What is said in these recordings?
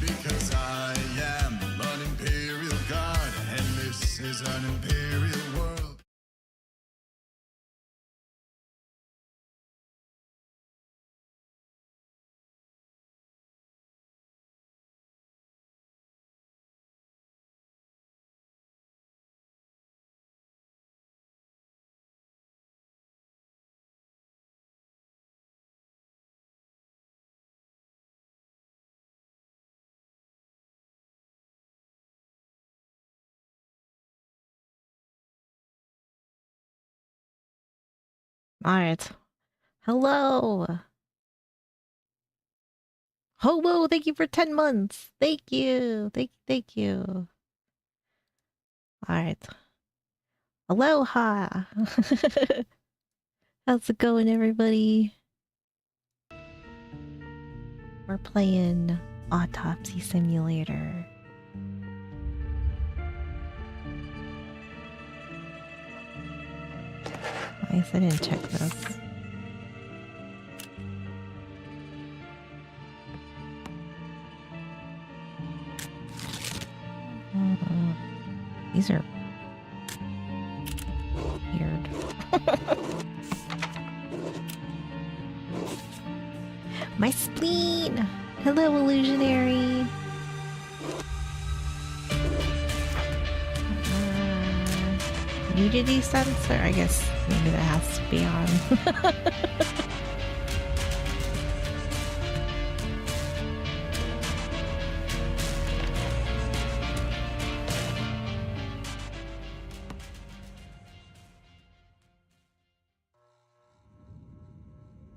Because I am an imperial god, and this is an imperial world. Alright. Hello! Hobo, thank you for 10 months! Thank you! Thank you. Alright. Aloha! How's it going, everybody? We're playing Autopsy Simulator. I guess I didn't check this. These are weird. My spleen! Hello, illusionary! Nudity sensor? I guess maybe that has to be on.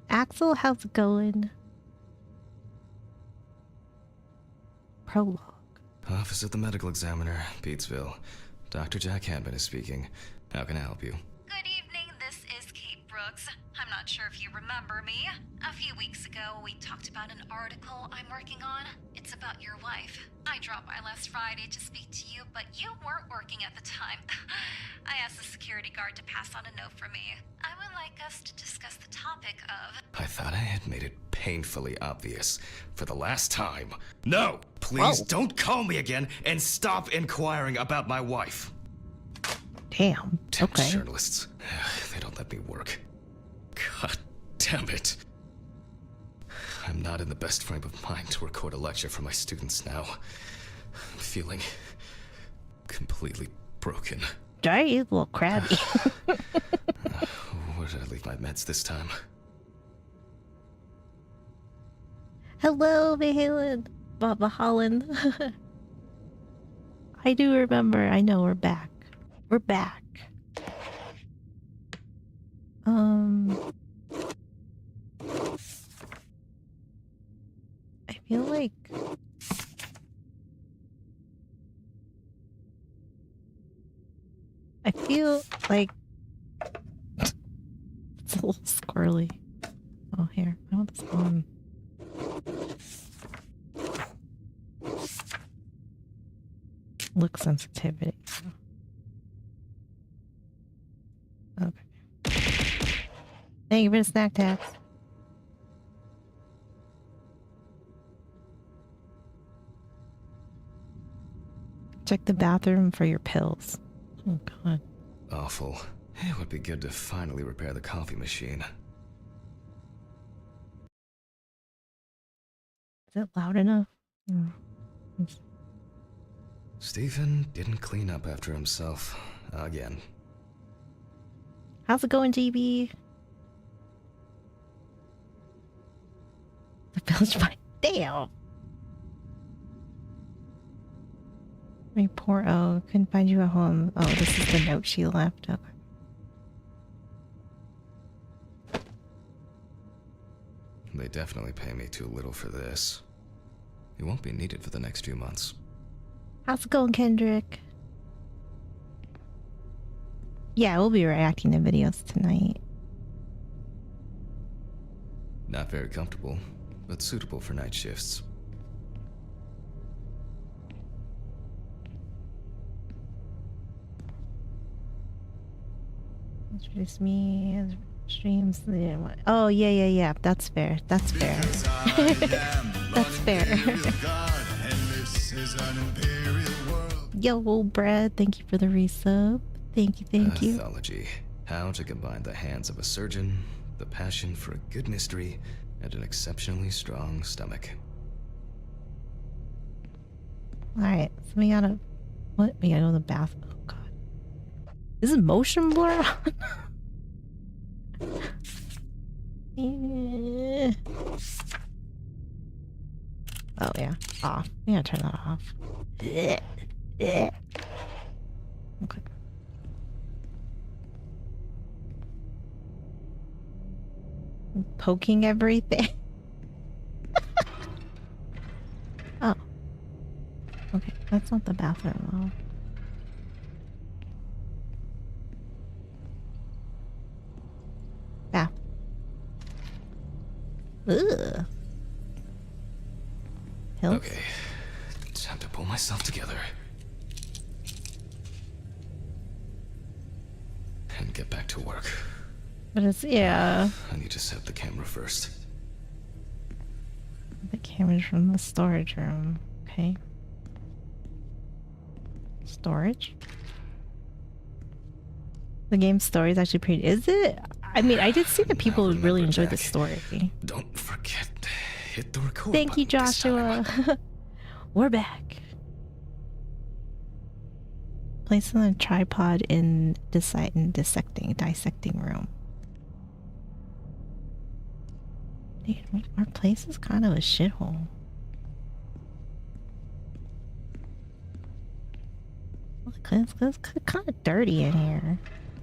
Axel, how's it going? Prologue. Office of the Medical Examiner, Beatsville. Dr. Jack Hadman is speaking. How can I help you? Good evening, this is Kate Brooks. I'm not sure if you remember me. A few weeks ago, we talked about an article I'm working on. It's about your wife. I dropped by last Friday to speak to you, but you weren't working at the time. I asked the security guard to pass on a note for me. I would like us to discuss the topic of... I thought I had made it painfully obvious. For the last time. No! Please don't call me again and stop inquiring about my wife. Damn. Damn Okay. journalists. They don't let me work. God damn it. I'm not in the best frame of mind to record a lecture for my students now. I'm feeling completely broken. Sorry, he's a little crabby. Where did I leave my meds this time? Hello, Mahalen. Baba Holland. I do remember. I know we're back. We're back. I feel like it's a little squirrely. Oh, here. I want this on. Look sensitivity. Okay. Thank you for the snack tax. Check the bathroom for your pills. Oh, God. Awful. It would be good to finally repair the coffee machine. Is it loud enough? Mm. Stephen didn't clean up after himself again. How's it going, GB? The village by damn. Report. Oh, couldn't find you at home. Oh, this is the note she left. Okay. They definitely pay me too little for this. It won't be needed for the next few months. How's it going, Kendrick? Yeah, we'll be reacting to videos tonight. Not very comfortable, but suitable for night shifts. Introduce me as streams. Oh, yeah. That's fair. That's fair. That's fair. is an imperial world. Yo, Brad, thank you for the resub. Thank you, thank you. Pathology. How to combine the hands of a surgeon, the passion for a good mystery, and an exceptionally strong stomach. Alright, so we gotta... What? We gotta go to the bathroom. Oh, God. Is it motion blur on? Eh. Oh, yeah. Off. We gotta turn that off. Okay. I'm poking everything. Oh. Okay, that's not the bathroom though. Bath. Ugh. Hills? Okay, time to pull myself together. And get back to work. But it's, yeah. I need to set the camera first. The camera's from the storage room. Okay. Storage? The game's story is actually pretty. Is it? I mean, I did see that people Now really remember, enjoyed the Jack, story. Don't forget to hit the record Thank you, button this time. Joshua. We're back. Place on a tripod in dissecting room. Dude, our place is kind of a shithole. Look, it's kind of dirty in here.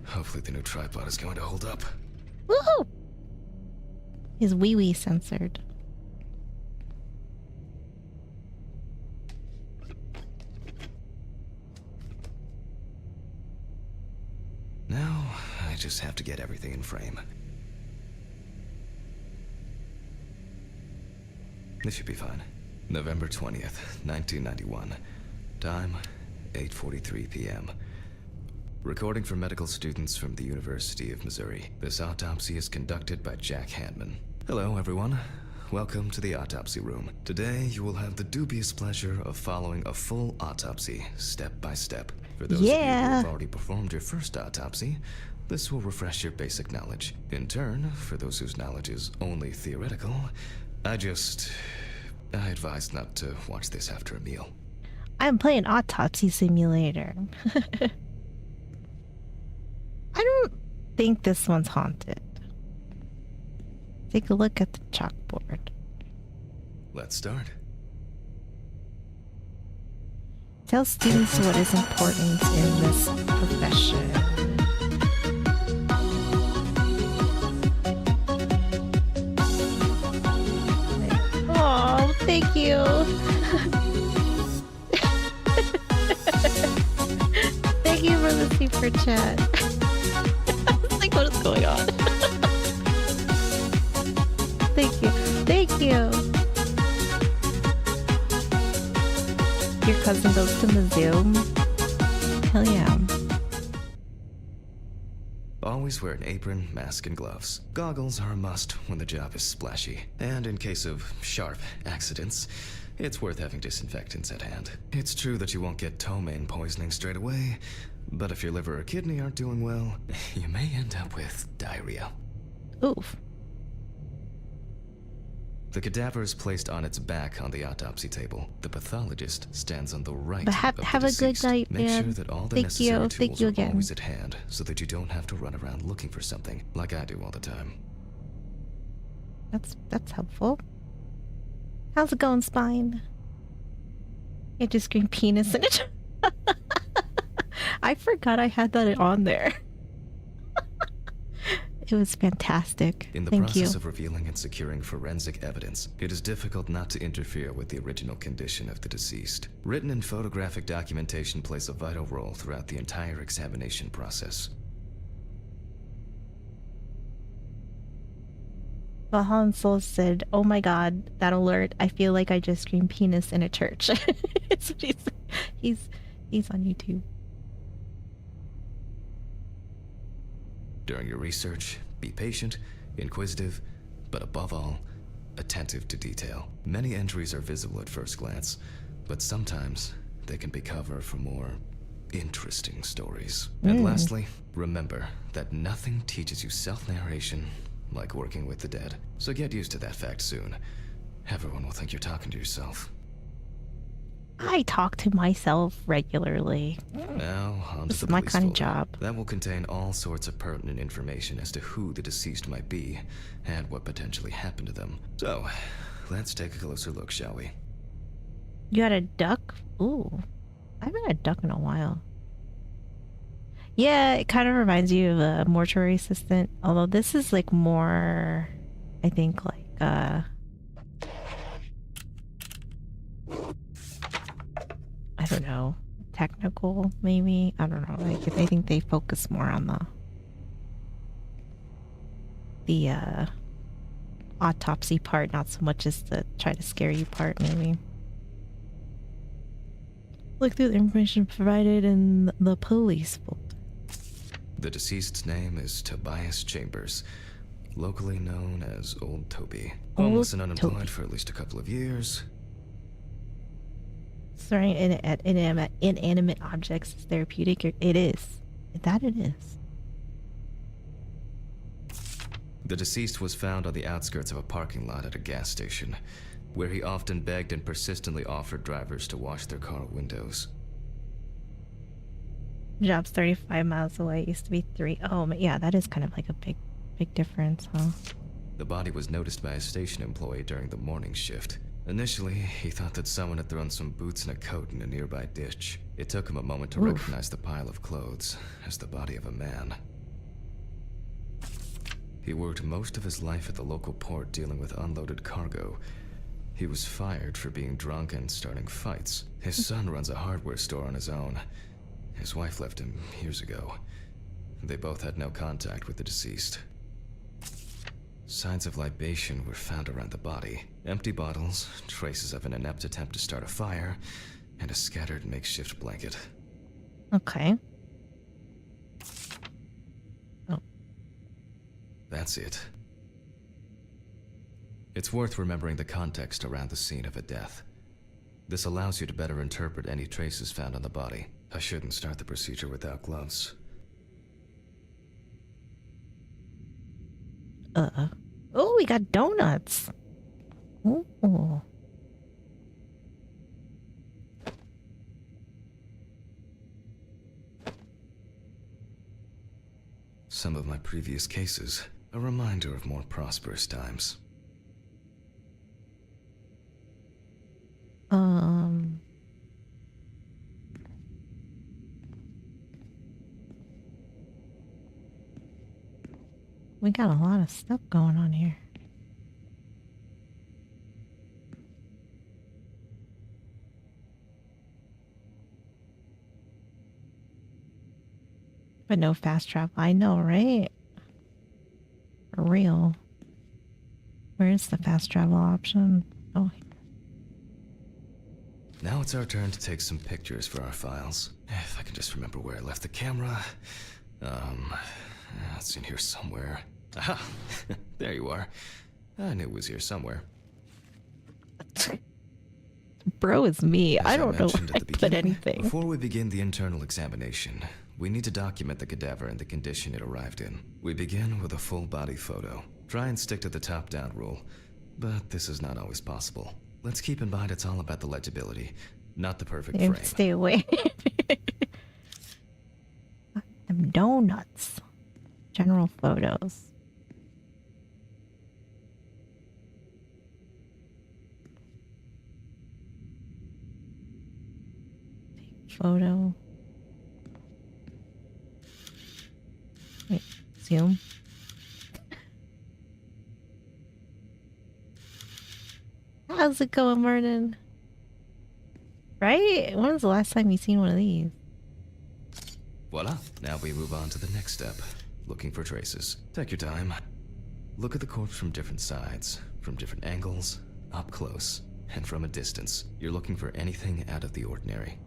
Hopefully the new tripod is going to hold up. Woohoo! His wee-wee censored. Now, I just have to get everything in frame. This should be fine. November 20th, 1991. Time, 8:43 p.m. Recording for medical students from the University of Missouri. This autopsy is conducted by Jack Hanman. Hello, everyone. Welcome to the autopsy room. Today, you will have the dubious pleasure of following a full autopsy, step by step. For those of you who have already performed your first autopsy, this will refresh your basic knowledge. In turn, for those whose knowledge is only theoretical, I advise not to watch this after a meal. I'm playing Autopsy Simulator. I don't think this one's haunted. Take a look at the chalkboard. Let's start. Tell students what is important in this profession. Oh, thank you. Thank you for the super chat. I was like, what is going on? Thank you. Thank you. Your cousin goes to Mizzou? Hell yeah. Always wear an apron, mask, and gloves. Goggles are a must when the job is splashy. And in case of sharp accidents, it's worth having disinfectants at hand. It's true that you won't get ptomaine poisoning straight away, but if your liver or kidney aren't doing well, you may end up with diarrhea. Oof. The cadaver is placed on its back on the autopsy table. The pathologist stands on the right But of have the a good deceased. night, Make man. sure that all the Thank necessary you. tools Thank you are again. always at hand, so that you don't have to run around looking for something, like I do all the time. That's helpful. How's it going, Spine? You just scream penis in it. I forgot I had that on there. It was fantastic. In the Thank process you. of revealing and securing forensic evidence, it is difficult not to interfere with the original condition of the deceased. Written and photographic documentation plays a vital role throughout the entire examination process. Bahan Soul said, "Oh my god, that alert! I feel like I just screamed penis in a church." It's what he's on YouTube. During your research, be patient, inquisitive, but above all, attentive to detail. Many entries are visible at first glance, but sometimes they can be cover for more interesting stories. And lastly, remember that nothing teaches you self-narration like working with the dead. So get used to that fact soon. Everyone will think you're talking to yourself. I talk to myself regularly. Now, on This to is the my police kind of folder. job. That will contain all sorts of pertinent information as to who the deceased might be and what potentially happened to them. So, let's take a closer look, shall we? You had a duck? Ooh. I haven't had a duck in a while. Yeah, it kind of reminds you of a mortuary assistant. Although this is like more, I think like, I don't know, technical maybe? I don't know. Like, I think they focus more on the autopsy part, not so much as the try to scare you part maybe. Look through the information provided in the police folder. The deceased's name is Tobias Chambers, locally known as Old Toby. Homeless and unemployed Toby. for at least a couple of years. Sorry, inanimate objects is therapeutic. It is. That it is. The deceased was found on the outskirts of a parking lot at a gas station, where he often begged and persistently offered drivers to wash their car windows. Job's 35 miles away. Used to be 3. Oh, yeah, that is kind of like a big difference, huh? The body was noticed by a station employee during the morning shift. Initially, he thought that someone had thrown some boots and a coat in a nearby ditch. It took him a moment to recognize the pile of clothes as the body of a man. He worked most of his life at the local port dealing with unloaded cargo. He was fired for being drunk and starting fights. His son runs a hardware store on his own. His wife left him years ago. They both had no contact with the deceased. Signs of libation were found around the body. Empty bottles, traces of an inept attempt to start a fire, and a scattered makeshift blanket. Okay. Oh. That's it. It's worth remembering the context around the scene of a death. This allows you to better interpret any traces found on the body. I shouldn't start the procedure without gloves. Oh, we got donuts. Ooh. Some of my previous cases, a reminder of more prosperous times. We got a lot of stuff going on here. But no fast travel. I know, right? For real. Where's the fast travel option? Oh. Now it's our turn to take some pictures for our files. If I can just remember where I left the camera. It's in here somewhere. Aha! There you are. I knew it was here somewhere. Bro is me. As I don't know mentioned where I at the put beginning, anything. Before we begin the internal examination, we need to document the cadaver and the condition it arrived in. We begin with a full body photo. Try and stick to the top-down rule, but this is not always possible. Let's keep in mind it's all about the legibility, not the perfect frame. Stay away. Them donuts. General photos. Take photo. Wait, zoom. How's it going, Martin? Right? When was the last time you seen one of these? Voila. Now we move on to the next step. Looking for traces. Take your time. Look at the corpse from different sides, from different angles, up close, and from a distance. You're looking for anything out of the ordinary.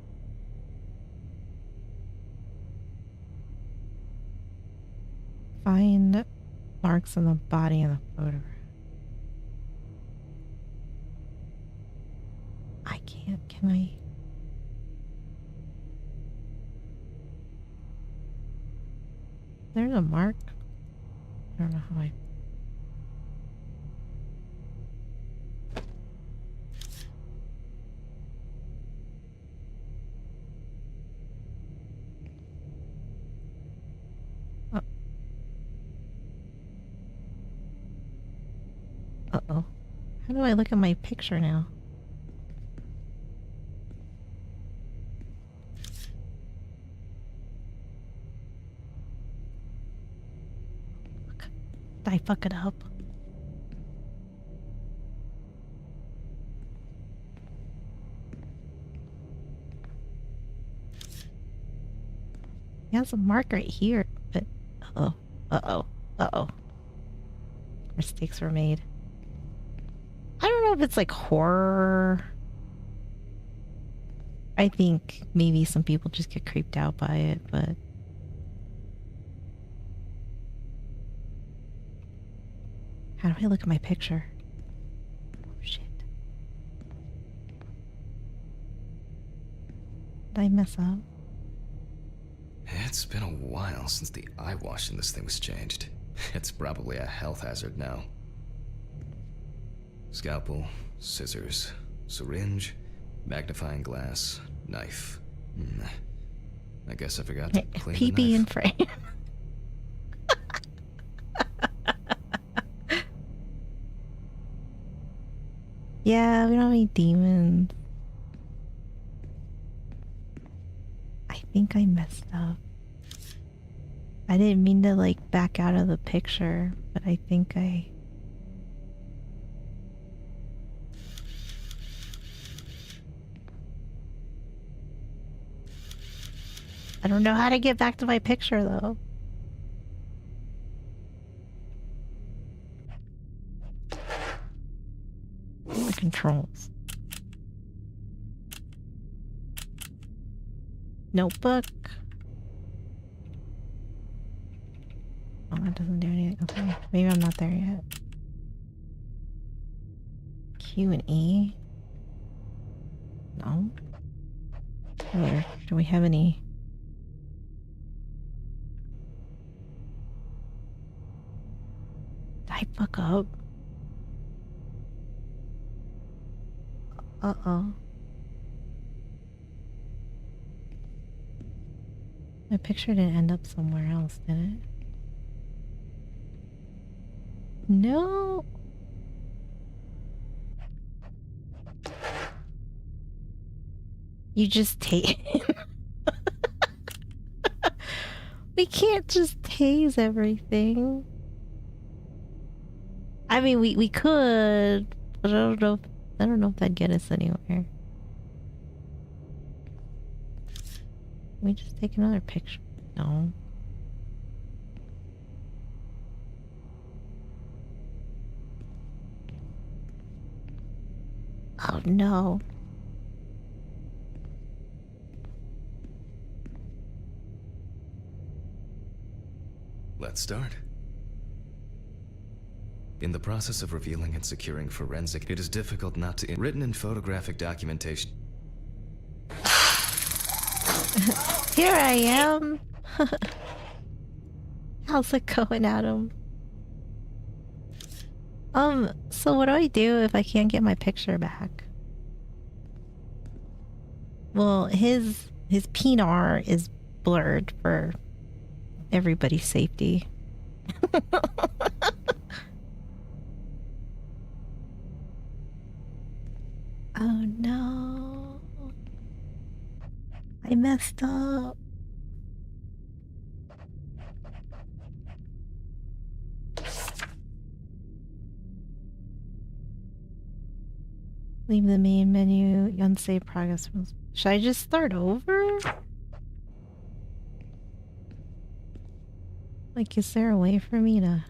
Find marks on the body in the photograph. I can't. Can I? There's a mark. I don't know how I. Uh-oh. How do I look at my picture now? Did I fuck it up? He has a mark right here, but uh-oh. Uh-oh. Uh-oh. Mistakes were made. I don't know if it's like horror. I think maybe some people just get creeped out by it, but how do I look at my picture? Oh, shit. Did I mess up? It's been a while since the eye wash in this thing was changed. It's probably a health hazard now. Scalpel, scissors, syringe, magnifying glass, knife. I guess I forgot to clean the PB in knife. frame. Yeah, we don't have any demons. I think I messed up. I didn't mean to like back out of the picture, but I think I... I don't know how to get back to my picture though. The controls. Notebook. Oh, that doesn't do anything. Okay, maybe I'm not there yet. Q and E. No. Where do we have any? Did I fuck up? Uh-oh. My picture didn't end up somewhere else, did it? No. You just tase. We can't just tase everything. I mean, we could, but I don't know if that'd get us anywhere. Can we just take another picture? No. Oh no. Let's start. In the process of revealing and securing forensic, it is difficult not to... Written in photographic documentation. Here I am. How's it going, Adam? So what do I do if I can't get my picture back? Well, his PNR is blurred for everybody's safety. Oh no. I messed up. Leave the main menu, unsaved progress. Should I just start over? Like, is there a way for me to...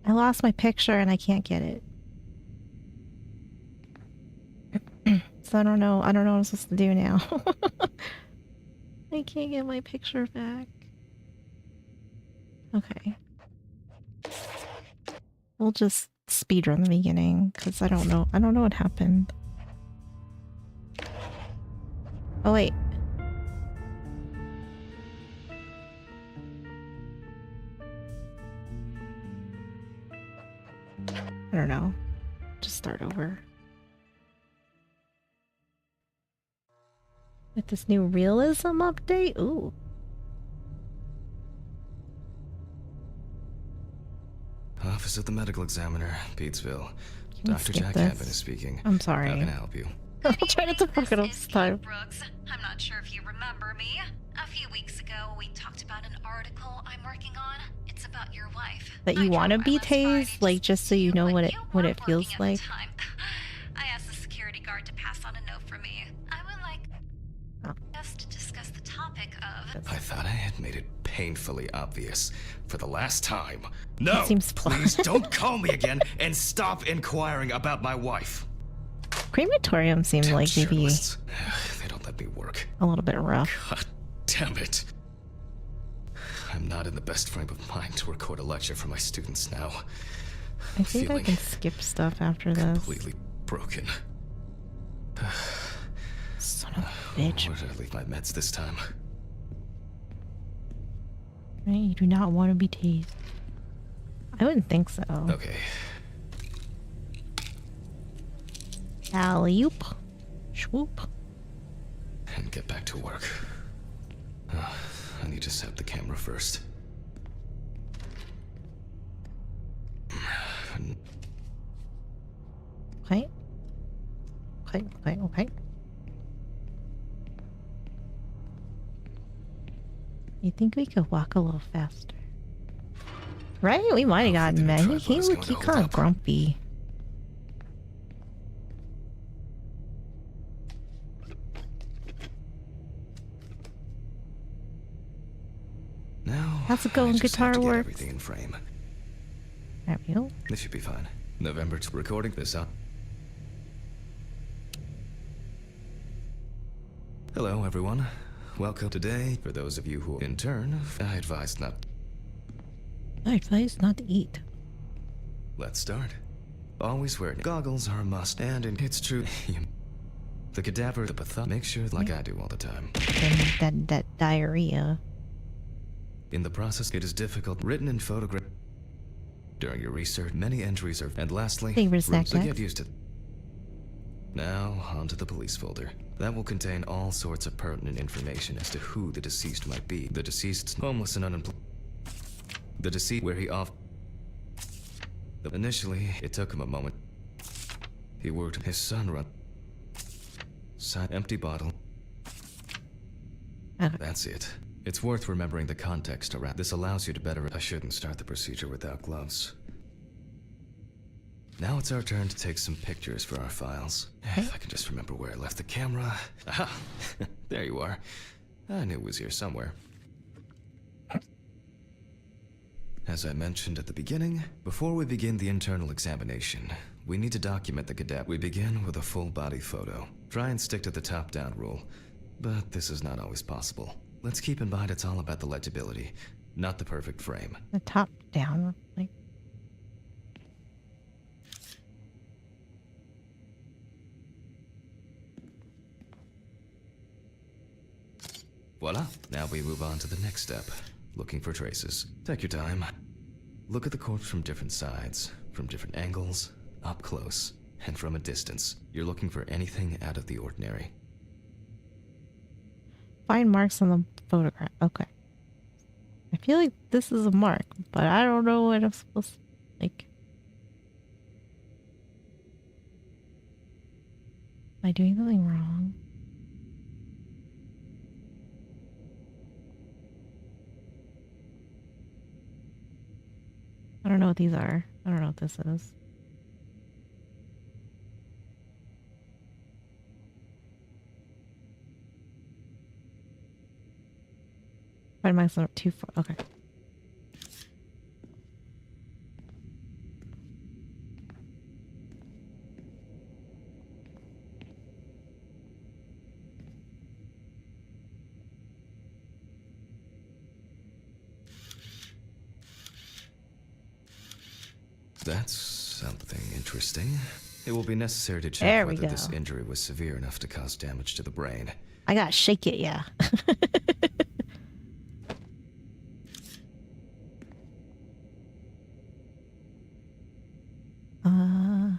I lost my picture and I can't get it. So I don't know what I'm supposed to do now. I can't get my picture back. Okay. We'll just speedrun the beginning because I don't know. I don't know what happened. Oh wait. I don't know. Just start over. With this new realism update? Ooh. Office of the Medical Examiner, Pete'sville. Can we Dr. skip Jack this? Cabin is speaking. I'm sorry. How can I help you? I'll try not to fuck it up This this is time. Kate Brooks. I'm not sure if you remember me. A few weeks ago, we talked about an article I'm working on. It's about your wife. That you I want to dropped be by last Friday tased, to like speak just so to you know but what it you what were it feels working at like. the time. I asked the security guard to pass on a note for me. I would like us to discuss the topic of. I thought I had made it painfully obvious for the last time. No! It seems fun. Please don't call me again and stop inquiring about my wife. Crematorium seemed Damn like maybe journalists. They don't let me work. a little bit rough. God damn it. I'm not in the best frame of mind to record a lecture for my students now. I think I feeling can skip stuff after this. completely broken. Son of a bitch. Where did I leave my meds this time? Right? You do not want to be tased. I wouldn't think so. Okay. Alley-oop. Swoop. And get back to work. I need to set up the camera first. Okay. Okay. You think we could walk a little faster? Right? We might have gotten mad. He tripod's look going to he hold kind of up. grumpy. Now, How's it going, I just have guitar to get works? everything in frame. There we go. This should be fine. November recording this up. Hello, everyone. Welcome today. For those of you who, in turn, I advise not. I advise not to eat. Let's start. Always wear goggles are a must, and it's true. The cadaver, the patho. Make sure, like I do all the time. And that diarrhea. In the process, it is difficult. Written in photograph. During your research, many entries are. And lastly, Favorite snack rules to next. get used to. Now, onto the police folder. That will contain all sorts of pertinent information as to who the deceased might be. The deceased's homeless and unemployed. The deceased where he off. Initially, it took him a moment. He worked his son run. Empty bottle. Okay. That's it. It's worth remembering the context around. This allows you to better. I shouldn't start the procedure without gloves. Now it's our turn to take some pictures for our files. If I can just remember where I left the camera. Aha! There you are. I knew it was here somewhere. As I mentioned at the beginning, before we begin the internal examination, we need to document the cadaver. We begin with a full body photo. Try and stick to the top-down rule, but this is not always possible. Let's keep in mind it's all about the legibility, not the perfect frame. The top down, like. Voila. Now we move on to the next step. Looking for traces. Take your time. Look at the corpse from different sides, from different angles, up close, and from a distance. You're looking for anything out of the ordinary. Find marks on the photograph. Okay. I feel like this is a mark, but I don't know what I'm supposed to, like. Am I doing something wrong? I don't know what these are. I don't know what this is. Find marks on too far. Okay. That's Something interesting. It will be necessary to check There we whether this go. injury was severe enough to cause damage to the brain. I gotta shake it, yeah. uh,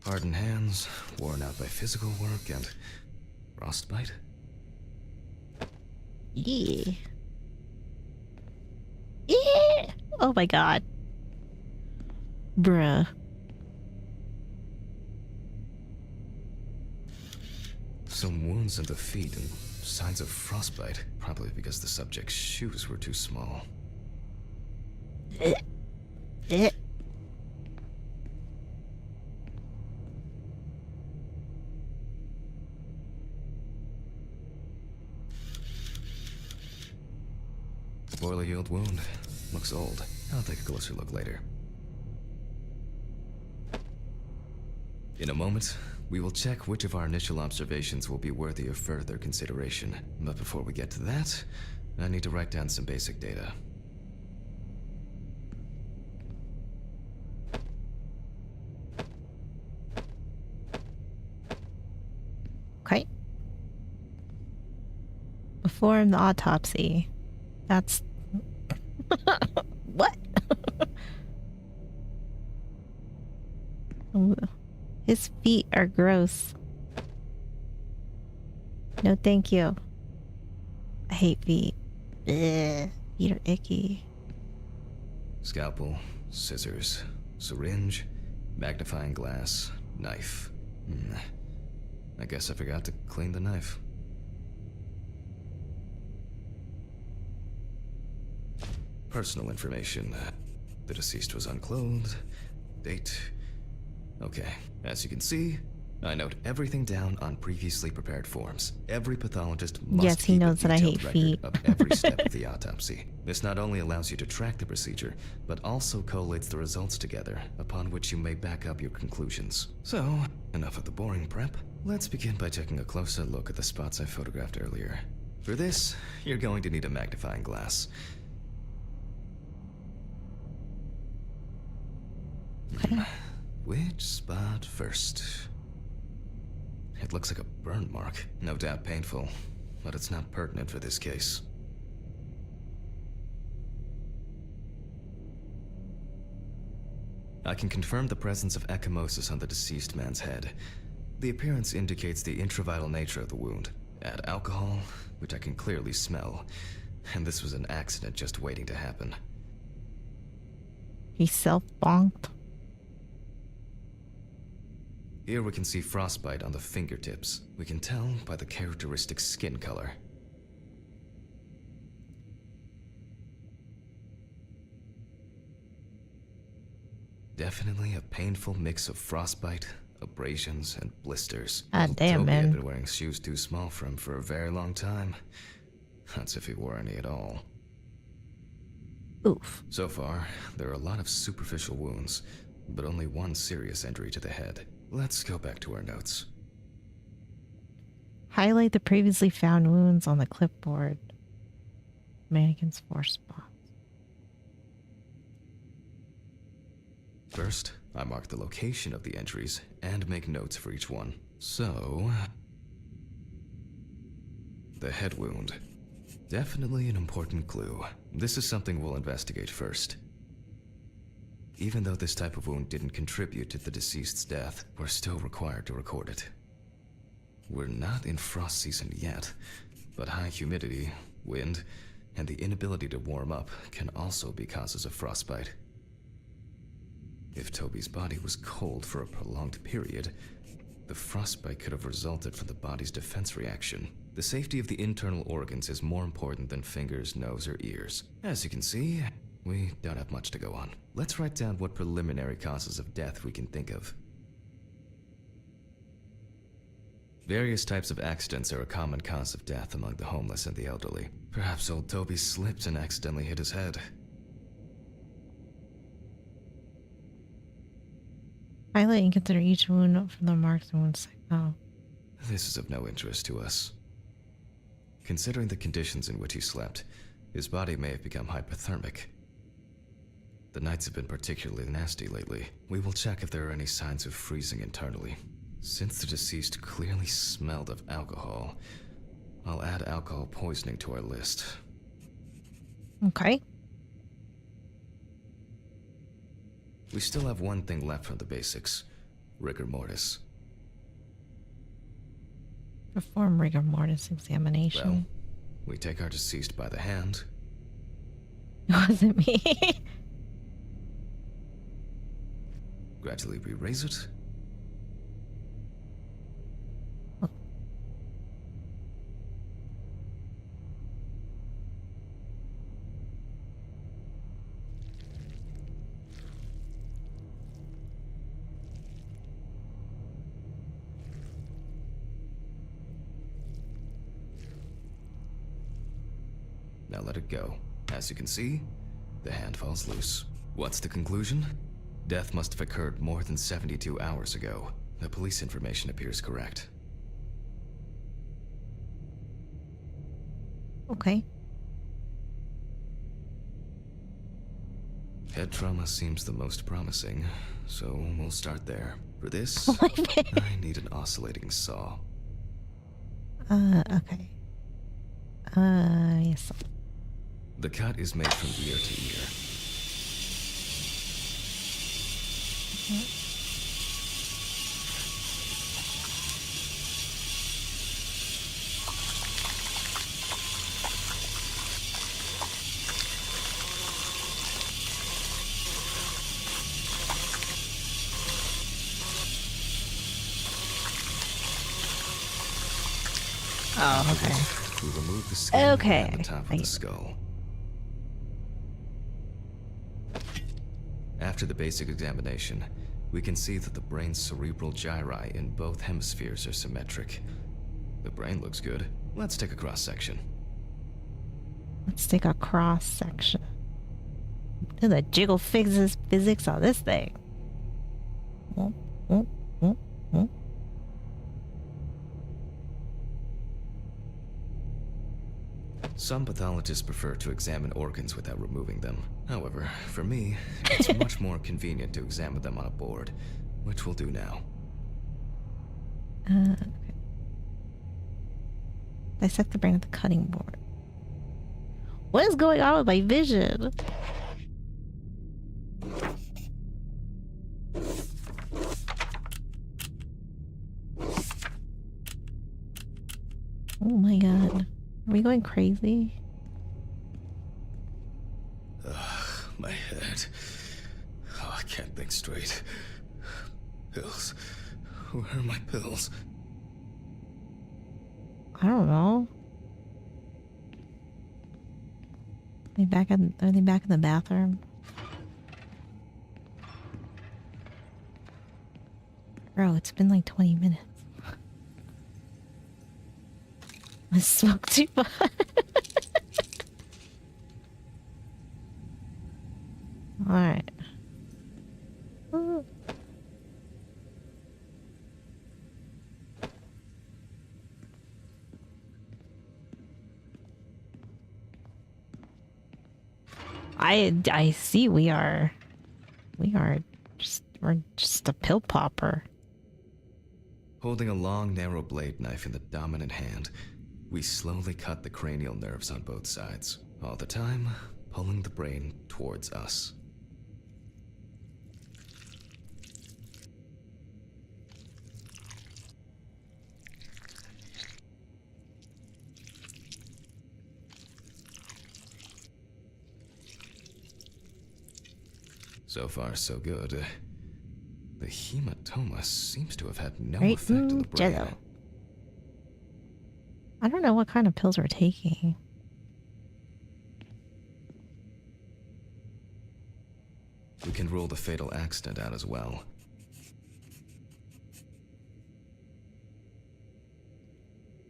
Hardened hands, worn out by physical work, and frostbite? yeah. Yeah. Oh my god. Bruh. Some wounds in the feet and signs of frostbite, probably because the subject's shoes were too small. Eh. Poorly healed wound. Looks old. I'll take a closer look later. In a moment, we will check which of our initial observations will be worthy of further consideration. But before we get to that, I need to write down some basic data. Okay. Perform the autopsy. That's... What? Ooh. His feet are gross. No, thank you. I hate feet. Ugh. Feet are icky. Scalpel, scissors, syringe, magnifying glass, knife. I guess I forgot to clean the knife. Personal information. The deceased was unclothed. Date. Okay, as you can see, I note everything down on previously prepared forms. Every pathologist must Yes, he keep a knows that I detailed hate record feet. of every step of the autopsy. This not only allows you to track the procedure, but also collates the results together, upon which you may back up your conclusions. So, enough of the boring prep. Let's begin by taking a closer look at the spots I photographed earlier. For this, you're going to need a magnifying glass. Which spot first? It looks like a burn mark. No doubt painful, but it's not pertinent for this case. I can confirm the presence of ecchymosis on the deceased man's head. The appearance indicates the intravital nature of the wound. Add alcohol, which I can clearly smell, and this was an accident just waiting to happen. He self-bonked. Here we can see frostbite on the fingertips. We can tell by the characteristic skin color. Definitely a painful mix of frostbite, abrasions, and blisters. God damn, Toby man. had been wearing shoes too small for him for a very long time. That's if he wore any at all. Oof. So far, there are a lot of superficial wounds, but only one serious injury to the head. Let's go back to our notes. Highlight the previously found wounds on the clipboard. Mannequin's 4 spots. First, I mark the location of the injuries and make notes for each one. So, the head wound. Definitely an important clue. This is something we'll investigate first. Even though this type of wound didn't contribute to the deceased's death, we're still required to record it. We're not in frost season yet, but high humidity, wind, and the inability to warm up can also be causes of frostbite. If Toby's body was cold for a prolonged period, the frostbite could have resulted from the body's defense reaction. The safety of the internal organs is more important than fingers, nose, or ears. As you can see, we don't have much to go on. Let's write down what preliminary causes of death we can think of. Various types of accidents are a common cause of death among the homeless and the elderly. Perhaps old Toby slipped and accidentally hit his head. Highlight and consider each wound from the marks and wound site. Oh. This is of no interest to us. Considering the conditions in which he slept, His body may have become hypothermic. The nights have been particularly nasty lately. We will check if there are any signs of freezing internally. Since the deceased clearly smelled of alcohol, I'll add alcohol poisoning to our list. Okay. We still have one thing left from the basics. Rigor mortis. Perform rigor mortis examination. Well, we take our deceased by the hand. It wasn't me. Gradually re-raise it. Now let it go. As you can see, the hand falls loose. What's the conclusion? Death must have occurred more than 72 hours ago. The police information appears correct. Okay. Head trauma seems the most promising, so we'll start there. For this, Oh my God. I need an oscillating saw. Okay. Yes. The cut is made from ear to ear. Oh, okay. We remove the skin Okay, and the top of the skull. After the basic examination, we can see that the brain's cerebral gyri in both hemispheres are symmetric. The brain looks good. Let's take a cross-section. Let's take a cross section. Do the jiggle physics on this thing. Whoop, whoop, whoop, whoop. Some pathologists prefer to examine organs without removing them. However, for me, it's much more convenient to examine them on a board, which we'll do now. Okay. Dissect the brain with the cutting board. What is going on with my vision? Oh my god. Are we going crazy? My head. Oh, I can't think straight. Pills. Where are my pills? I don't know. Are they back in the bathroom? Bro, it's been like 20 minutes. I smoked too much. Alright. I see we're just a pill popper. Holding a long, narrow blade knife in the dominant hand, we slowly cut the cranial nerves on both sides, all the time pulling the brain towards us. So far, so good. The hematoma seems to have had no effect on the brain. Jello. I don't know what kind of pills we're taking. We can rule the fatal accident out as well.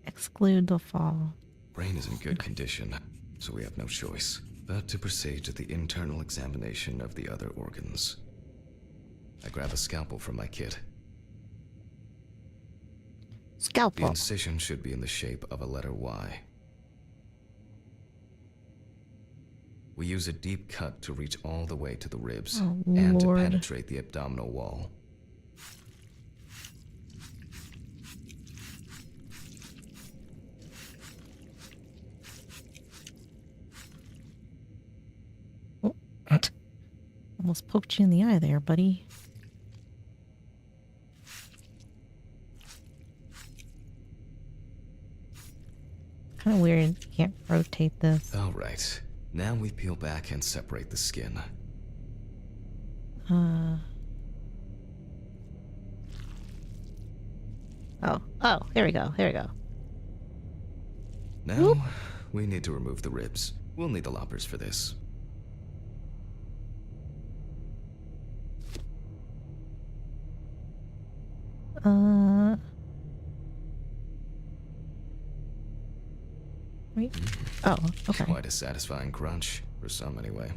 Exclude the fall. Brain is in good condition, so we have no choice but to proceed to the internal examination of the other organs. I grab a scalpel from my kit. The Scalpel. incision should be in the shape of a letter Y. We use a deep cut to reach all the way to the ribs Oh, and to Lord. penetrate the abdominal wall. Oh. Almost poked you in the eye there, buddy. Kind of weird. You can't rotate this. All right. Now we peel back and separate the skin. Oh, here we go. Here we go. Now, Whoop. we need to remove the ribs. We'll need the loppers for this. Wait. Oh, okay. Quite a satisfying crunch, for some anyway.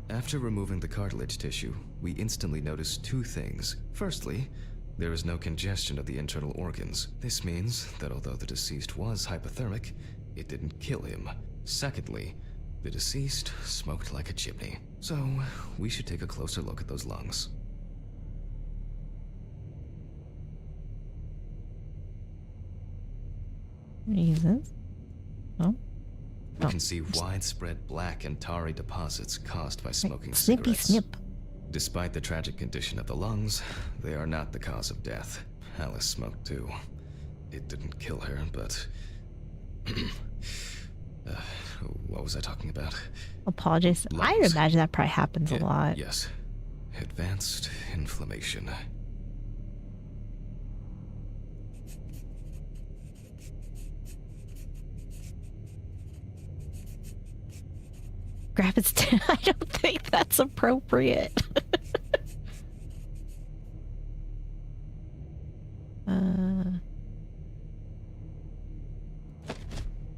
After removing the cartilage tissue, we instantly notice two things. Firstly, there is no congestion of the internal organs. This means that although the deceased was hypothermic, it didn't kill him. Secondly, the deceased smoked like a chimney. So, we should take a closer look at those lungs. Jesus. Oh. You can see widespread black and tarry deposits caused by smoking Snippy cigarettes. snip. Despite the tragic condition of the lungs, they are not the cause of death. Alice smoked too. It didn't kill her, but... what was I talking about? Apologies. I Lungs. imagine that probably happens a lot. Yes. Advanced inflammation. Grab its I don't think that's appropriate.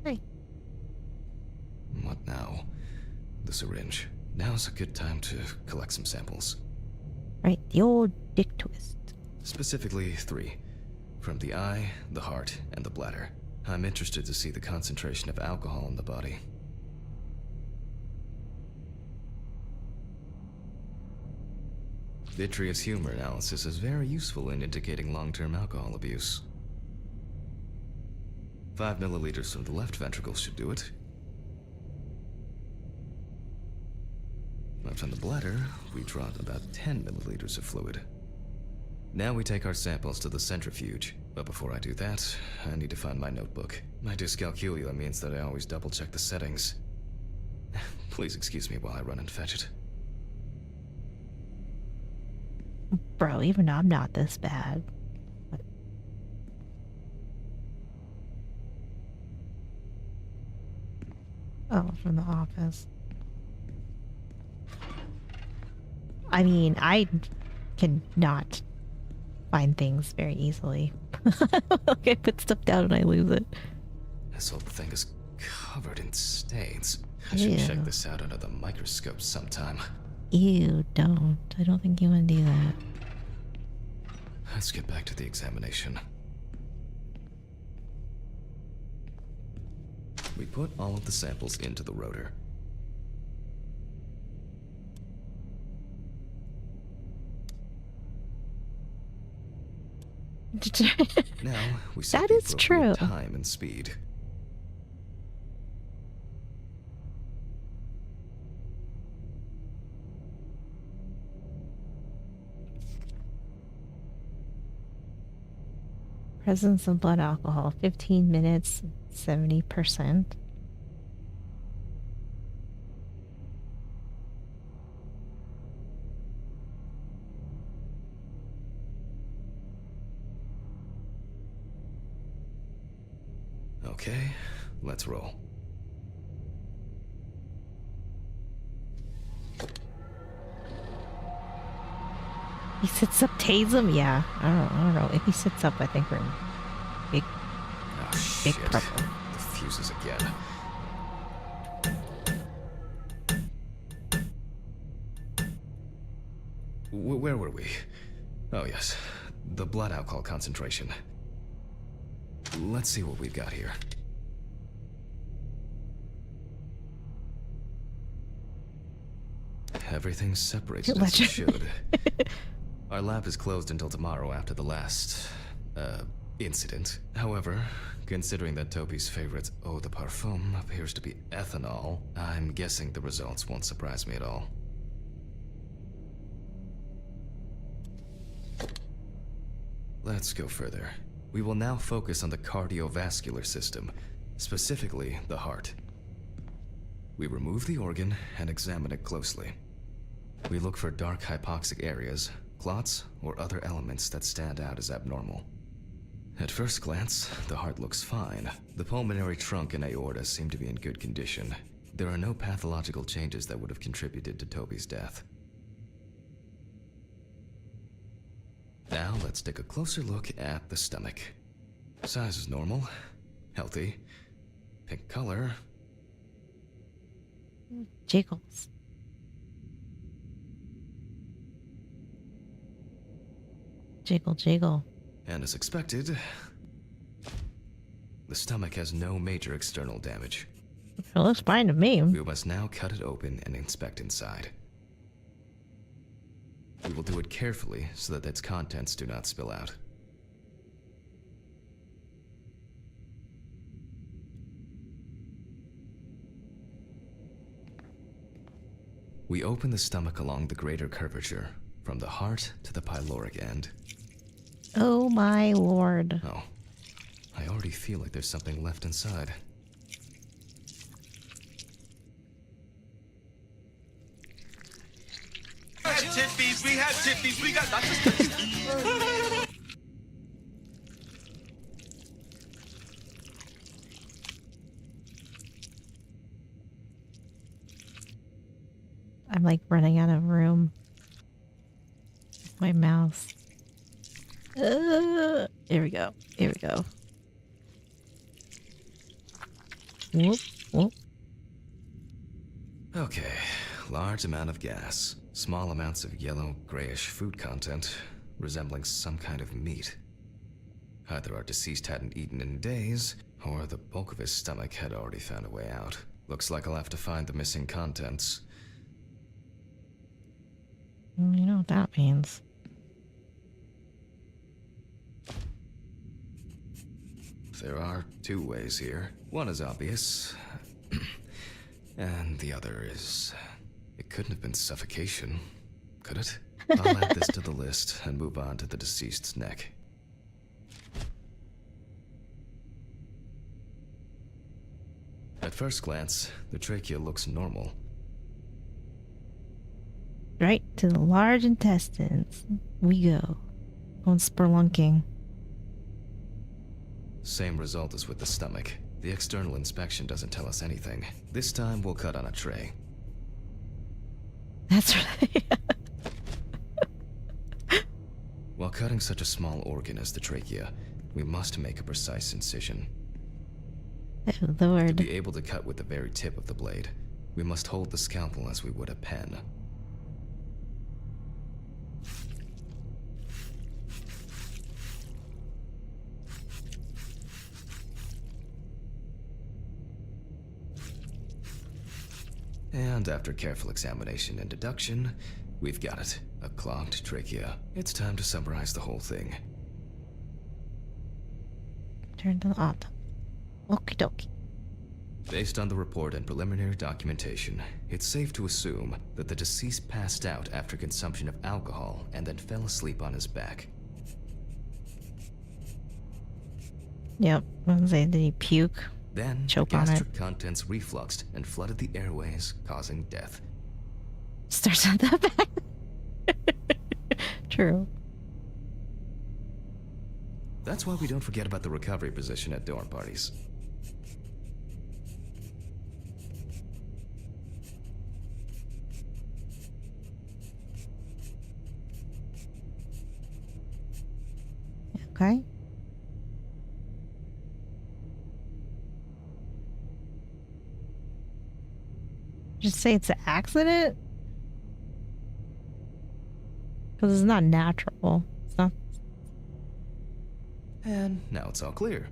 Hey. What now? The syringe. Now's a good time to collect some samples. Right, the old dick twist. Specifically 3. From the eye, the heart, and the bladder. I'm interested to see the concentration of alcohol in the body. Vitreous humor analysis is very useful in indicating long-term alcohol abuse. 5 milliliters from the left ventricle should do it. But from the bladder, we draw about 10 milliliters of fluid. Now we take our samples to the centrifuge. But before I do that, I need to find my notebook. My dyscalculia means that I always double-check the settings. Please excuse me while I run and fetch it. Bro, even though I'm not this bad. But... Oh, from the office. I mean, I cannot find things very easily. Like I put stuff down and I lose it. This whole thing is covered in stains. I should check Ew. this out under the microscope sometime. Ew, don't. I don't think you want to do that. Let's get back to the examination. We put all of the samples into the rotor. Now we set That the is appropriate true. time and speed. Presence of blood alcohol, 15 minutes, 70%. Okay, let's roll. He sits up, tase him? Yeah, I don't know. If he sits up, I think we're in big, Oh, big shit. trouble. The fuses again. Where were we? Oh, yes. The blood alcohol concentration. Let's see what we've got here. everything's separated as it should. Our lab is closed until tomorrow after the last, incident. However, considering that Toby's favorite eau de parfum appears to be ethanol, I'm guessing the results won't surprise me at all. Let's go further. We will now focus on the cardiovascular system, specifically the heart. We remove the organ and examine it closely. We look for dark hypoxic areas, clots, or other elements that stand out as abnormal. At first glance, the heart looks fine. The pulmonary trunk and aorta seem to be in good condition. There are no pathological changes that would have contributed to Toby's death. Now let's take a closer look at the stomach. Size is normal, healthy, pink color. Jiggles. Jiggle, jiggle. And as expected, the stomach has no major external damage. It looks fine to me. We must now cut it open and inspect inside. We will do it carefully so that its contents do not spill out. We open the stomach along the greater curvature, from the heart to the pyloric end. Oh my lord. Oh, I already feel like there's something left inside. We had tippies, we got lots of stuff. I'm like running out of room. My mouse. Here we go. Here we go. Whoop, whoop. Okay, large amount of gas. Small amounts of yellow, grayish food content, resembling some kind of meat. Either our deceased hadn't eaten in days, or the bulk of his stomach had already found a way out. Looks like I'll have to find the missing contents. You know what that means. There are two ways here. One is obvious, and the other is... It couldn't have been suffocation, could it? I'll add this to the list and move on to the deceased's neck. At first glance, the trachea looks normal. Right to the large intestines we go. Going spelunking. Same result as with the stomach. The external inspection doesn't tell us anything. This time we'll cut on a tray. That's right. While cutting such a small organ as the trachea, we must make a precise incision. Oh, To Lord. be able to cut with the very tip of the blade, we must hold the scalpel as we would a pen. And after careful examination and deduction, we've got it. A clogged trachea. It's time to summarize the whole thing. Turn to the autumn. Okie dokie. Based on the report and preliminary documentation, it's safe to assume that the deceased passed out after consumption of alcohol and then fell asleep on his back. Yep. I was gonna say, did he puke? Then, the Choke on it. gastric contents refluxed and flooded the airways, causing death. Starts at the back. True. That's why we don't forget about the recovery position at dorm parties. Okay. Just say it's an accident? Because it's not natural. It's not. And now it's all clear.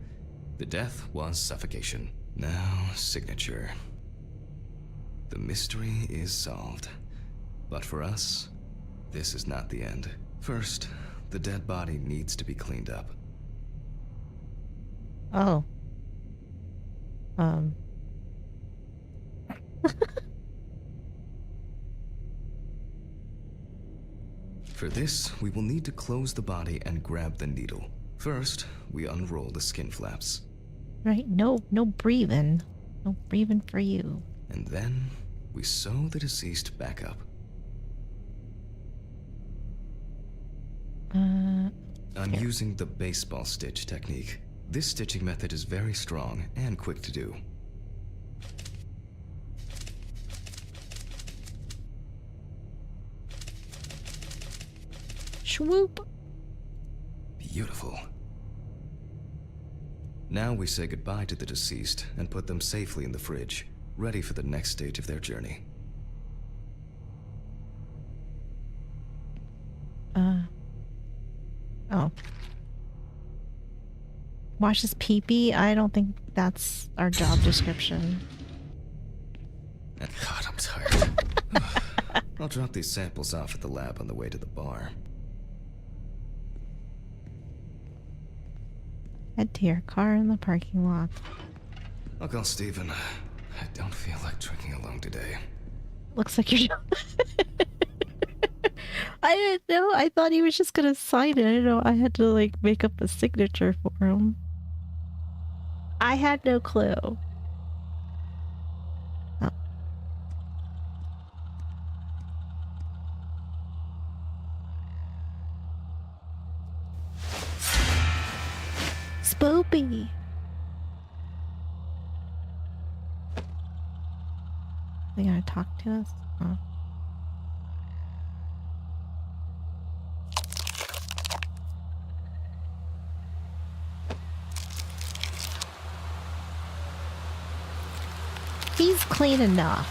The death was suffocation. Now, signature. The mystery is solved. But for us, this is not the end. First, the dead body needs to be cleaned up. Oh. For this, we will need to close the body and grab the needle. First, we unroll the skin flaps. Right? No breathing. No breathing for you. And then, we sew the deceased back up. I'm using the baseball stitch technique. This stitching method is very strong and quick to do. Swoop. Beautiful. Now we say goodbye to the deceased and put them safely in the fridge, ready for the next stage of their journey. Oh. Wash his pee-pee? I don't think that's our job description. God, I'm tired. I'll drop these samples off at the lab on the way to the bar. Head to your car in the parking lot. I'll call Steven. I don't feel like drinking alone today. Looks like you're... I didn't know. I thought he was just gonna sign it. I didn't know I had to, like, make up a signature for him. I had no clue. Oh. Spoopy. They gonna talk to us? Oh. He's clean enough.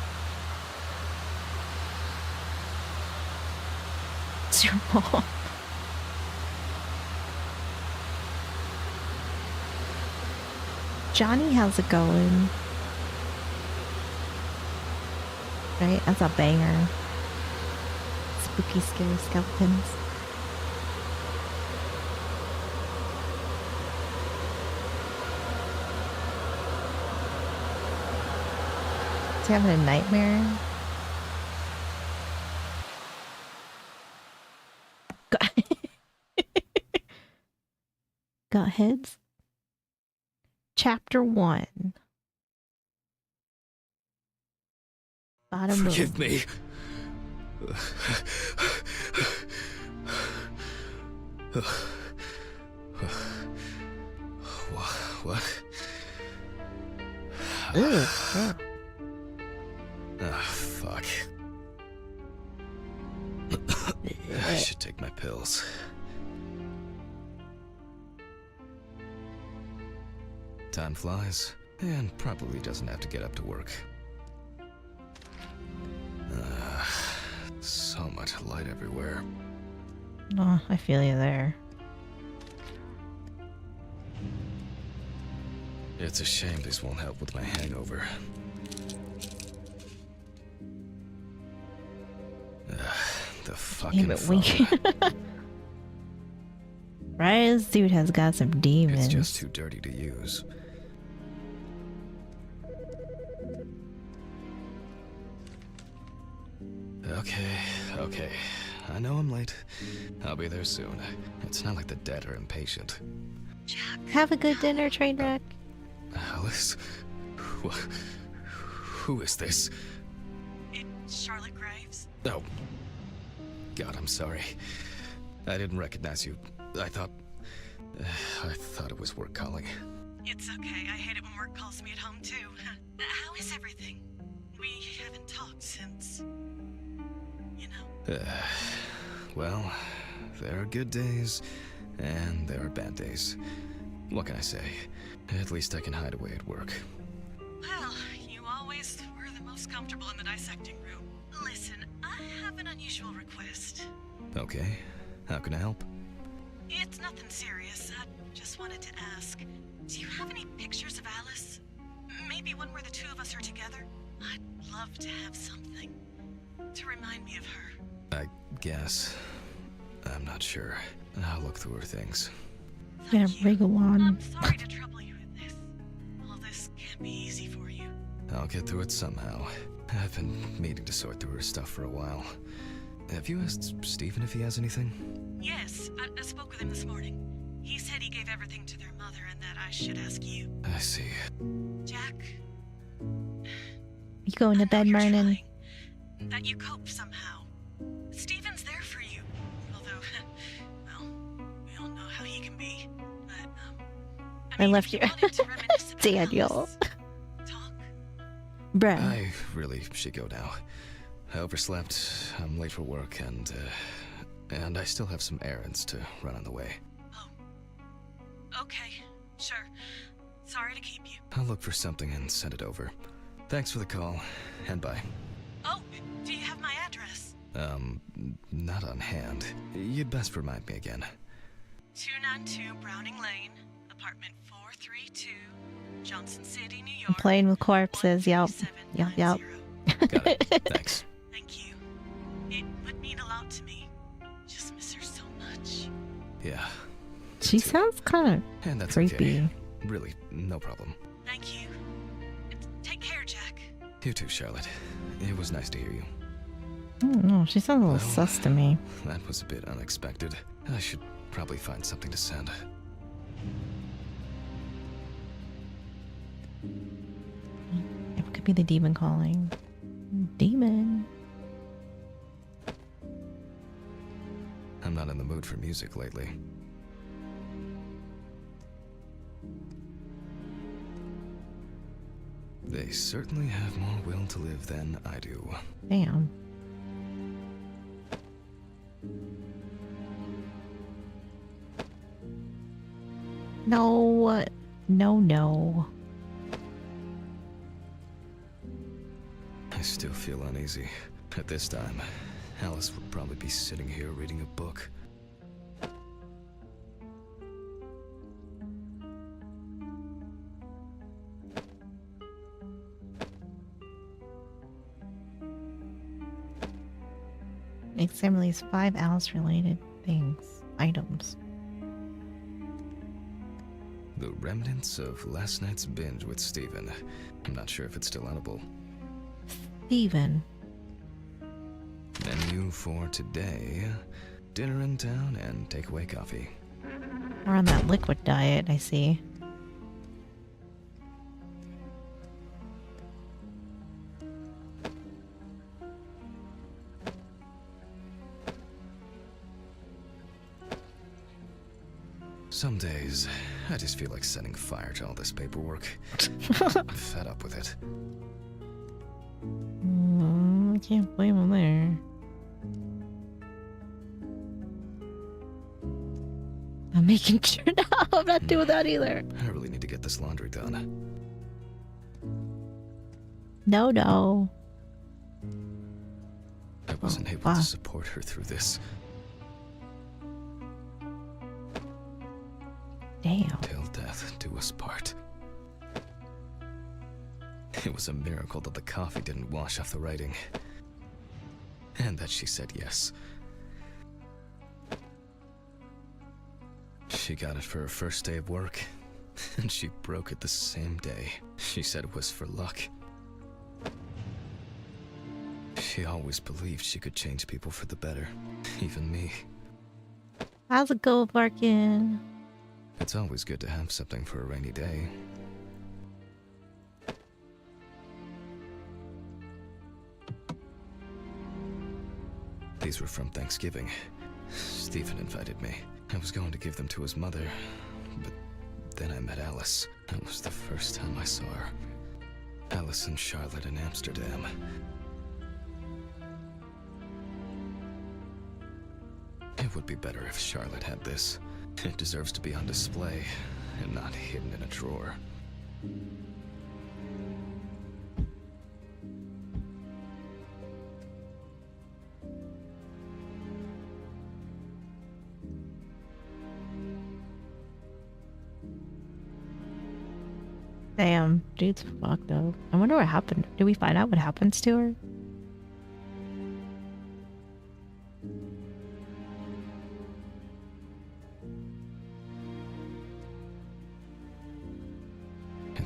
It's your mom. Johnny, how's it going? Right? That's a banger. Spooky, scary skeletons. Is he having a nightmare? Got heads? Chapter 1. Bottom Forgive me. What? Ew. Ah, fuck. I should take my pills. Time flies, and probably doesn't have to get up to work. So much light everywhere. Oh, I feel you there. It's a shame this won't help with my hangover. The fucking Damn it, phone. Right, this dude has got some demons. It's just too dirty to use. Okay. I know I'm late. I'll be there soon. It's not like the dead are impatient. Have a good dinner, Trainwreck. Alice? Who is this? It's Charlotte Graves. Oh. God, I'm sorry. I didn't recognize you. I thought it was work calling. It's okay. I hate it when work calls me at home, too. How is everything? We haven't talked since... you know. Well, there are good days, and there are bad days. What can I say? At least I can hide away at work. Well, you always were the most comfortable in the dissecting room. Listen, I have an unusual request. Okay, how can I help? It's nothing serious. I just wanted to ask, do you have any pictures of Alice? Maybe one where the two of us are together? I'd love to have something. to remind me of her. I guess. I'm not sure. I'll look through her things. Gonna Thank you. wriggle on. I'm sorry to trouble you with this. All this can't be easy for you. I'll get through it somehow. I've been meaning to sort through her stuff for a while. Have you asked Stephen if he has anything? Yes, I spoke with him this morning. He said he gave everything to their mother and that I should ask you. I see. Jack, You going to I know bed, you're Mernon? trying, that you cope somehow. Stephen's there for you. Although, well, we all know how he can be. But, I mean, left if you. wanted to reminisce about Daniel. Alice, talk. Bruh. I really should go now. I overslept, I'm late for work, and I still have some errands to run on the way. Oh. Okay, sure. Sorry to keep you. I'll look for something and send it over. Thanks for the call, and bye. Oh, do you have my address? Not on hand. You'd best remind me again. 292 Browning Lane, apartment 432, Johnson City, New I'm York. playing with corpses. Yep. Yep. 13790. Got it. Thanks. Thank you. It would mean a lot to me. Just miss her so much. Yeah, She sounds kind and of that's creepy. okay. Really, no problem. Thank you. Take care, Jack. You too, Charlotte. It was nice to hear you. I don't know. She sounds a little Well, sus to me. That was a bit unexpected. I should probably find something to send. It could be the demon calling. Demon. I'm not in the mood for music lately. They certainly have more will to live than I do. Damn. No. No. I still feel uneasy. At this time, Alice would probably be sitting here reading a book. Examine these 5 Alice-related things. Items. The remnants of last night's binge with Stephen. I'm not sure if it's still edible. Steven. Menu for today. Dinner in town and takeaway coffee. We're on that liquid diet, I see. Some days, I just feel like setting fire to all this paperwork. I'm fed up with it. I can't blame him there. I'm making sure now. I'm not doing that either. I really need to get this laundry done. No. I wasn't able wow. to support her through this. Damn. Till death do us part. It was a miracle that the coffee didn't wash off the writing. And that she said yes. She got it for her first day of work, and she broke it the same day. She said it was for luck. She always believed she could change people for the better, even me. How's it go, Barkin? It's always good to have something for a rainy day. These were from Thanksgiving. Stephen invited me. I was going to give them to his mother, but then I met Alice. That was the first time I saw her. Alice and Charlotte in Amsterdam. It would be better if Charlotte had this. It deserves to be on display and not hidden in a drawer. Damn, dude's fucked up. I wonder what happened. Did we find out what happens to her?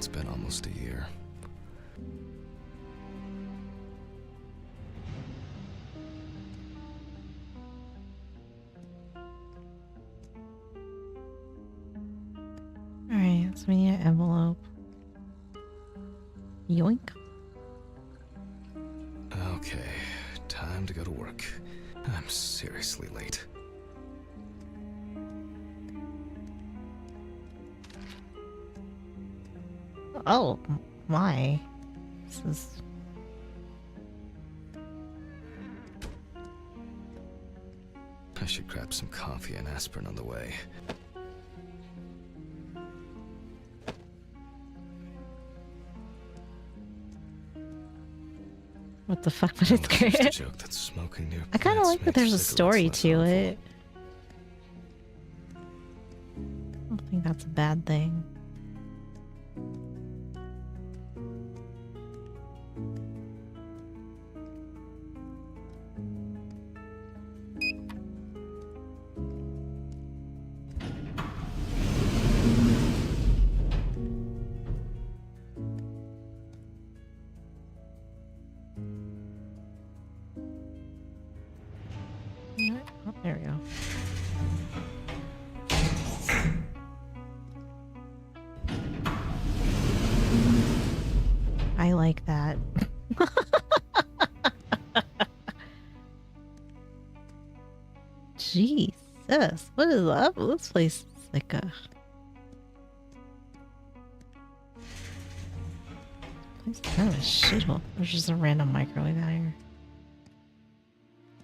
It's been almost a year. Alright, so we need an envelope. Yoink. Okay, time to go to work. I'm seriously late. Oh, my. This is... I should grab some coffee and aspirin on the way. What the fuck, but it's Just a great. joke that smoking near I kind of plants like that makes there's a cigarettes story less to harmful. it. I don't think that's a bad thing. Oh, there we go. I like that. Jesus, what is up? This place is like a... It's kind of a shithole. There's just a random microwave out here.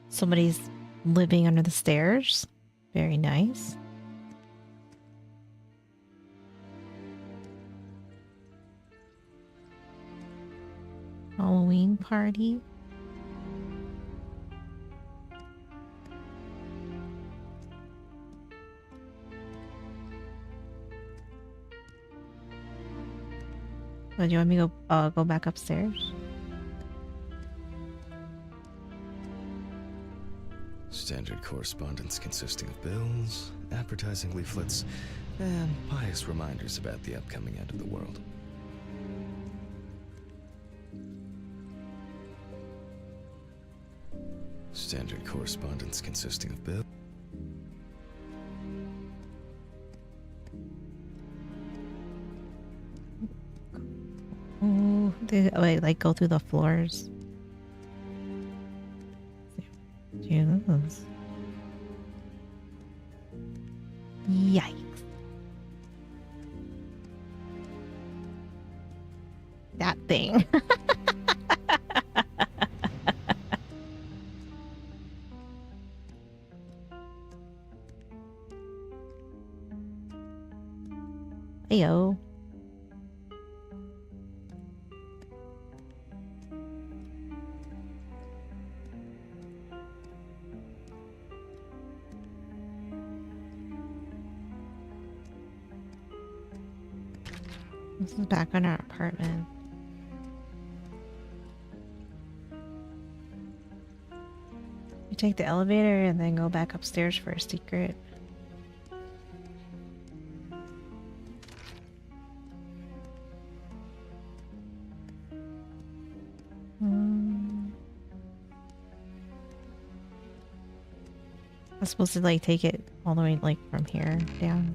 Somebody's living under the stairs. Very nice. Halloween party. Oh, do you want me to go back upstairs? Standard correspondence consisting of bills, advertising leaflets, and pious reminders about the upcoming end of the world. Standard correspondence consisting of bills. Oh, wait, like go through the floors. Jesus. Yikes. That thing. Heyo. This is back in our apartment. You take the elevator and then go back upstairs for a secret. I'm supposed to like take it all the way like from here down.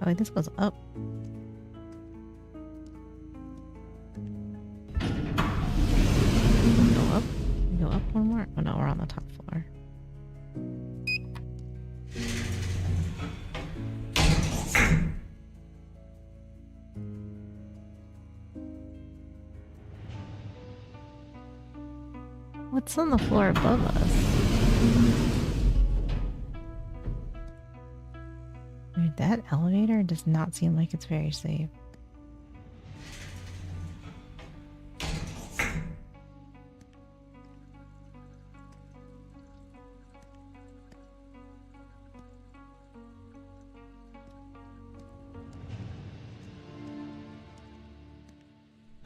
Oh, wait, this goes up. Go up? Go up one more? Oh no, we're on the top floor. What's on the floor above us? Dude, that elevator does not seem like it's very safe.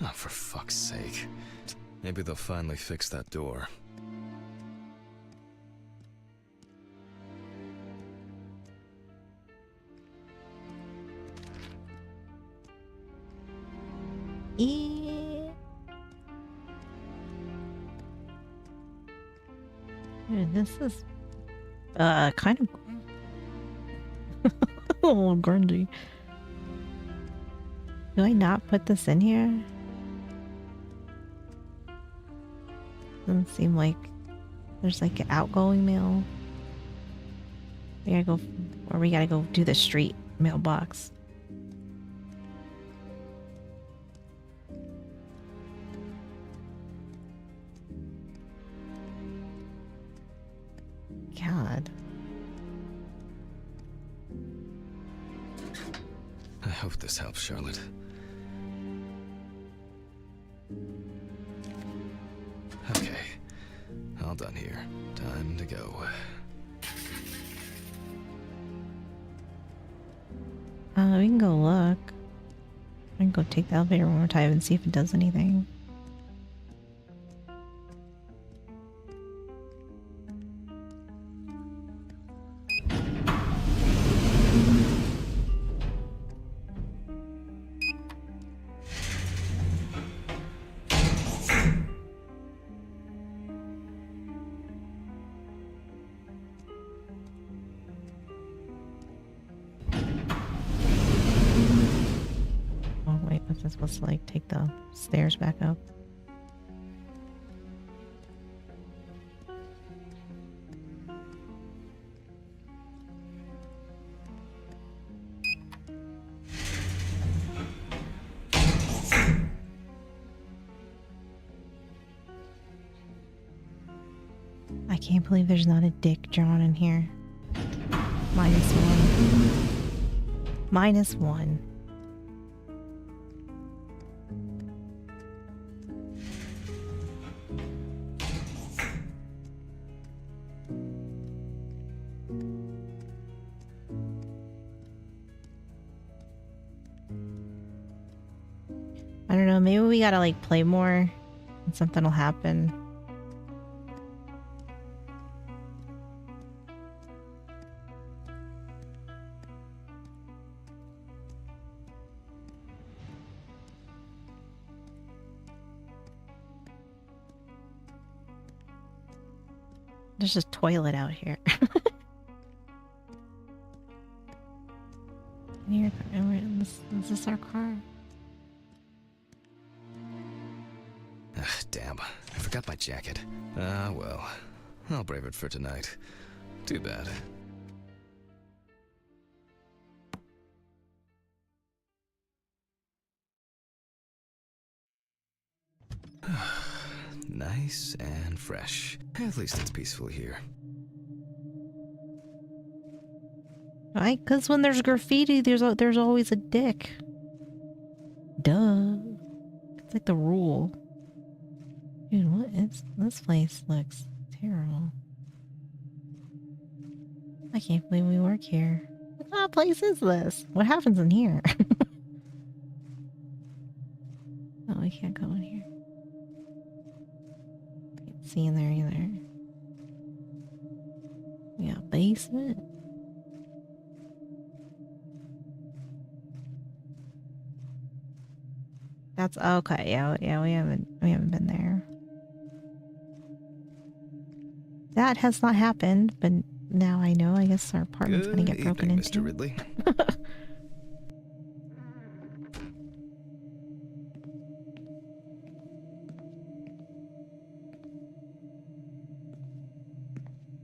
Oh, for fuck's sake. Maybe they'll finally fix that door. Dude, this is kind of a little grungy. Do I not put this in here? Doesn't seem like there's like an outgoing mail. We gotta go, or we gotta go do the street mailbox. God. I hope this helps, Charlotte. Okay. All done here. Time to go. We can go look. I can go take the elevator one more time and see if it does anything. Oh wait, was I supposed to like take the stairs back up? I can't believe there's not a dick drawn in here. -1. -1. I don't know, maybe we gotta like play more and something will happen. There's a toilet out here. Here, is this our car? Ugh, damn. I forgot my jacket. Ah, well. I'll brave it for tonight. Too bad. Nice and fresh. At least it's peaceful here. Right? Because when there's graffiti, there's always a dick. Duh. It's like the rule. Dude, what is this place? Looks terrible. I can't believe we work here. What kind of place is this? What happens in here? Oh, we can't go in here. Can't see in there either. We got a basement. That's okay. Yeah, we haven't been there. That has not happened, but now I know. I guess our apartment's gonna get broken evening, into. Mr. Ridley.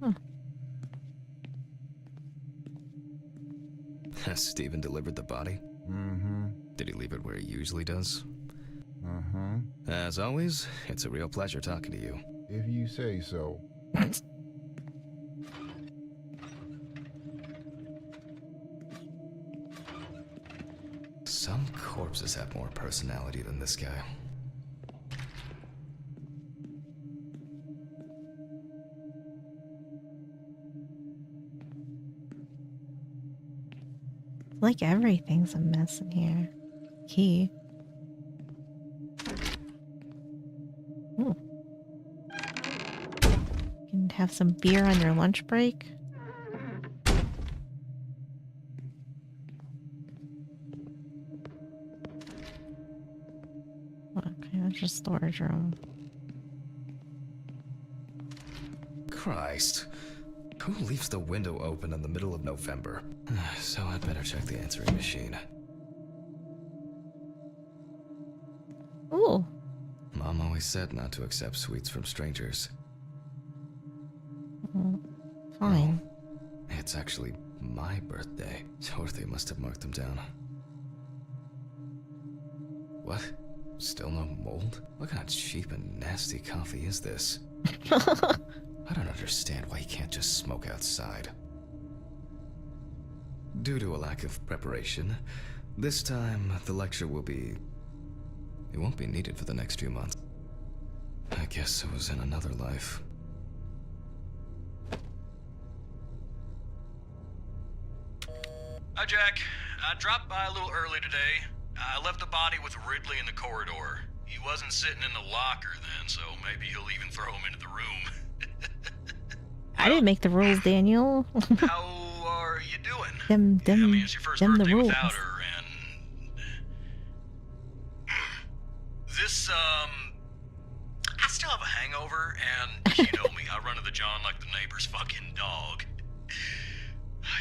Huh. Has Steven delivered the body? Mm-hmm. Did he leave it where he usually does? Uh-huh. As always, it's a real pleasure talking to you. If you say so. Some corpses have more personality than this guy. Like everything's a mess in here. Key. Ooh. You can have some beer on your lunch break. Okay, that's just storage room. Christ. Who leaves the window open in the middle of November? So I'd better check the answering machine. Ooh. Mom always said not to accept sweets from strangers. Fine. It's actually my birthday. Dorothy must have marked them down. What? Still no mold? What kind of cheap and nasty coffee is this? I don't understand why you can't just smoke outside. Due to a lack of preparation, this time the lecture will be... It won't be needed for the next few months. I guess it was in another life. Hi, Jack. I dropped by a little early today. I left the body with Ridley in the corridor. He wasn't sitting in the locker then, so maybe he'll even throw him into the room. I didn't make the rules, Daniel. How are you doing? them, I mean, it's your first them the birthday rules. without her, and... This, I still have a hangover, and you know me, I run to the John like the neighbor's fucking dog.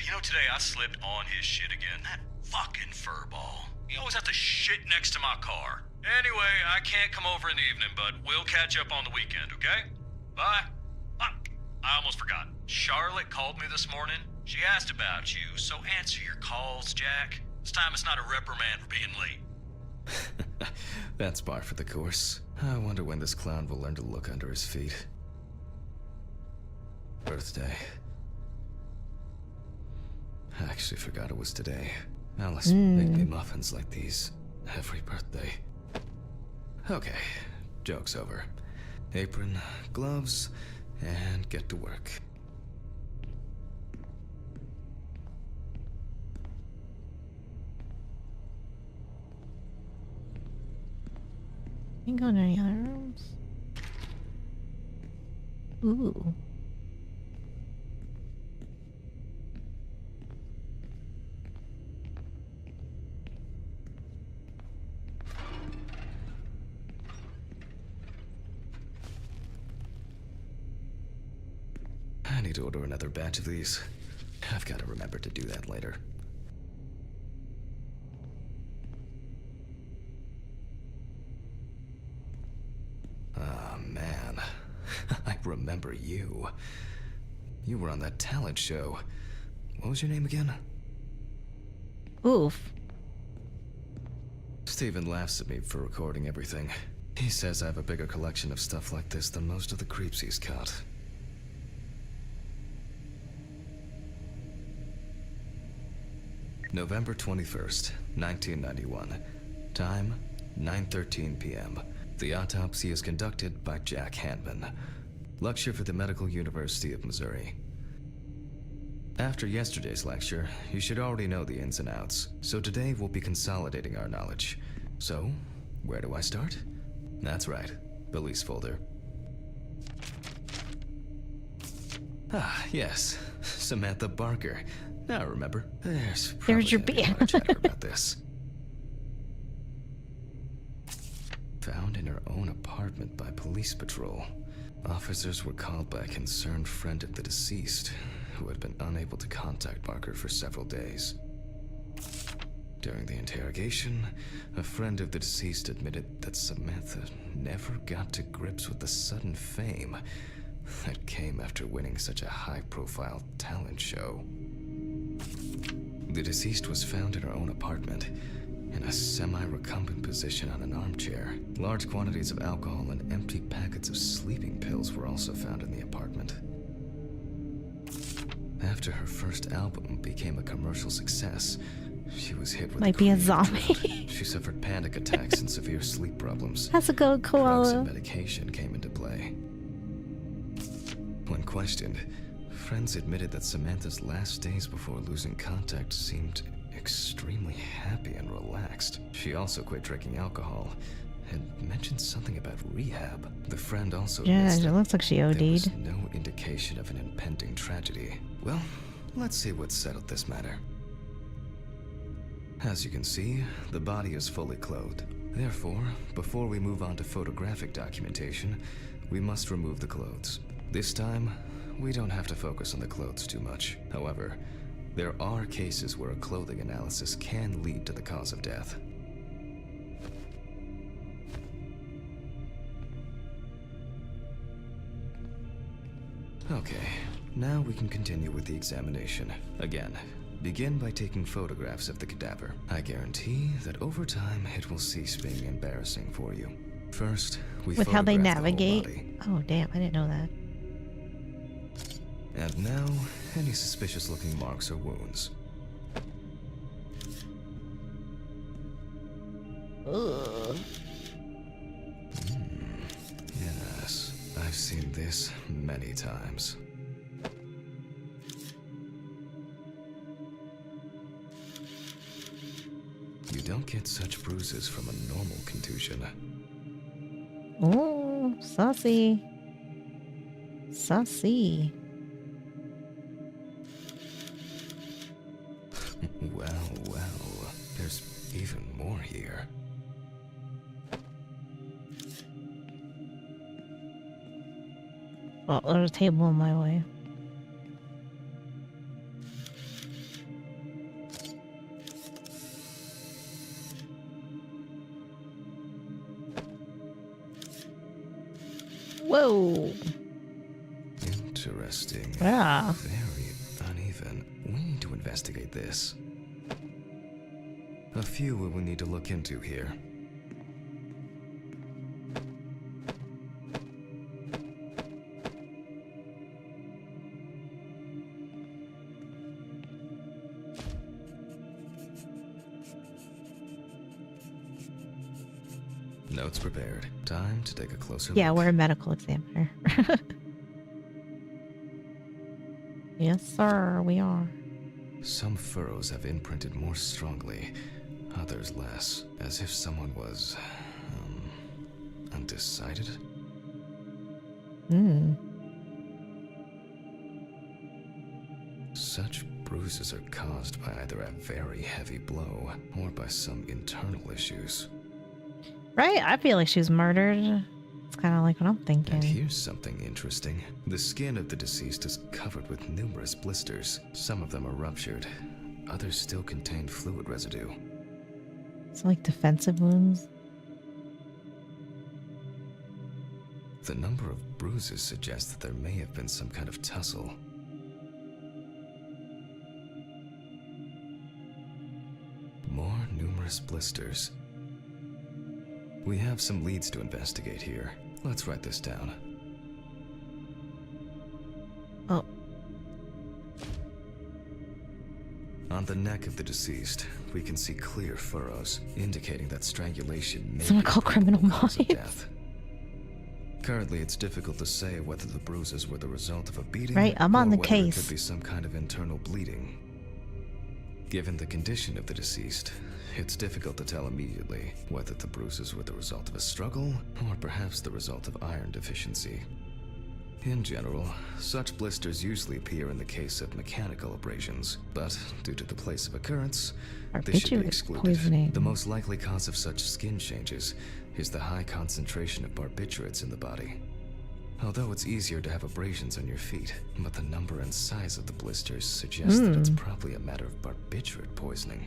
You know, today I slipped on his shit again. That fucking furball. He always has to shit next to my car. Anyway, I can't come over in the evening, but we'll catch up on the weekend, okay? Bye. I almost forgot. Charlotte called me this morning. She asked about you, so answer your calls, Jack. This time it's not a reprimand for being late. That's par for the course. I wonder when this clown will learn to look under his feet. Birthday. I actually forgot it was today. Alice made me muffins like these every birthday. Okay, joke's over. Apron, gloves, and get to work. Ain't going to any other rooms. Ooh. I need to order another batch of these. I've got to remember to do that later. Ah, man. I remember you. You were on that talent show. What was your name again? Oof. Steven laughs at me for recording everything. He says I have a bigger collection of stuff like this than most of the creeps he's caught. November 21st, 1991. Time, 9:13 p.m. The autopsy is conducted by Jack Hanman. Lecture for the Medical University of Missouri. After yesterday's lecture, you should already know the ins and outs, so today we'll be consolidating our knowledge. So, where do I start? That's right, police folder. Ah, yes, Samantha Barker. Now remember, there's There's your probably gonna be a lot of chatter about this. Found in her own apartment by police patrol. Officers were called by a concerned friend of the deceased, who had been unable to contact Barker for several days. During the interrogation, a friend of the deceased admitted that Samantha never got to grips with the sudden fame that came after winning such a high-profile talent show. The deceased was found in her own apartment, in a semi-recumbent position on an armchair. Large quantities of alcohol and empty packets of sleeping pills were also found in the apartment. After her first album became a commercial success, she was hit with Might be a craving zombie. drought. She suffered panic attacks and severe sleep problems. How's it go, Drugs and koala? medication came into play. When questioned, friends admitted that Samantha's last days before losing contact seemed extremely happy and relaxed. She also quit drinking alcohol and mentioned something about rehab. The friend also Yeah, admits it that looks like she there was OD'd. no indication of an impending tragedy. Well, let's see what settled this matter. As you can see, the body is fully clothed. Therefore, before we move on to photographic documentation, we must remove the clothes. This time, we don't have to focus on the clothes too much. However, there are cases where a clothing analysis can lead to the cause of death. Okay, now we can continue with the examination. Again, begin by taking photographs of the cadaver. I guarantee that over time it will cease being embarrassing for you. First, we With how they photograph the whole navigate. body. Oh, damn, I didn't know that. And now, any suspicious looking marks or wounds. Ugh. Yes, I've seen this many times. You don't get such bruises from a normal contusion. Oh, saucy. Saucy. Well, there's even more here. Well, there's a table in my way. Whoa. Interesting. Yeah. Very uneven. We need to investigate this. A few we will need to look into here. Notes prepared. Time to take a closer Yeah, look. we're a medical examiner. Yes, sir, we are. Some furrows have imprinted more strongly, others less, as if someone was, undecided. Hmm. Such bruises are caused by either a very heavy blow or by some internal issues. Right? I feel like she was murdered. It's kind of like what I'm thinking. And here's something interesting. The skin of the deceased is covered with numerous blisters. Some of them are ruptured. Others still contain fluid residue. It's like defensive wounds. The number of bruises suggests that there may have been some kind of tussle. More numerous blisters. We have some leads to investigate here. Let's write this down. Oh, On the neck of the deceased, we can see clear furrows, indicating that strangulation may Someone be a call Criminal probable cause of Minds. death. Currently, it's difficult to say whether the bruises were the result of a beating Right, I'm on or the whether case. it could be some kind of internal bleeding. Given the condition of the deceased, it's difficult to tell immediately whether the bruises were the result of a struggle or perhaps the result of iron deficiency. In general, such blisters usually appear in the case of mechanical abrasions, but due to the place of occurrence, they should be barbiturate excluded. poisoning. The most likely cause of such skin changes is the high concentration of barbiturates in the body. Although it's easier to have abrasions on your feet, but the number and size of the blisters suggests that it's probably a matter of barbiturate poisoning.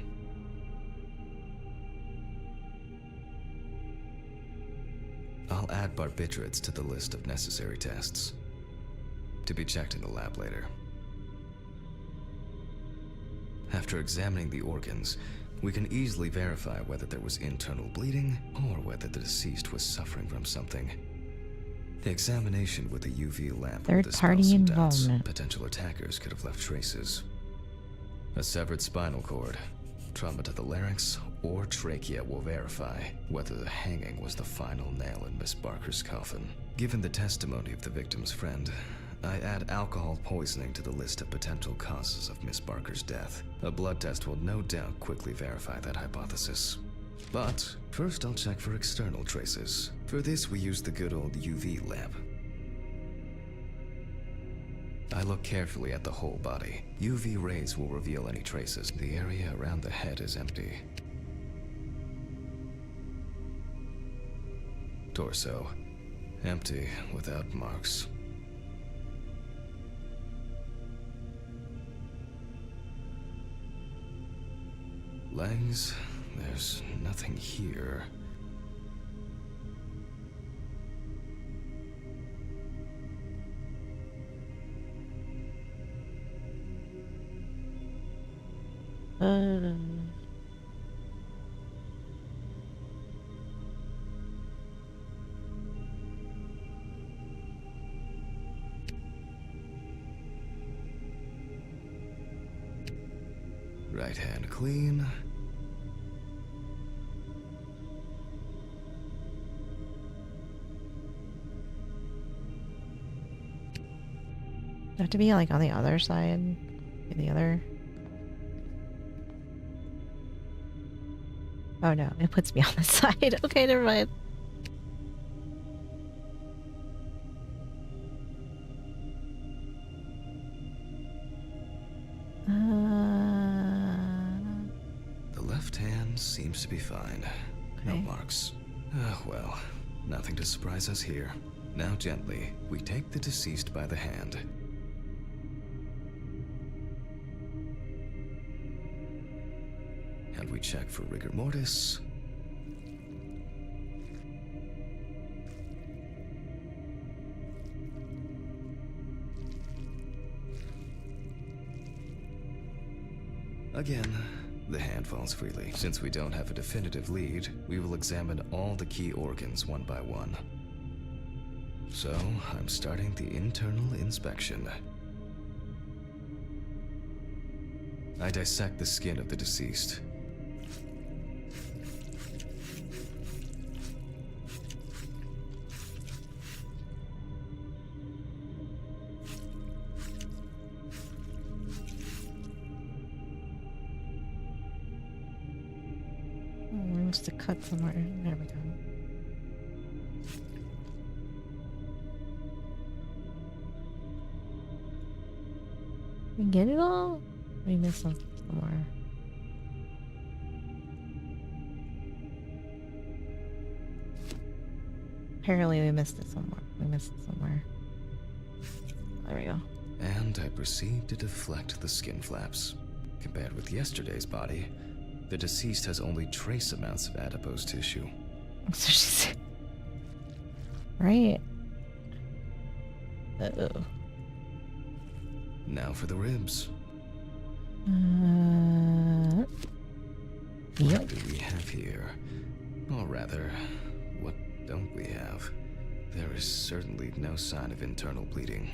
I'll add barbiturates to the list of necessary tests, to be checked in the lab later. After examining the organs, we can easily verify whether there was internal bleeding or whether the deceased was suffering from something. The examination with a UV lamp will dispel Third-party some doubts. involvement. Potential attackers could have left traces. A severed spinal cord, trauma to the larynx, or trachea will verify whether the hanging was the final nail in Miss Barker's coffin. Given the testimony of the victim's friend, I add alcohol poisoning to the list of potential causes of Miss Barker's death. A blood test will no doubt quickly verify that hypothesis. But first I'll check for external traces. For this we use the good old UV lamp. I look carefully at the whole body. UV rays will reveal any traces. The area around the head is empty. Torso, empty without marks. Legs. There's nothing here. Right hand clean. Have to be like on the other side. The other. Oh no, it puts me on the side. Okay, never mind. The left hand seems to be fine. No Okay. marks. Well, nothing to surprise us here. Now gently, we take the deceased by the hand. And we check for rigor mortis. Again, the hand falls freely. Since we don't have a definitive lead, we will examine all the key organs one by one. So, I'm starting the internal inspection. I dissect the skin of the deceased. To cut somewhere. There we go. We get it all? We missed something somewhere. Apparently we missed it somewhere. There we go. And I proceed to deflect the skin flaps. Compared with yesterday's body, the deceased has only trace amounts of adipose tissue. So she's... Right. Uh-oh. Now for the ribs. Yep. What do we have here? Or rather, what don't we have? There is certainly no sign of internal bleeding.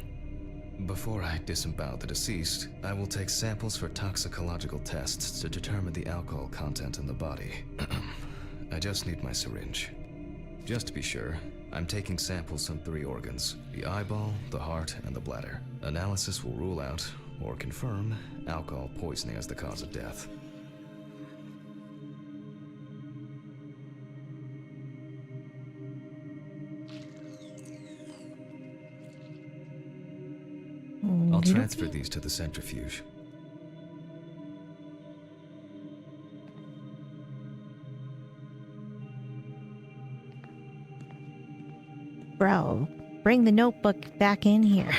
Before I disembowel the deceased, I will take samples for toxicological tests to determine the alcohol content in the body. I just need my syringe. Just to be sure, I'm taking samples from 3 organs: the eyeball, the heart, and the bladder. Analysis will rule out, or confirm, alcohol poisoning as the cause of death. I'll transfer these to the centrifuge. Bro, bring the notebook back in here.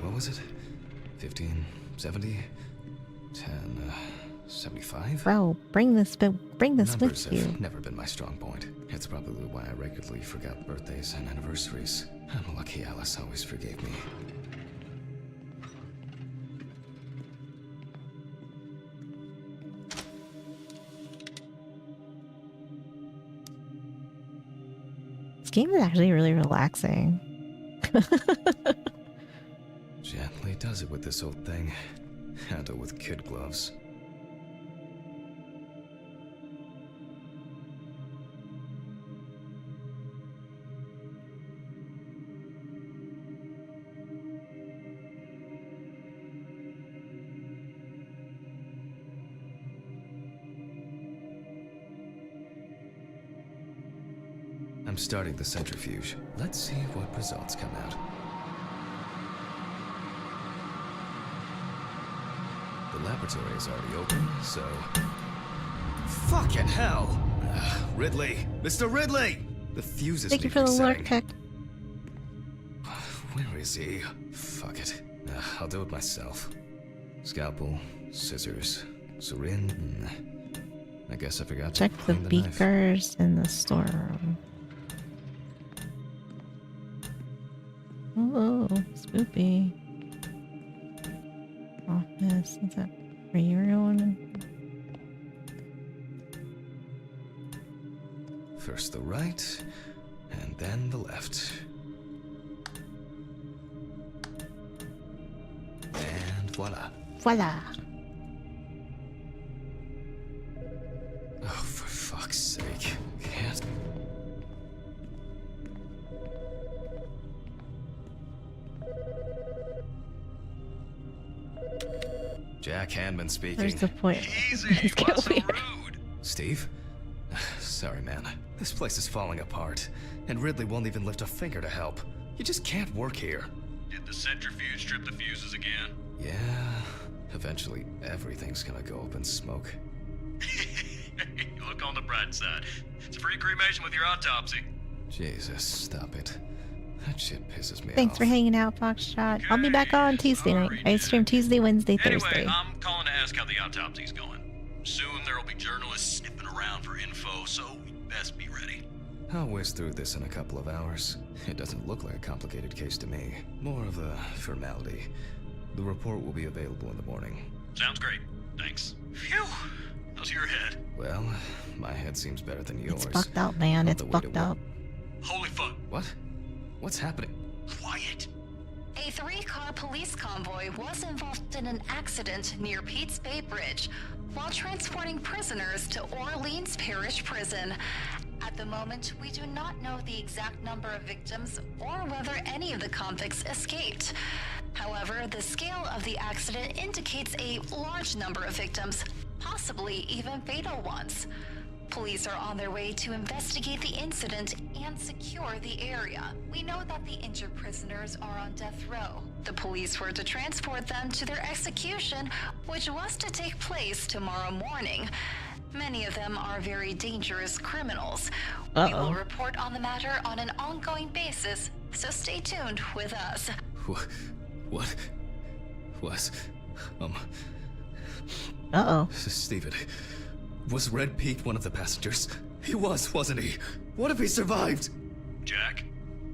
What was it? 15, 70, 10, 75? Bro, bring this Numbers with you. have never been my strong point. It's probably why I regularly forgot birthdays and anniversaries. I'm lucky Alice always forgave me. This game is actually really relaxing. Gently does it with this old thing. Handle with kid gloves. I'm starting the centrifuge. Let's see what results come out. The laboratory is already open, so... Fucking hell! Ridley! Mr. Ridley! The fuses Thank you need for the resetting. lurk tech. Where is he? Fuck it. I'll do it myself. Scalpel, scissors, syringe. I guess I forgot Check to the clean the knife. beakers in the storeroom. Oh, spoopy. Office. Is that where you're going? First the right, and then the left. And voila. Voila. Oh, for fuck's sake. Can't. Jack Hanman speaking. There's the point. Easy, Things get what's so weird. rude? Steve? Sorry, man. This place is falling apart, and Ridley won't even lift a finger to help. You just can't work here. Did the centrifuge strip the fuses again? Yeah, eventually everything's gonna go up in smoke. Look on the bright side. It's a free cremation with your autopsy. Jesus, stop it. That shit pisses me Thanks off. for hanging out, Foxtrot. I'll be back on Tuesday night. I stream Tuesday, Wednesday, Thursday. Anyway, I'm calling to ask how the autopsy's going. Soon there'll be journalists sniffing around for info, so we'd best be ready. I'll whiz through this in a couple of hours. It doesn't look like a complicated case to me. More of a formality. The report will be available in the morning. Sounds great. Thanks. Phew. How's your head? Well, my head seems better than yours. It's fucked up, man. Not It's the way to fucked work. up. Holy fuck. What? What's happening? Quiet. A 3-car police convoy was involved in an accident near Pete's Bay Bridge while transporting prisoners to Orleans Parish Prison. At the moment, we do not know the exact number of victims or whether any of the convicts escaped. However, the scale of the accident indicates a large number of victims, possibly even fatal ones. Police are on their way to investigate the incident and secure the area. We know that the injured prisoners are on death row. The police were to transport them to their execution, which was to take place tomorrow morning. Many of them are very dangerous criminals. We will report on the matter on an ongoing basis, so stay tuned with us. What? Was? Uh-oh. Steven, was Red Pete one of the passengers? He was, wasn't he? What if he survived? Jack,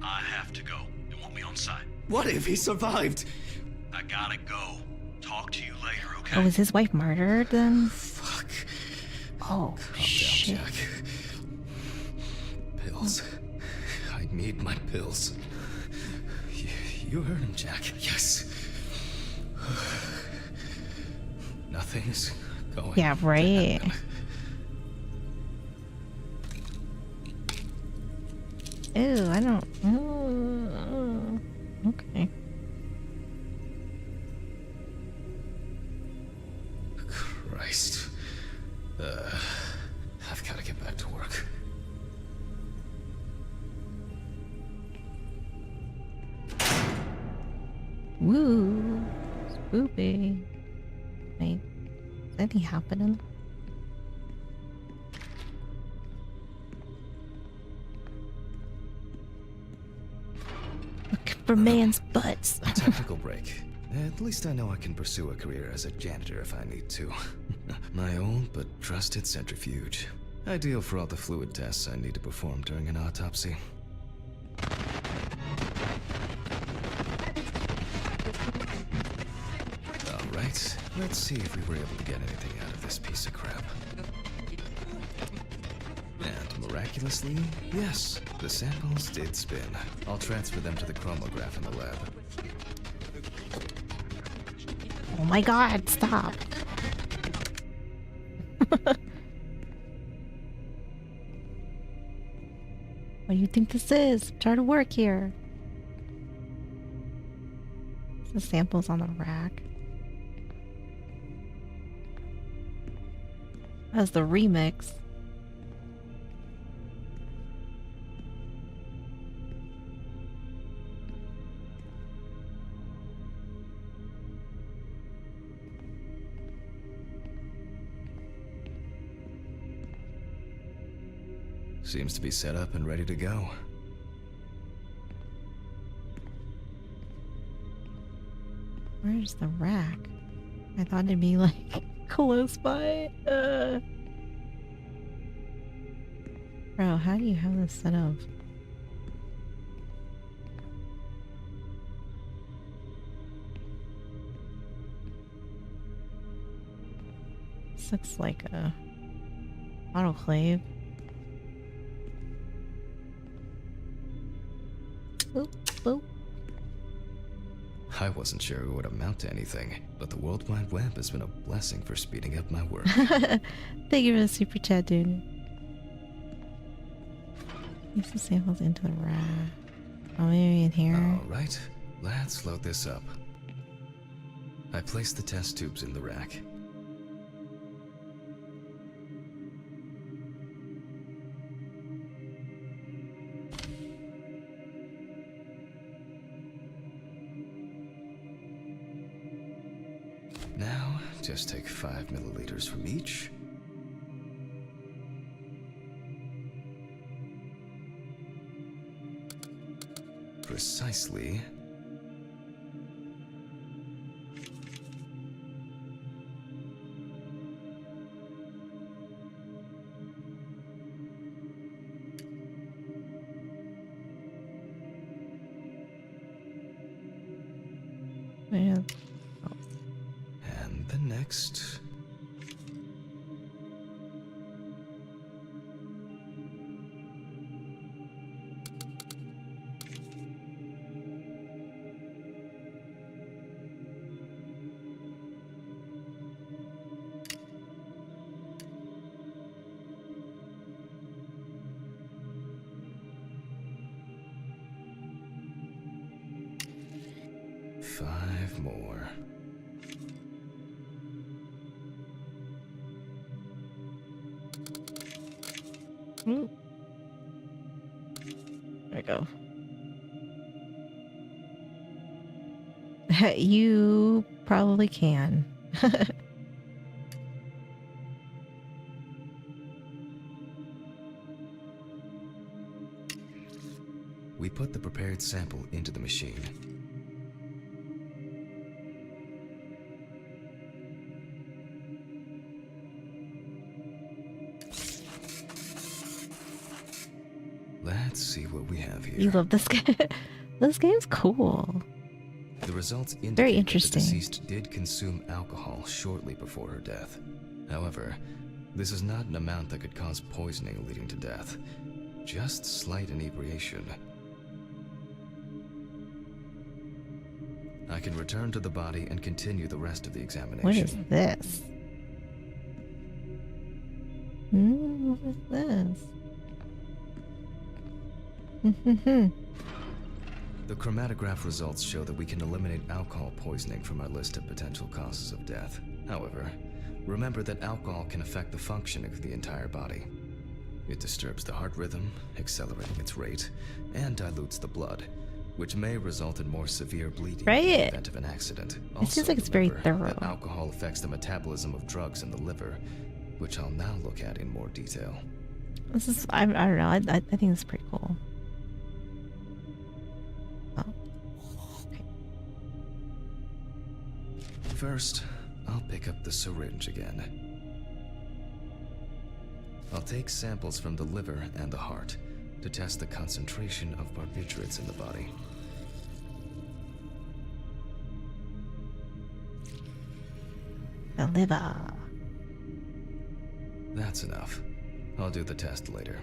I have to go. They want me on site. What if he survived? I gotta go. Talk to you later, okay? Oh, was his wife murdered then? Fuck. Oh, Calm shit. down, Jack. Pills. I need my pills. You heard him, Jack. Yes. Nothing's going Yeah, right. to happen. Ew, I don't... okay. Christ. I've got to get back to work. Woo. Spoopy. Wait. Is anything happening? Looking for man's butts. Technical break. At least I know I can pursue a career as a janitor if I need to. My old but trusted centrifuge. Ideal for all the fluid tests I need to perform during an autopsy. Alright, let's see if we were able to get anything out of this piece of crap. And miraculously, yes, the samples did spin. I'll transfer them to the chromograph in the lab. Oh my god, stop. What do you think this is? I'm trying to work here. The samples on the rack. That's the remix. Seems to be set up and ready to go. Where's the rack? I thought it'd be like close by. Bro, how do you have this set up? This looks like a autoclave. Boop, boop. I wasn't sure it would amount to anything, but the World Wide Web has been a blessing for speeding up my work. Thank you for the super chat, dude. Use the samples into the rack. Oh, maybe in here. Alright, let's load this up. I placed the test tubes in the rack. Now, just take 5 milliliters from each. Precisely. Yeah. And the next. Five more. There we go. You probably can. We put the prepared sample into the machine. Let's see what we have here. You love this game. This game's cool. The results indicate Very that the interesting. deceased did consume alcohol shortly before her death. However, this is not an amount that could cause poisoning leading to death. Just slight inebriation. I can return to the body and continue the rest of the examination. What is this? What is this? The chromatograph results show that we can eliminate alcohol poisoning from our list of potential causes of death. However, remember that alcohol can affect the functioning of the entire body. It disturbs the heart rhythm, accelerating its rate, and dilutes the blood, which may result in more severe bleeding in the event of an accident. It seems like it's very remember that thorough. alcohol affects the metabolism of drugs in the liver, which I'll now look at in more detail. This is, I don't know, I think it's pretty cool. Oh. Okay. First, I'll pick up the syringe again. I'll take samples from the liver and the heart to test the concentration of barbiturates in the body. The liver. That's enough. I'll do the test later.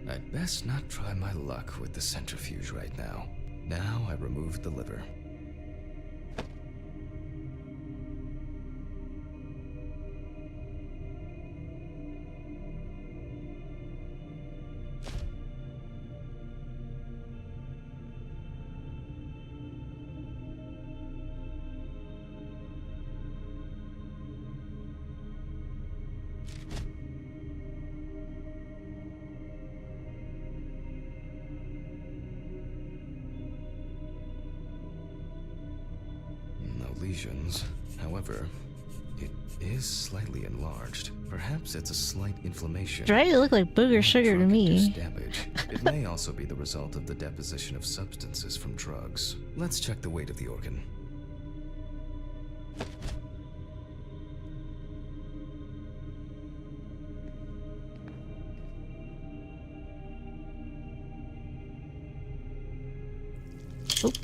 I'd best not try my luck with the centrifuge right now. Now I remove the liver. Lesions. However, it is slightly enlarged. Perhaps it's a slight inflammation. Try to look like booger sugar to me. Damage. It may also be the result of the deposition of substances from drugs. Let's check the weight of the organ. Oop.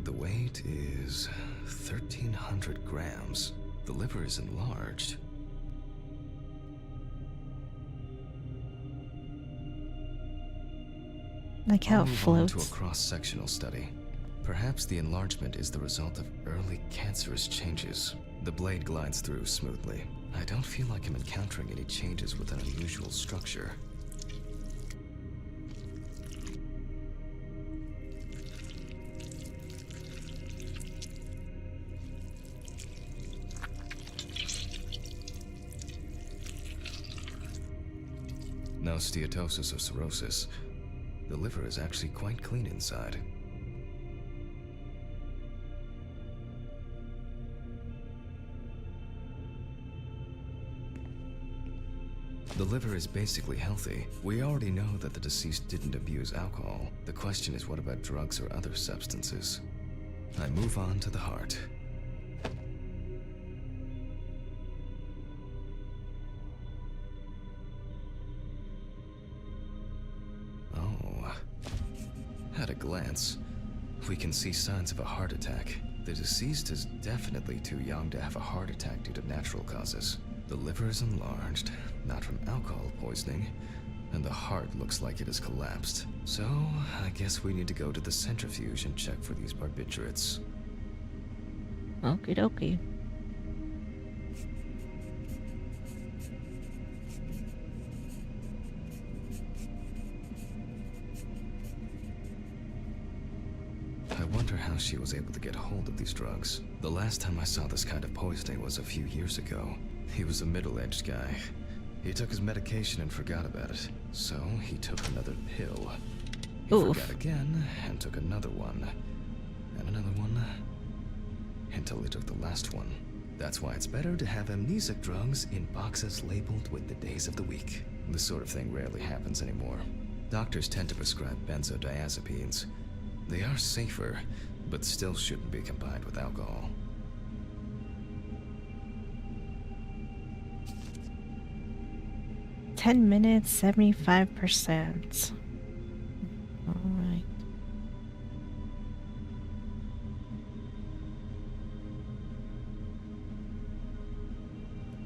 The weight is 1,300 grams. The liver is enlarged. Like how I'll it move on to a floats. cross-sectional study. Perhaps the enlargement is the result of early cancerous changes. The blade glides through smoothly. I don't feel like I'm encountering any changes with an unusual structure. No steatosis or cirrhosis. The liver is actually quite clean inside. The liver is basically healthy. We already know that the deceased didn't abuse alcohol. The question is, what about drugs or other substances? I move on to the heart. Oh. At a glance, we can see signs of a heart attack. The deceased is definitely too young to have a heart attack due to natural causes. The liver is enlarged, not from alcohol poisoning, and the heart looks like it has collapsed. So, I guess we need to go to the centrifuge and check for these barbiturates. Okie dokie. I wonder how she was able to get hold of these drugs. The last time I saw this kind of poisoning was a few years ago. He was a middle-aged guy. He took his medication and forgot about it. So he took another pill. He Oof. forgot again and took another one. And another one. Until he took the last one. That's why it's better to have amnesic drugs in boxes labeled with the days of the week. This sort of thing rarely happens anymore. Doctors tend to prescribe benzodiazepines. They are safer, but still shouldn't be combined with alcohol. $10 minutes, 75%. All right.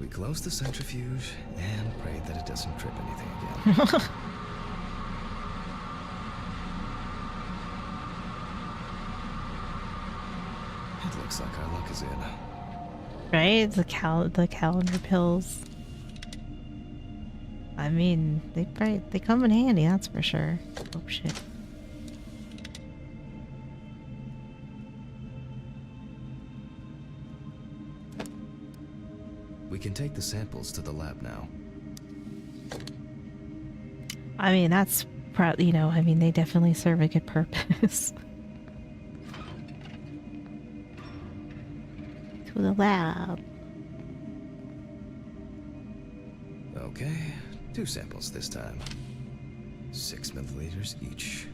We close the centrifuge and pray that it doesn't trip anything again. It looks like our luck is in. Right? The calendar pills. I mean, they come in handy, that's for sure. Oh shit. We can take the samples to the lab now. I mean, that's probably, I mean, they definitely serve a good purpose. To the lab. Okay, 2 samples this time. 6 milliliters each.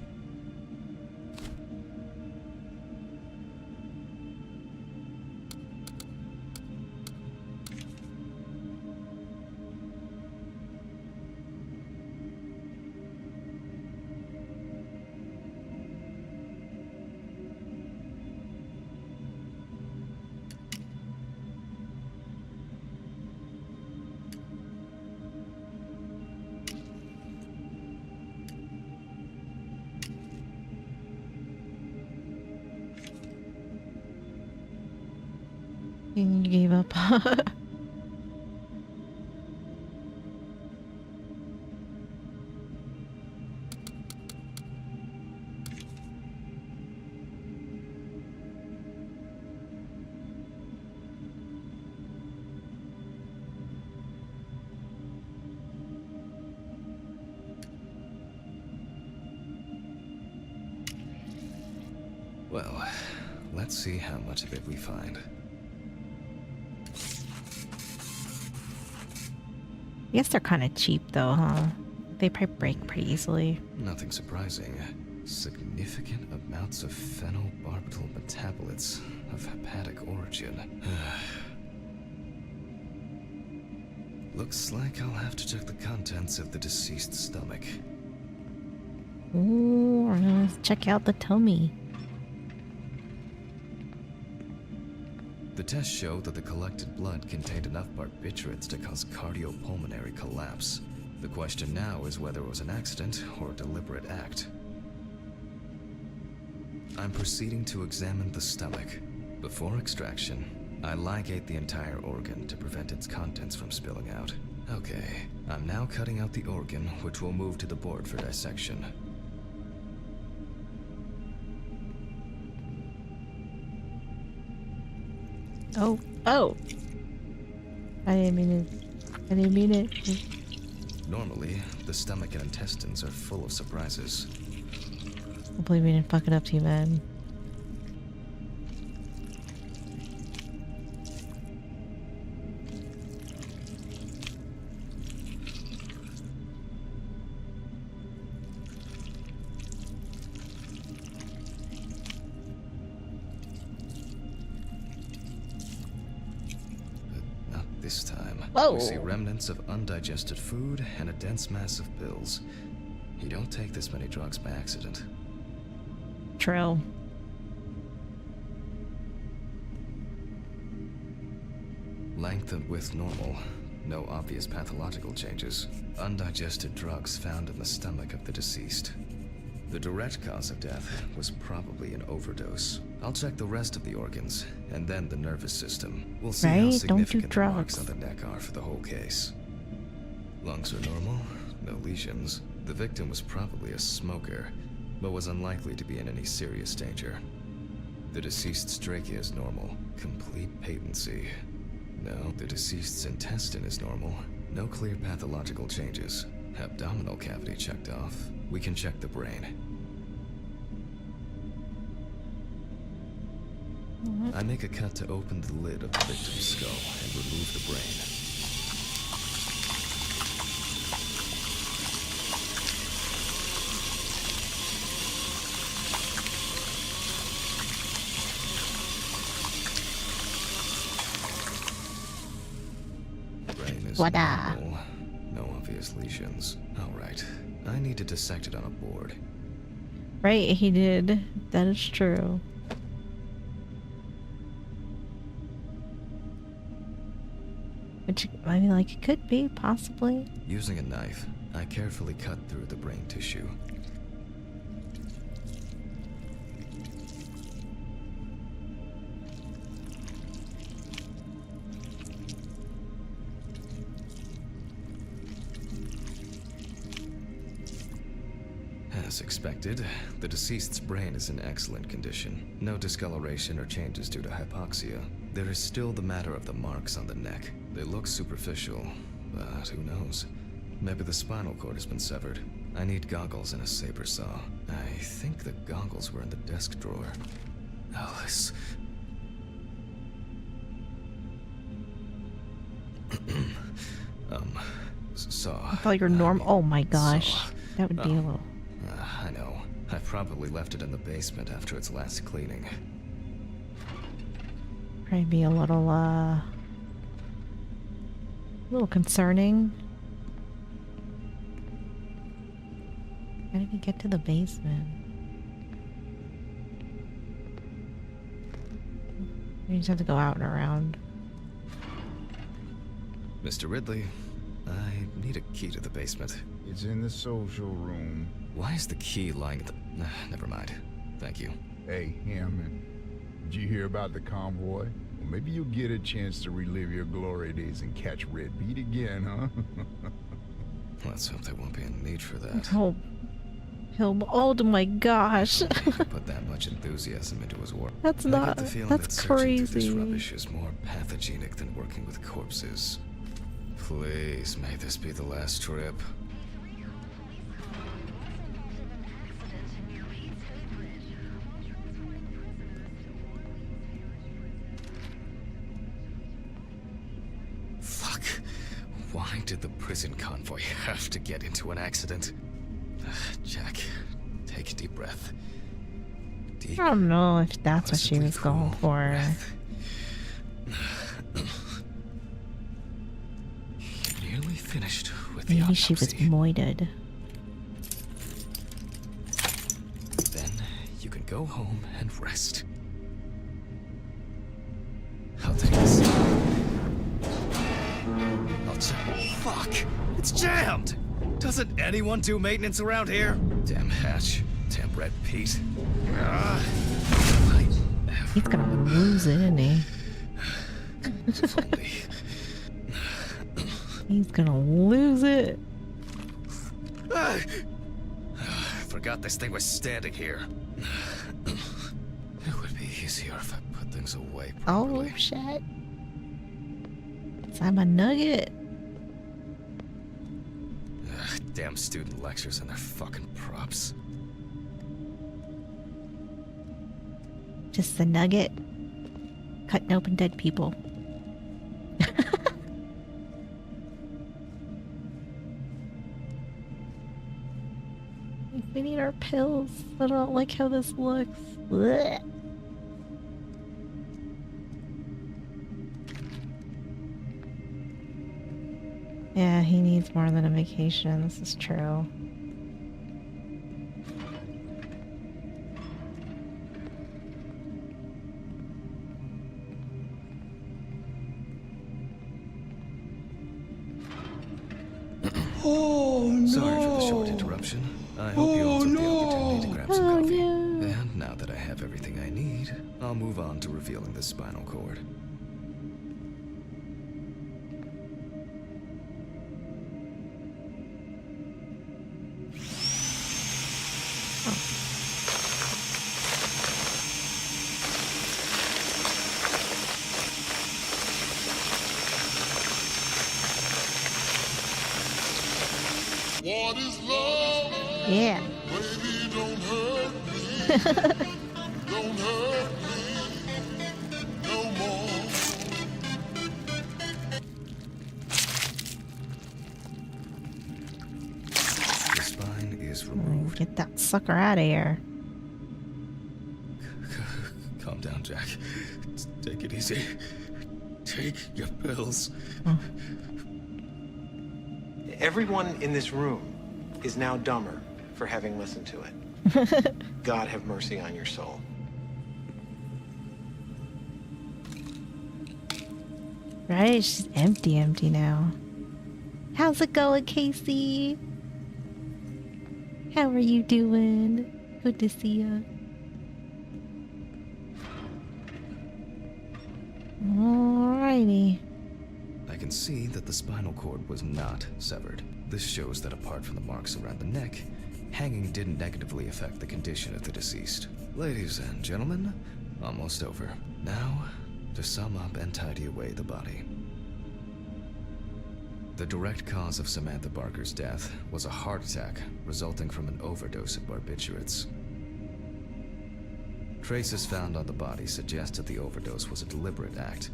And you gave up. Well, let's see how much of it we find. I guess they're kind of cheap though, huh? They probably break pretty easily. Nothing surprising. Significant amounts of phenobarbital metabolites of hepatic origin. Looks like I'll have to check the contents of the deceased's stomach. Ooh, let's check out the tummy. The tests showed that the collected blood contained enough barbiturates to cause cardiopulmonary collapse. The question now is whether it was an accident or a deliberate act. I'm proceeding to examine the stomach. Before extraction, I ligate the entire organ to prevent its contents from spilling out. Okay, I'm now cutting out the organ, which will move to the board for dissection. Oh. I didn't mean it. Normally, the stomach and intestines are full of surprises. Hopefully we didn't fuck it up too bad. This time, Whoa. we see remnants of undigested food and a dense mass of pills. You don't take this many drugs by accident. True. Length and width normal. No obvious pathological changes. Undigested drugs found in the stomach of the deceased. The direct cause of death was probably an overdose. I'll check the rest of the organs, and then the nervous system. We'll see how Right? Don't do significant the marks drugs. on the neck are for the whole case. Lungs are normal, no lesions. The victim was probably a smoker, but was unlikely to be in any serious danger. The deceased's trachea is normal, complete patency. No, the deceased's intestine is normal, no clear pathological changes. Abdominal cavity checked off. We can check the brain. I make a cut to open the lid of the victim's skull and remove the brain. Brain is Wada. normal. No obvious lesions. All right. I need to dissect it on a board. Right, he did. That is true. Which, I mean, like, it could be, possibly. Using a knife, I carefully cut through the brain tissue. As expected, the deceased's brain is in excellent condition. No discoloration or changes due to hypoxia. There is still the matter of the marks on the neck. They look superficial, but who knows? Maybe the spinal cord has been severed. I need goggles and a saber saw. I think the goggles were in the desk drawer. Alice. Saw. I thought you were normal. Oh my gosh. Saw. That would be a little. I know. I probably left it in the basement after its last cleaning. Probably be a little concerning. How did he get to the basement? You just have to go out and around. Mr. Ridley, I need a key to the basement. It's in the social room. Why is the key lying at the... never mind. Thank you. Hey, Hammond. Did you hear about the convoy? Well, maybe you'll get a chance to relive your glory days and catch Red Beat again, huh? Let's hope there won't be a need for that. Oh my gosh. He could put that much enthusiasm into his work. That's I get not. the feeling That's that searching through this crazy. rubbish is more pathogenic than working with corpses. Please, may this be the last trip. Fuck. Why did the prison convoy have to get into an accident? Jack, take a deep breath. Deep, I don't know if that's what she pleasantly was going cool for. breath. Nearly finished with the Maybe she was autopsy. moited. Then you can go home and rest. I'll I'll check. Fuck! It's jammed! Doesn't anyone do maintenance around here? Damn hatch. Damn red Pete. He's gonna lose it, isn't he? If only. He's gonna lose it. Forgot this thing was standing here. It would be easier if I put things away properly. Oh, shit. I'm a nugget. Damn student lectures and their fucking props. Just a nugget. Cutting open dead people. We need our pills. I don't like how this looks. Blech. Yeah, he needs more than a vacation. This is true. Sorry for the short interruption. I hope you all took the opportunity to grab some coffee. And now that I have everything I need, I'll move on to revealing the spinal cord. What is love? Yeah. Baby, don't hurt me. Don't hurt me no more. The spine is removed. Get that sucker out of here. Calm down, Jack. Take it easy. Take your pills. Everyone in this room is now dumber for having listened to it. God have mercy on your soul. Right? She's empty now. How's it going, Casey? How are you doing? Good to see ya. Alrighty. I can see that the spinal cord was not severed. This shows that apart from the marks around the neck, hanging didn't negatively affect the condition of the deceased. Ladies and gentlemen, almost over. Now, to sum up and tidy away the body. The direct cause of Samantha Barker's death was a heart attack resulting from an overdose of barbiturates. Traces found on the body suggest that the overdose was a deliberate act,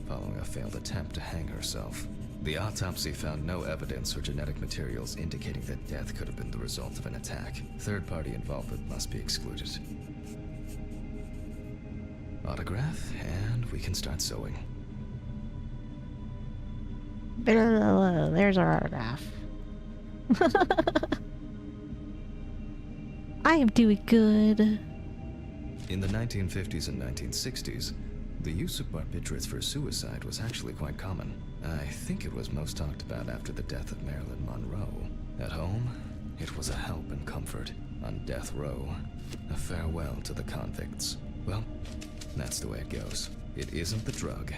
following a failed attempt to hang herself. The autopsy found no evidence or genetic materials indicating that death could have been the result of an attack. Third-party involvement must be excluded. Autograph, and we can start sewing. There's our autograph. I am doing good. In the 1950s and 1960s, the use of barbiturates for suicide was actually quite common. I think it was most talked about after the death of Marilyn Monroe. At home, it was a help and comfort. On death row, a farewell to the convicts. Well, that's the way it goes. It isn't the drug,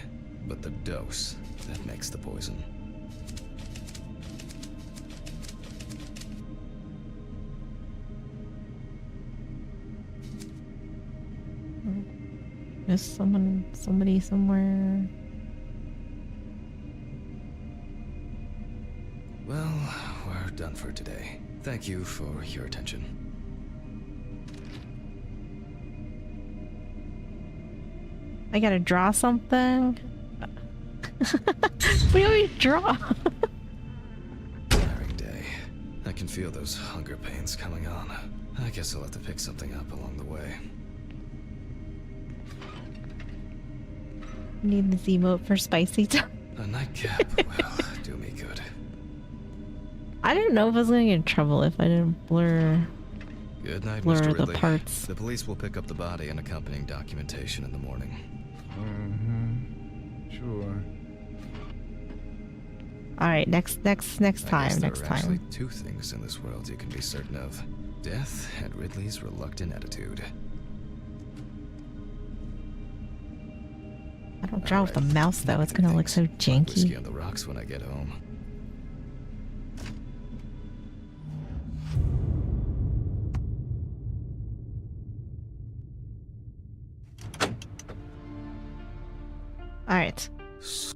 but the dose that makes the poison. There's somebody somewhere. Well, we're done for today. Thank you for your attention. I gotta draw something? We always draw. Tiring day. I can feel those hunger pains coming on. I guess I'll have to pick something up along the way. Need this emote for spicy time. A nightcap will do me good. I didn't know if I was gonna get in trouble if I didn't blur Good night, Blur Mr. the Ridley. parts. The police will pick up the body and accompanying documentation in the morning. Sure. All right, next I guess time, there next are actually time. two things in this world you can be certain of: death and Ridley's reluctant attitude. I don't draw with the Alright, mouse though. now It's two gonna look so things. Want whiskey janky. on the rocks when I get home. All right. So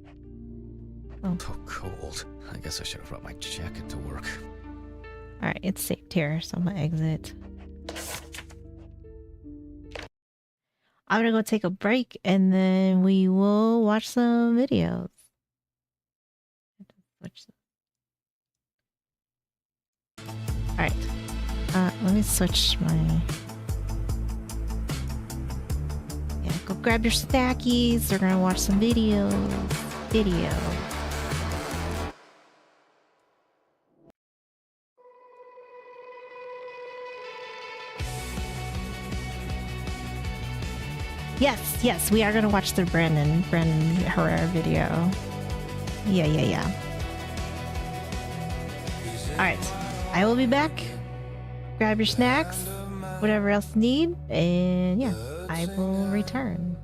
Oh. cold. I guess I should have brought my jacket to work. All right, it's saved here, so I'm gonna exit. I'm gonna go take a break, and then we will watch some videos. All right. Let me switch my. Yeah, go grab your snackies. We're gonna watch some videos. Yes, we are gonna watch the Brandon Herrera video. Yeah. All right, I will be back. Grab your snacks, whatever else you need, and yeah, I will return.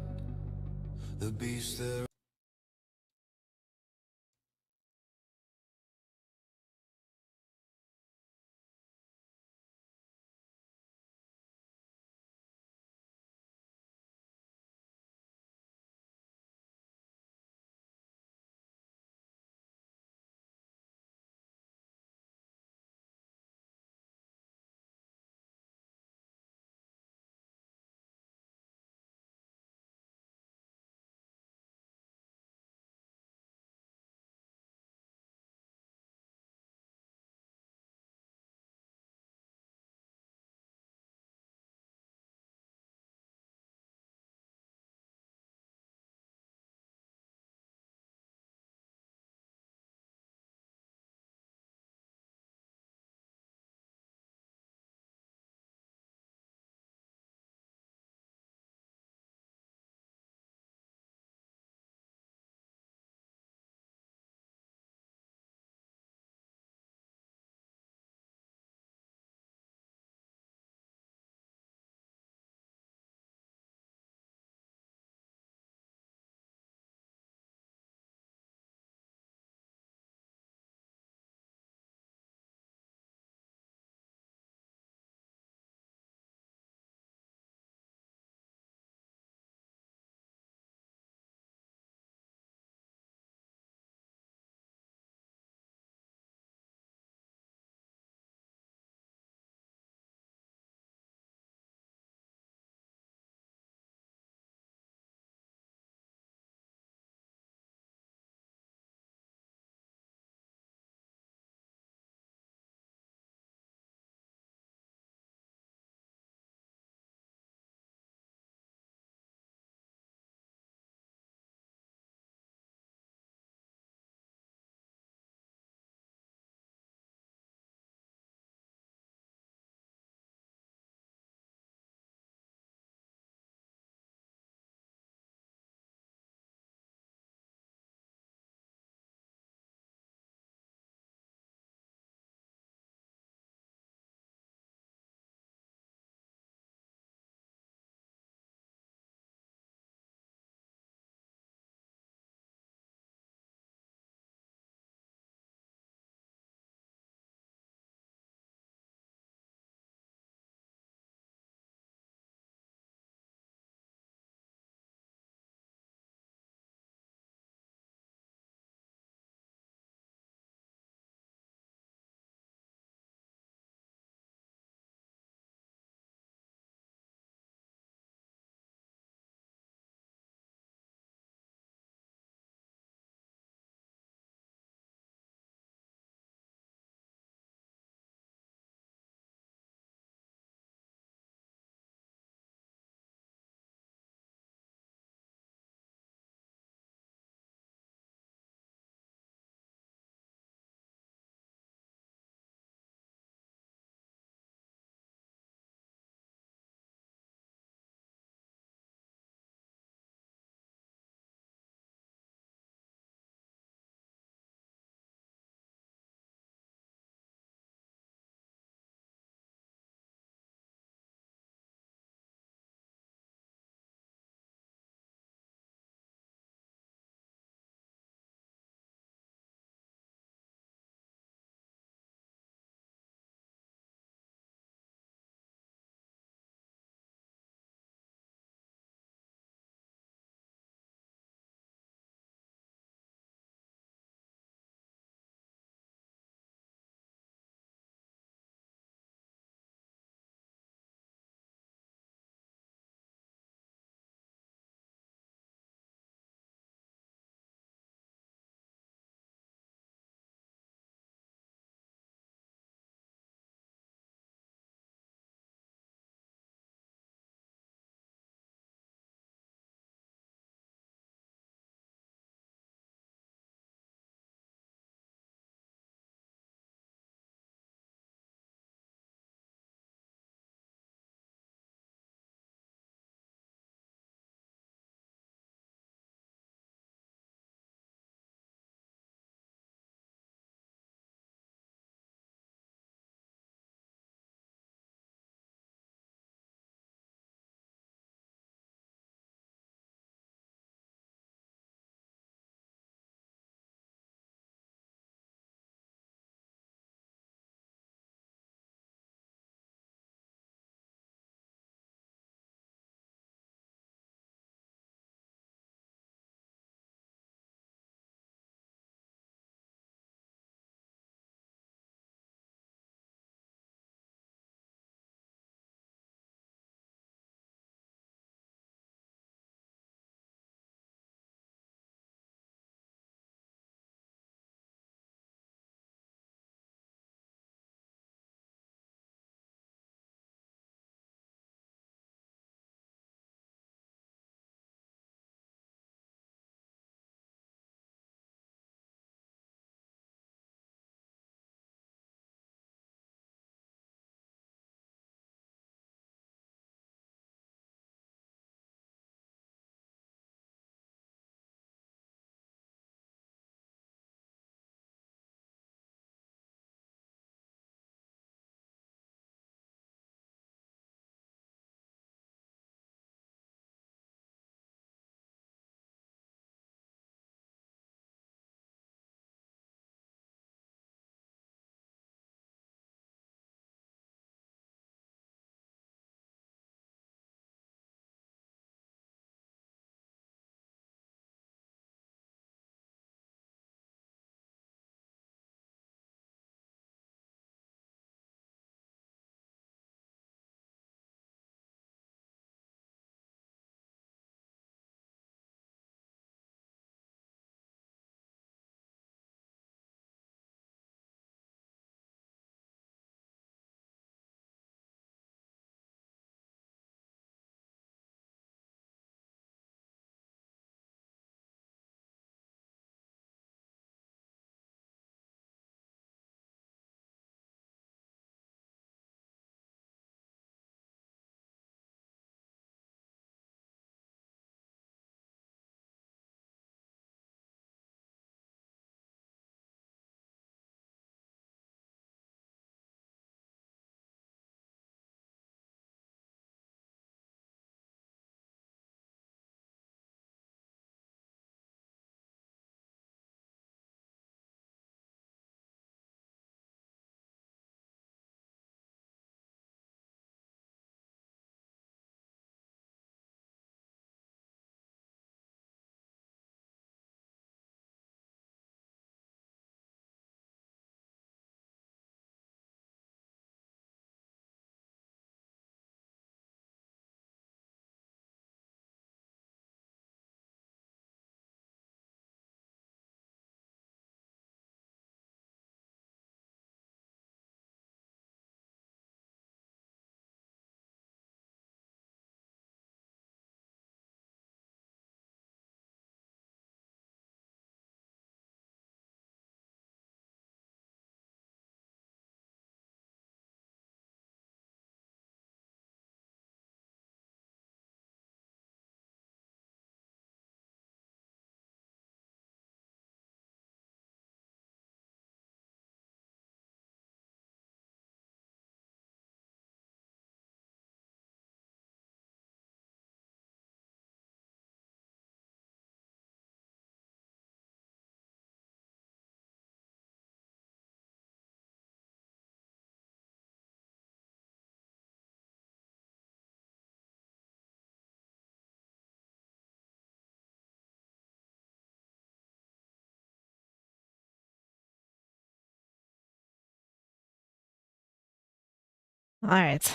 All right,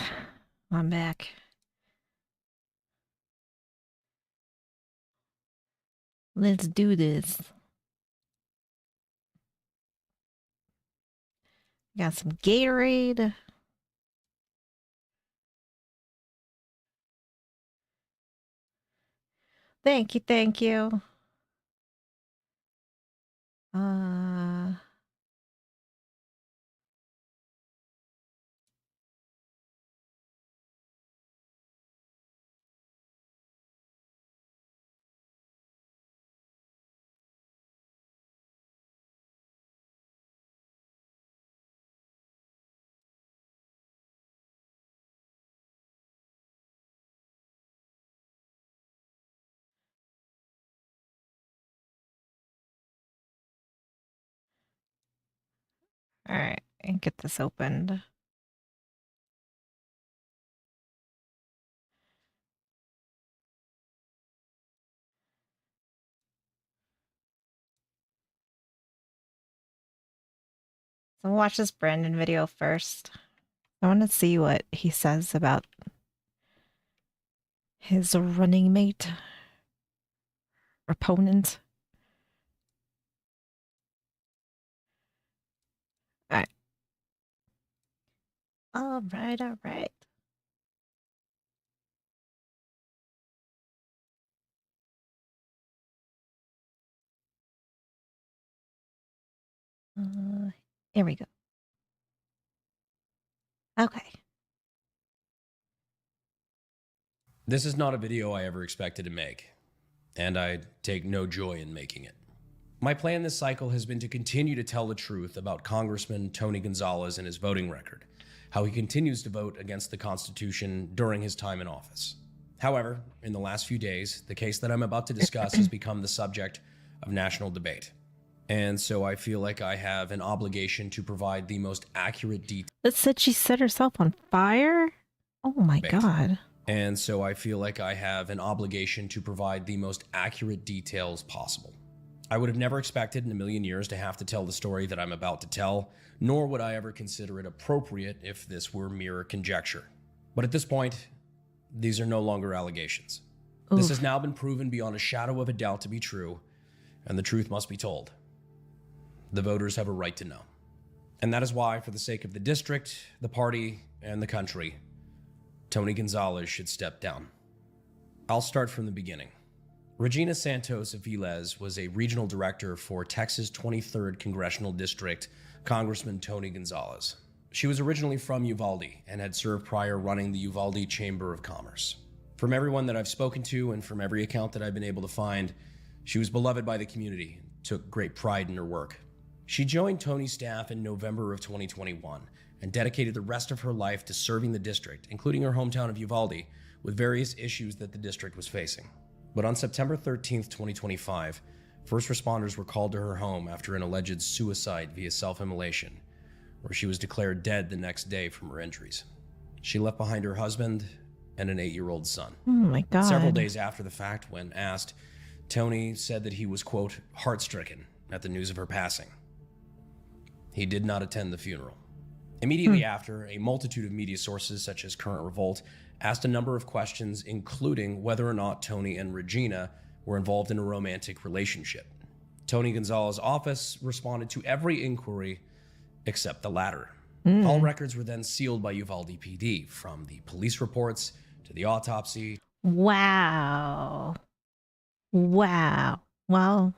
I'm back. Let's do this. Got some Gatorade. Thank you, thank you. All right, and get this opened. So watch this Brandon video first. I want to see what he says about his running mate, opponent. All right. All right, all right. Here we go. Okay. This is not a video I ever expected to make, and I take no joy in making it. My plan this cycle has been to continue to tell the truth about Congressman Tony Gonzalez and his voting record, how he continues to vote against the Constitution during his time in office. However, in the last few days, the case that I'm about to discuss has become the subject of national debate. And so I feel like I have an obligation to provide the most accurate details. That said she set herself on fire? Oh my God. And so I feel like I have an obligation to provide the most accurate details possible. I would have never expected in a million years to have to tell the story that I'm about to tell, nor would I ever consider it appropriate if this were mere conjecture. But at this point, these are no longer allegations. Oof. This has now been proven beyond a shadow of a doubt to be true, and the truth must be told. The voters have a right to know. And that is why, for the sake of the district, the party, and the country, Tony Gonzalez should step down. I'll start from the beginning. Regina Santos Aviles was a regional director for Texas 23rd Congressional District, Congressman Tony Gonzalez. She was originally from Uvalde and had served prior running the Uvalde Chamber of Commerce. From everyone that I've spoken to and from every account that I've been able to find, she was beloved by the community and took great pride in her work. She joined Tony's staff in November of 2021 and dedicated the rest of her life to serving the district, including her hometown of Uvalde, with various issues that the district was facing. But on September 13th, 2025, first responders were called to her home after an alleged suicide via self-immolation, where she was declared dead the next day from her injuries. She left behind her husband and an 8-year-old son. Oh my God. Several days after the fact, when asked, Tony said that he was, quote, heart-stricken at the news of her passing. He did not attend the funeral. Immediately after, a multitude of media sources, such as Current Revolt, asked a number of questions, including whether or not Tony and Regina were involved in a romantic relationship. Tony Gonzalez's office responded to every inquiry except the latter. All records were then sealed by Uvalde PD, from the police reports to the autopsy. Wow. Wow. Well,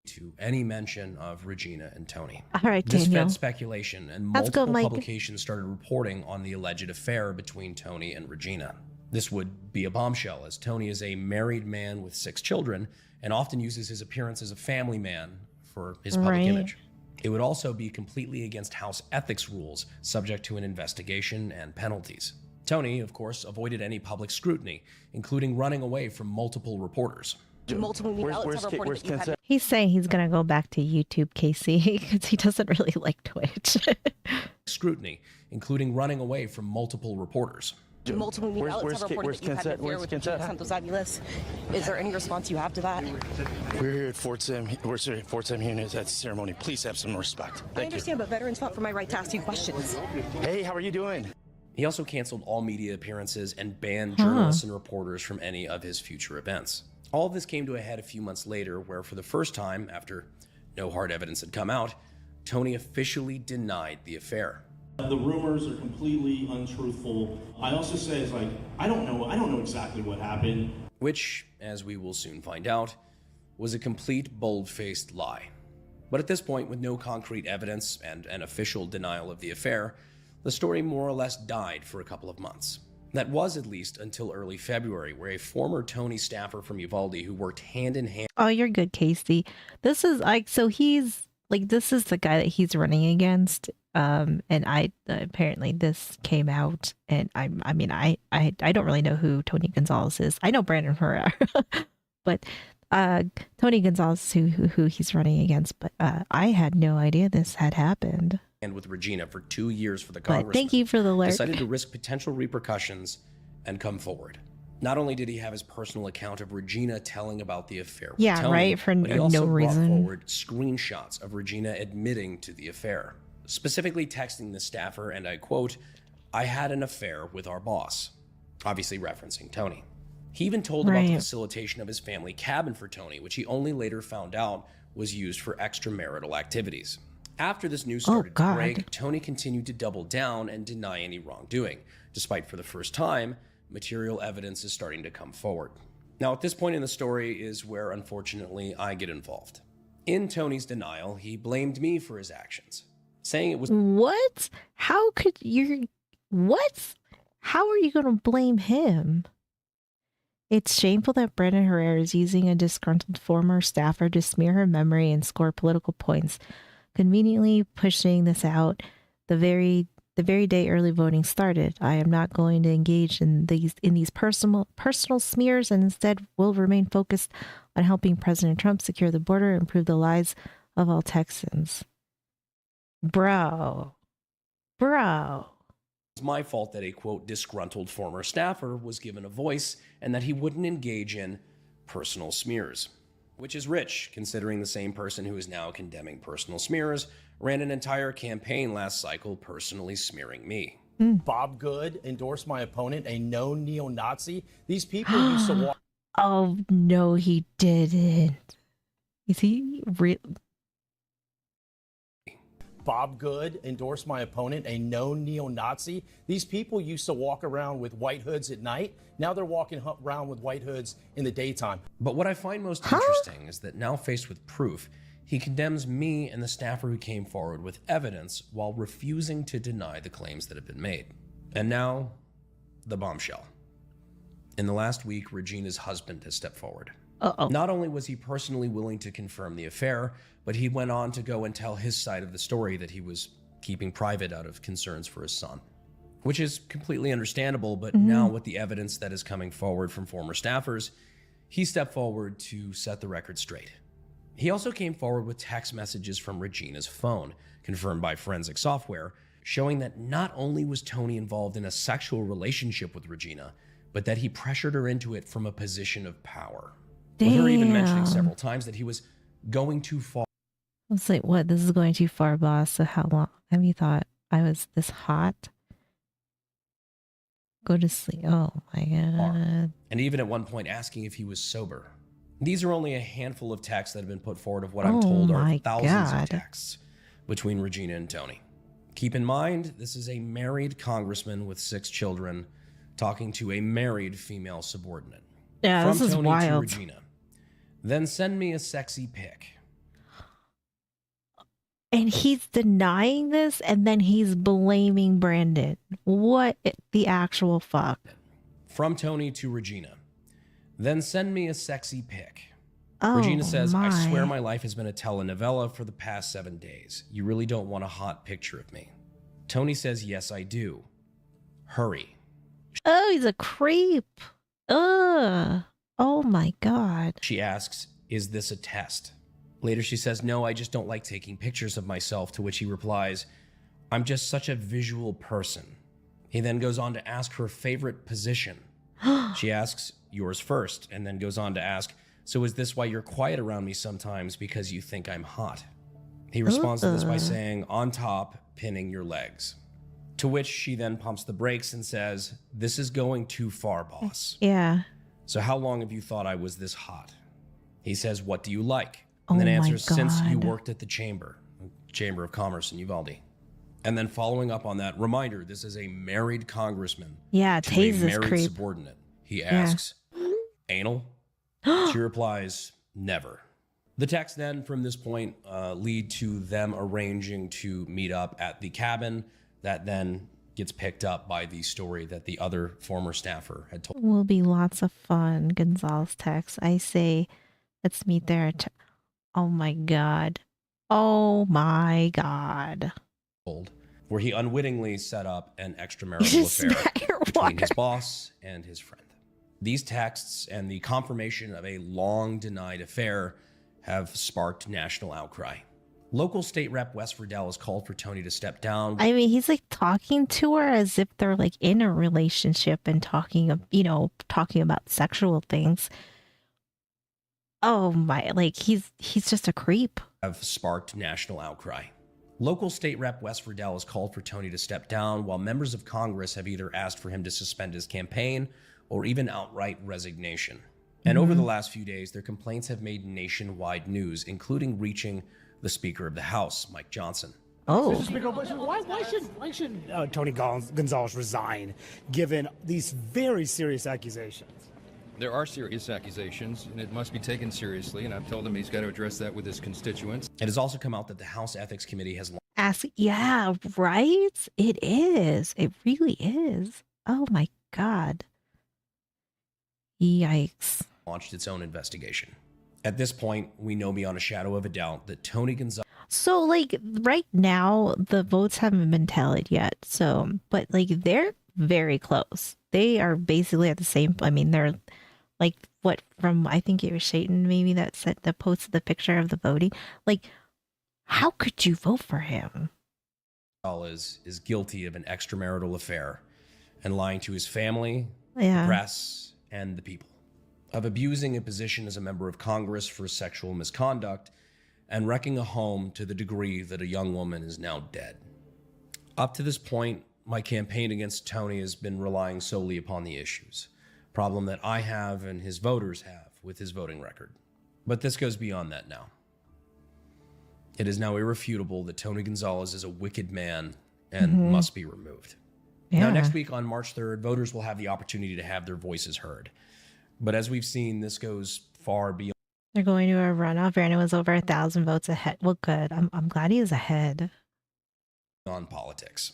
to any mention of Regina and Tony. All right, This Daniel. fed speculation, and Let's go, multiple Mike. publications started reporting on the alleged affair between Tony and Regina. This would be a bombshell, as Tony is a married man with 6 children and often uses his appearance as a family man for his public Right. image. It would also be completely against house ethics rules, subject to an investigation and penalties. Tony, of course, avoided any public scrutiny, including running away from multiple reporters. Multiple media outlets have reported that you had He's saying he's gonna go back to YouTube, Casey, because he doesn't really like Twitch. Scrutiny, including running away from multiple reporters. Multiple media outlets have reported that you had an affair with Regina Santos-Aviles. Is there any response you have to that? We're here at Fort Sam. We're here at Fort Sam here at the ceremony. Please have some respect. Thank you. I understand, but veterans fought for my right to ask you questions. Hey, how are you doing? He also canceled all media appearances and banned journalists and reporters from any of his future events. All of this came to a head a few months later, where for the first time, after no hard evidence had come out, Tony officially denied the affair. The rumors are completely untruthful. I also say it's like, I don't know exactly what happened. Which, as we will soon find out, was a complete bold-faced lie. But at this point, with no concrete evidence and an official denial of the affair, the story more or less died for a couple of months. That was at least until early February, where a former Tony staffer from Uvalde who worked hand in hand. Oh, you're good, Casey. This is like, so he's like, this is the guy that he's running against. And apparently this came out, and I don't really know who Tony Gonzalez is. I know Brandon Herrera, but Tony Gonzalez, who he's running against, but I had no idea this had happened. And with Regina for 2 years for the congressman. But thank you for the alert. Decided to risk potential repercussions and come forward. Not only did he have his personal account of Regina telling about the affair with Tony, right, for but he also no brought reason. forward screenshots of Regina admitting to the affair, specifically texting the staffer, and I quote, "I had an affair with our boss," obviously referencing Tony. He even told about the facilitation of his family cabin for Tony, which he only later found out was used for extramarital activities. After this news started to break, Tony continued to double down and deny any wrongdoing, despite for the first time, material evidence is starting to come forward. Now, at this point in the story is where, unfortunately, I get involved. In Tony's denial, he blamed me for his actions, saying it was— What? How could you— What? How are you going to blame him? It's shameful that Brandon Herrera is using a disgruntled former staffer to smear her memory and score political points, conveniently pushing this out the very day early voting started. I am not going to engage in these personal smears, and instead will remain focused on helping President Trump secure the border and improve the lives of all Texans. Bro. It's my fault that a, quote, disgruntled former staffer was given a voice and that he wouldn't engage in personal smears. Which is rich, considering the same person who is now condemning personal smears ran an entire campaign last cycle personally smearing me. Bob Good endorsed my opponent, a known neo-Nazi. These people used to walk— Oh, no, he didn't. Is he real? Bob Good endorsed my opponent, a known neo-Nazi. These people used to walk around with white hoods at night. Now they're walking around with white hoods in the daytime. But what I find most interesting is that now faced with proof, he condemns me and the staffer who came forward with evidence while refusing to deny the claims that have been made. And now, the bombshell. In the last week, Regina's husband has stepped forward. Not only was he personally willing to confirm the affair, but he went on to go and tell his side of the story that he was keeping private out of concerns for his son. Which is completely understandable, but now with the evidence that is coming forward from former staffers, he stepped forward to set the record straight. He also came forward with text messages from Regina's phone, confirmed by forensic software, showing that not only was Tony involved in a sexual relationship with Regina, but that he pressured her into it from a position of power. With her even mentioning several times that he was going too far. I was like, what? This is going too far, boss. So how long have you thought I was this hot? Go to sleep. Oh my God. And even at one point asking if he was sober. These are only a handful of texts that have been put forward of what I'm told are thousands of texts between Regina and Tony. Keep in mind, this is a married congressman with 6 children talking to a married female subordinate. Yeah, From this is Tony wild. to Regina. Then send me a sexy pic. And he's denying this, and then he's blaming Brandon. What the actual fuck? From Tony to Regina. Then send me a sexy pic. Oh, Regina says, my. I swear my life has been a telenovela for the past 7 days. You really don't want a hot picture of me. Tony says, yes, I do. Hurry. Oh, he's a creep. Ugh. Oh my God. She asks, is this a test? Later she says, no, I just don't like taking pictures of myself, to which he replies, I'm just such a visual person. He then goes on to ask her favorite position. She asks yours first, and then goes on to ask, so is this why you're quiet around me sometimes, because you think I'm hot? He responds to this by saying, on top, pinning your legs. To which she then pumps the brakes and says, this is going too far, boss. Yeah. So how long have you thought I was this hot? He says, what do you like? And then answers, since you worked at the Chamber of Commerce in Uvalde. And then following up on that, reminder, this is a married congressman. Yeah, to a Taze is married creep. subordinate. He asks, anal? She replies, never. The texts then from this point lead to them arranging to meet up at the cabin that then gets picked up by the story that the other former staffer had told. Will be lots of fun. Gonzalez text. I say, let's meet there. Oh my God. Oh my God. Where he unwittingly set up an extramarital affair between his boss and his friend. These texts and the confirmation of a long denied affair have sparked national outcry. Local state rep Wes Riddell has called for Tony to step down. I mean, he's like talking to her as if they're like in a relationship and talking about sexual things. Oh my, like he's just a creep. Have sparked national outcry. Local state rep Wes Riddell has called for Tony to step down, while members of Congress have either asked for him to suspend his campaign or even outright resignation. And over the last few days, their complaints have made nationwide news, including reaching the Speaker of the House, Mike Johnson. Oh. Mr. Speaker, why should Tony Gonzalez resign, given these very serious accusations? There are serious accusations, and it must be taken seriously, and I've told him he's got to address that with his constituents. It has also come out that the House Ethics Committee has Yeah, right? It is. It really is. Oh my God. Yikes. Launched its own investigation. At this point, we know beyond a shadow of a doubt that Tony Gonzalez... So, like, right now, the votes haven't been tallied yet. So, but, like, they're very close. They are basically at the same... I mean, they're, like, what, from, I think it was Shayton, maybe, that posted the picture of the voting. Like, how could you vote for him? Is guilty of an extramarital affair and lying to his family, Yeah. the press, and the people. Of abusing a position as a member of Congress for sexual misconduct and wrecking a home to the degree that a young woman is now dead. Up to this point, my campaign against Tony has been relying solely upon the issues, problem that I have and his voters have with his voting record. But this goes beyond that now. It is now irrefutable that Tony Gonzalez is a wicked man and must be removed. Now, next week on March 3rd, voters will have the opportunity to have their voices heard. But as we've seen, this goes far beyond. They're going to a runoff. Brandon was over 1,000 votes ahead. Well, good. I'm glad he is ahead. On politics.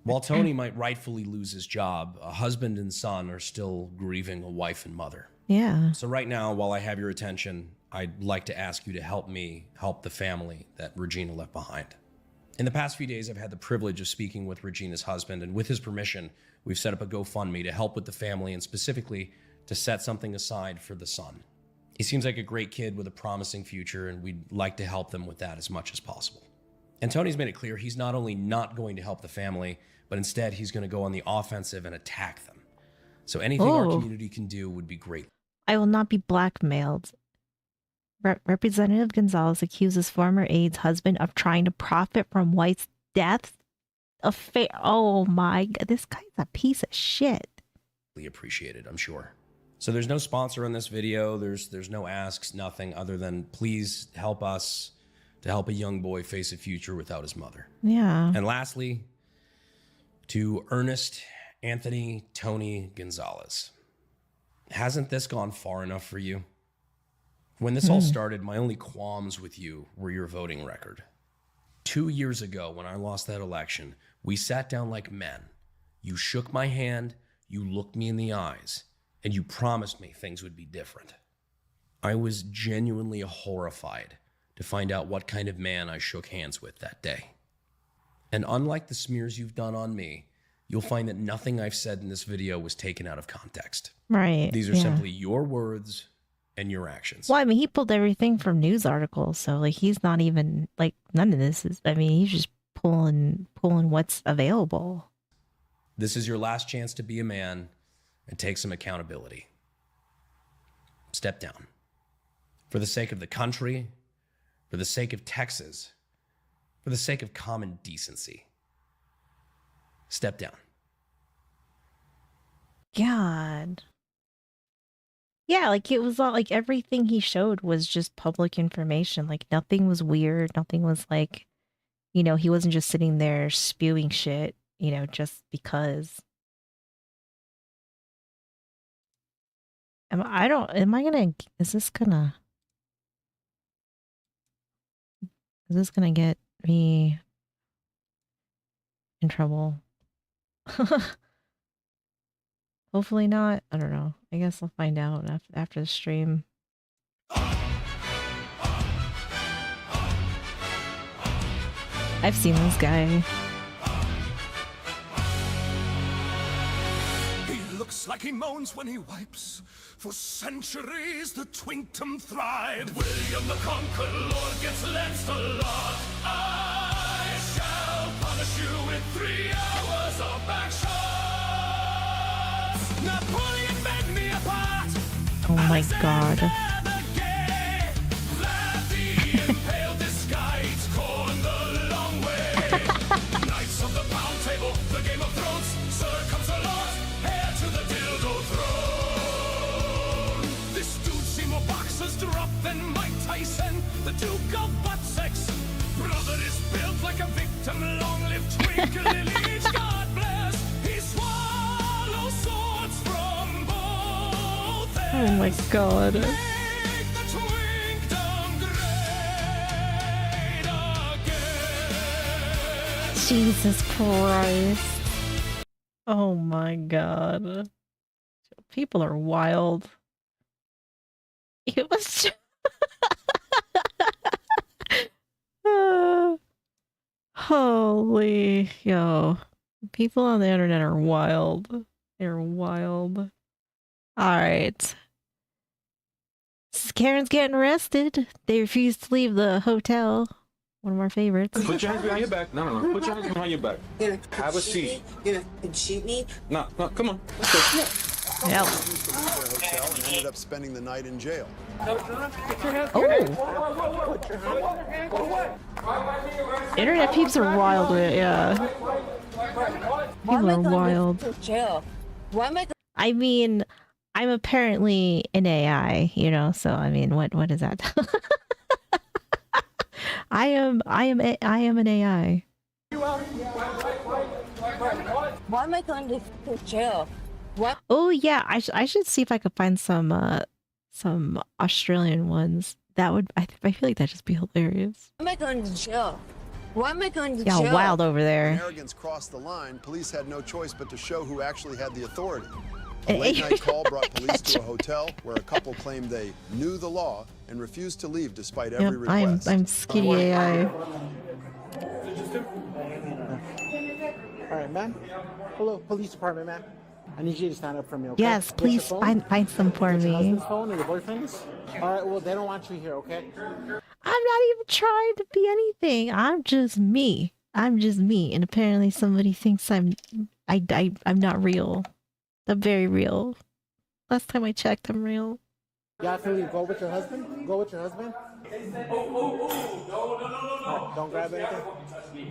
While Tony might rightfully lose his job, a husband and son are still grieving a wife and mother. Yeah. So right now, while I have your attention, I'd like to ask you to help me help the family that Regina left behind. In the past few days, I've had the privilege of speaking with Regina's husband, and with his permission, we've set up a GoFundMe to help with the family and specifically to set something aside for the son. He seems like a great kid with a promising future, and we'd like to help them with that as much as possible. And Tony's made it clear he's not only not going to help the family, but instead he's going to go on the offensive and attack them. So anything our community can do would be great. I will not be blackmailed. Representative Gonzalez accuses former aide's husband of trying to profit from White's death affair. Oh my God, this guy's a piece of shit. Appreciated, I'm sure. So there's no sponsor on this video. There's no asks, nothing other than please help us to help a young boy face a future without his mother. Yeah. And lastly, to Ernest Anthony Tony Gonzalez. Hasn't this gone far enough for you? When this all started, my only qualms with you were your voting record. 2 years ago, when I lost that election, we sat down like men. You shook my hand, you looked me in the eyes, and you promised me things would be different. I was genuinely horrified to find out what kind of man I shook hands with that day. And unlike the smears you've done on me, you'll find that nothing I've said in this video was taken out of context. Right. These are simply your words and your actions. Well, I mean, he pulled everything from news articles, so like he's not even like none of this is. I mean, he's just pulling what's available. This is your last chance to be a man and take some accountability. Step down. For the sake of the country, for the sake of Texas, for the sake of common decency. Step down. God. Yeah, like it was all like everything he showed was just public information. Like nothing was weird. Nothing was like, you know, he wasn't just sitting there spewing shit, you know, just because. Is this gonna get me in trouble? Hopefully not. I don't know. I guess I'll find out after the stream. I've seen this guy. He looks like he moans when he wipes. For centuries the twinktum thrived. William the Conqueror Lord gets lanced a lot. I shall punish you with 3 hours of back shots. Napoleon made me apart. Oh my god. Impaled this guy eats corn the long way. Knights of the Pound Table, the Game of Thrones. Sir comes a lot, heir to the dildo throne. This dude seen more boxers drop than Mike Tyson. The Duke of Buttsex. Brother is built like a victim. Long live Twinkle Lily. God bless. He swallows swords from both ends. Oh my god. Jesus Christ. Oh my god. People are wild. It was holy yo. People on the internet are wild. They're wild. Alright. Karen's getting arrested. They refused to leave the hotel. One of our favorites. Put your hands behind your back. No. Put your hands behind your back. Have a seat. You gonna shoot me? No, come on. Let's go. Yeah. Hotel and ended up spending the night in jail. Internet peeps are wild with it, yeah. People are wild. I mean, I'm apparently an AI, you know, so I mean, what is that? I am an AI. Why am I going to jail? What? Oh yeah, I should see if I could find some Australian ones. That would I feel like that'd just be hilarious. Why am I going to jail? Why am I going to jail? Yeah, wild over there. When arrogance crossed the line, police had no choice but to show who actually had the authority. A late-night call brought police to a hotel where a couple claimed they knew the law and refused to leave despite every request. I'm Skitty AI. All right, ma'am. Hello, police department, ma'am. I need you to stand up for me, okay? Yes, please find some for What's me. your husband's phone or your boyfriend's? All right, well, they don't want you here, okay? I'm not even trying to be anything. I'm just me. And apparently somebody thinks I'm not real. I'm very real. Last time I checked, I'm real. You have to go with your husband? Go with your husband? No. Don't grab anything? All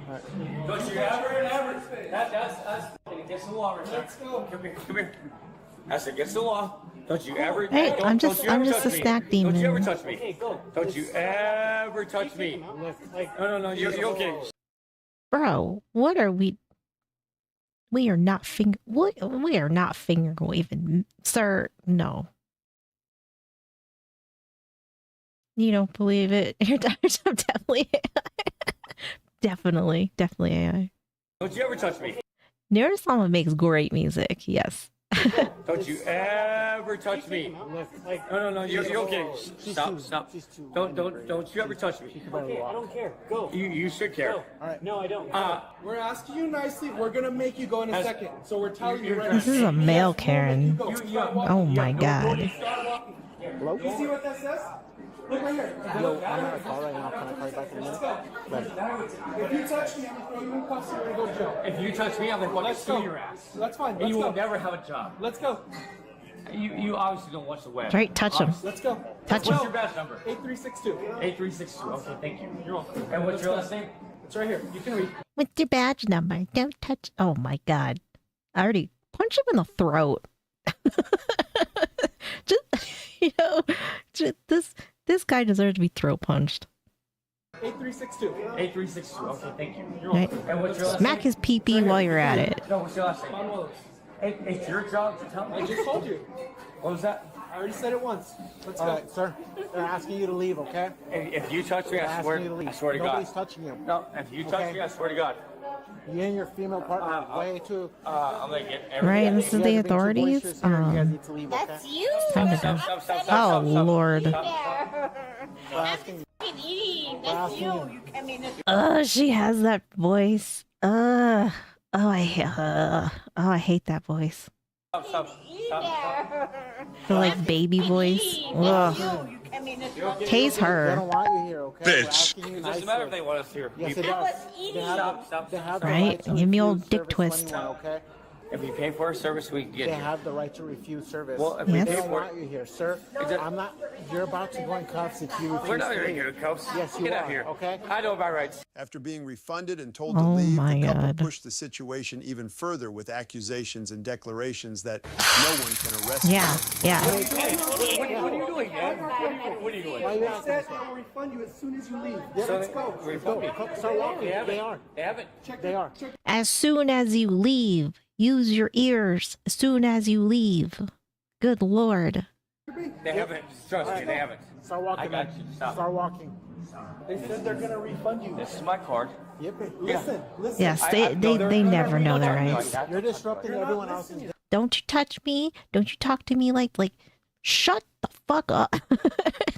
right. Don't you ever. That's against the law, right? Let's go. Come here. That's against the law. Don't you ever. Hey, I'm just a snack demon. Don't you ever touch me. Don't you ever touch me. No. You're okay. Bro, what are we? We are not finger waving, sir. No. You don't believe it? You're definitely AI. definitely AI. Don't you ever touch me. Neurosama makes great music. Yes. Don't you ever touch me. No. You're okay. Stop. Don't you ever touch me. Okay, I don't care. Go. You should care. All right. No, I don't. We're asking you nicely. We're gonna make you go in a second. So we're telling you right now. This is a male Karen. Oh my god. Hello? You see what that says? Look right here. Yo, I'm on a call right now. Can I call you back in a minute? If you touch me, I'm gonna throw you in cuffs and we're gonna go to jail. If you touch me, I'm gonna fucking Let's sue go. your ass. That's fine. And Let's you go. will never have a job. Let's go. You obviously don't watch the web. Right, touch him. Let's go. Touch What's him. your badge number? 8362. 8362. Okay, thank you. You're welcome. And what's your last name? It's right here. You can read. What's your badge number? Don't touch. Oh my god. I already punched him in the throat. Just, you know, this guy deserves to be throat punched. 8362. 8362. Okay, thank you. You're Right. welcome. And what's your last Smack name? his pee-pee while you're at it. No, what's your last name? Manuel. Hey, it's your job to tell me. I just told you. What was that? I already said it once. Let's All go. right, sir. They're asking you to leave, okay? If you touch me, They're I asking you to leave. swear to God. Nobody's touching you. No, if you touch Okay. me, I swear to God. You and your female partner way too. I'm gonna get Right, everything. this is the authorities. You guys need to leave, okay? That's you. Time to Stop, go. stop, stop, stop, Oh stop, stop. lord. We're asking you. That's you. I mean, She has that voice. Oh, I hate that voice. Stop, stop, stop. The like baby voice. Ugh. Tase They her. don't want you here, okay? We're asking you It doesn't matter if nicely. they want us here. Yes, it We- does. Stop. They have the Right? right to Give me old refuse dick service to twist. anyone, okay? If we pay for our service, we can get They here. have the right to refuse service. Well, if we They pay don't for want it- you here, sir. I'm not. You're about to go in cuffs if you refuse We're not to going to leave. get cuffs. Yes, you Get are. out here. Okay. I know my rights. After being refunded and told to Oh leave, my the couple God. pushed the situation even further with accusations and declarations that no one can arrest them. Yeah. What are you doing, man? What are you doing? Why are you They asking said us they that? will refund you as soon as you leave. Yeah, Let's go. Refund me. Start walking. They haven't. They are. They haven't. They are. As soon as you leave, use your ears. As soon as you leave. Good lord. They haven't. Trust me, they haven't. Start walking. I got man. you. Stop. Start walking. They said they're gonna refund you. This is my card. Yep. Listen. Yes, I know they're- they never know their Don't talk to me like rights. that. You're disrupting You're not everyone else's. listening. Don't you touch me. Don't you talk to me like shut the fuck up.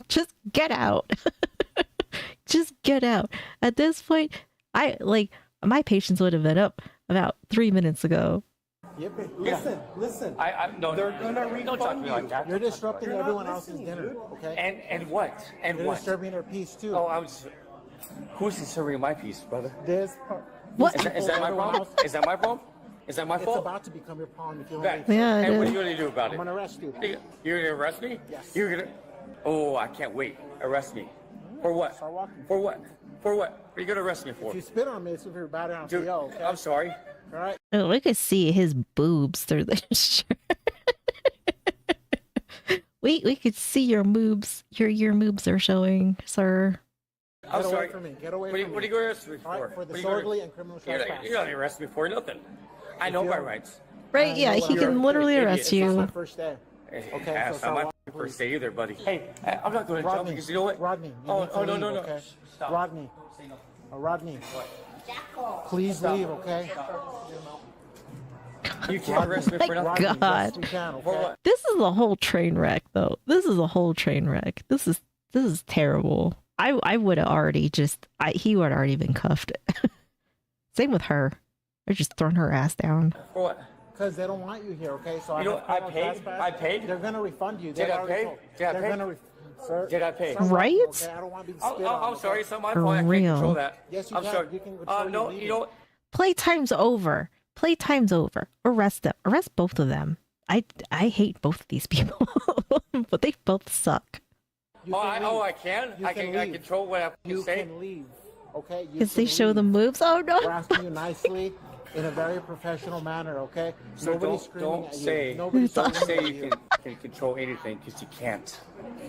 Just get out. Just get out. At this point, my patience would have been up about 3 minutes ago. Yep. Listen. No, They're gonna don't talk to refund me you. like that. You're disrupting You're not everyone else's listening, dinner. dude. Okay. And what? And You're what? disturbing their peace too. Oh, I was. Who's disturbing my peace, brother? There's. What? Is that my problem? Is that my problem? Is that my It's fault? about to become your problem if you don't Back. leave. Yeah, it And what are is. you gonna do about I'm it? gonna arrest you. You're gonna arrest me? Yes. You're gonna. Oh, I can't wait. Arrest me. For what? Start walking. For what? For what? What are you gonna arrest me for? If you spit on me, it's if you're bad on Dude, PO, okay? I'm sorry. All right. Oh, we could see his boobs through the shirt. we could see your moobs. Your moobs are showing, sir. I'm Get away sorry. from me. Get away What are from you me. gonna arrest me All right, for? for What are you disorderly gonna- and criminal You're trespass. not gonna arrest me for nothing. I know you my don't- rights. Right? Yeah, he You're can an literally idiot. arrest It's not my you. first day. Okay, That's so not start my walking, please. first day either, buddy. Hey, I'm not going to jump Rodney, because you know what? Rodney, you Oh, need to oh no, leave, no, no. okay? Stop. Rodney, Rodney, please leave, okay? You can't arrest me for nothing. Rodney, God. yes, we can, For okay? what? This is a whole train wreck, though. This is a whole train wreck. This is terrible. I would have already he would have already been cuffed. Same with her. They're just throwing her ass down. For what? Because they don't want you here, okay? So You know, have criminal I paid. trespass. I paid. They're gonna refund you. Did They've I already pay? told- Did I They're pay? gonna sir, Did I pay? start walking, Right? okay? I don't want to be Oh, spit on. I'm okay? sorry. It's not my For fault. I can't real. control that. Yes, you I'm can. sorry. You can control No, your you meeting. know what? Playtime's over. Playtime's over. Arrest them. Arrest both of them. I hate both of these people, but they both suck. You Oh, can I leave. can. You I can can leave. control what I You say. can leave, okay? You Because they can show the leave. moves. Oh We're no! asking you nicely in a very professional manner, okay? So Nobody's screaming don't at you. say Nobody's don't screaming say at you can control anything because you can't.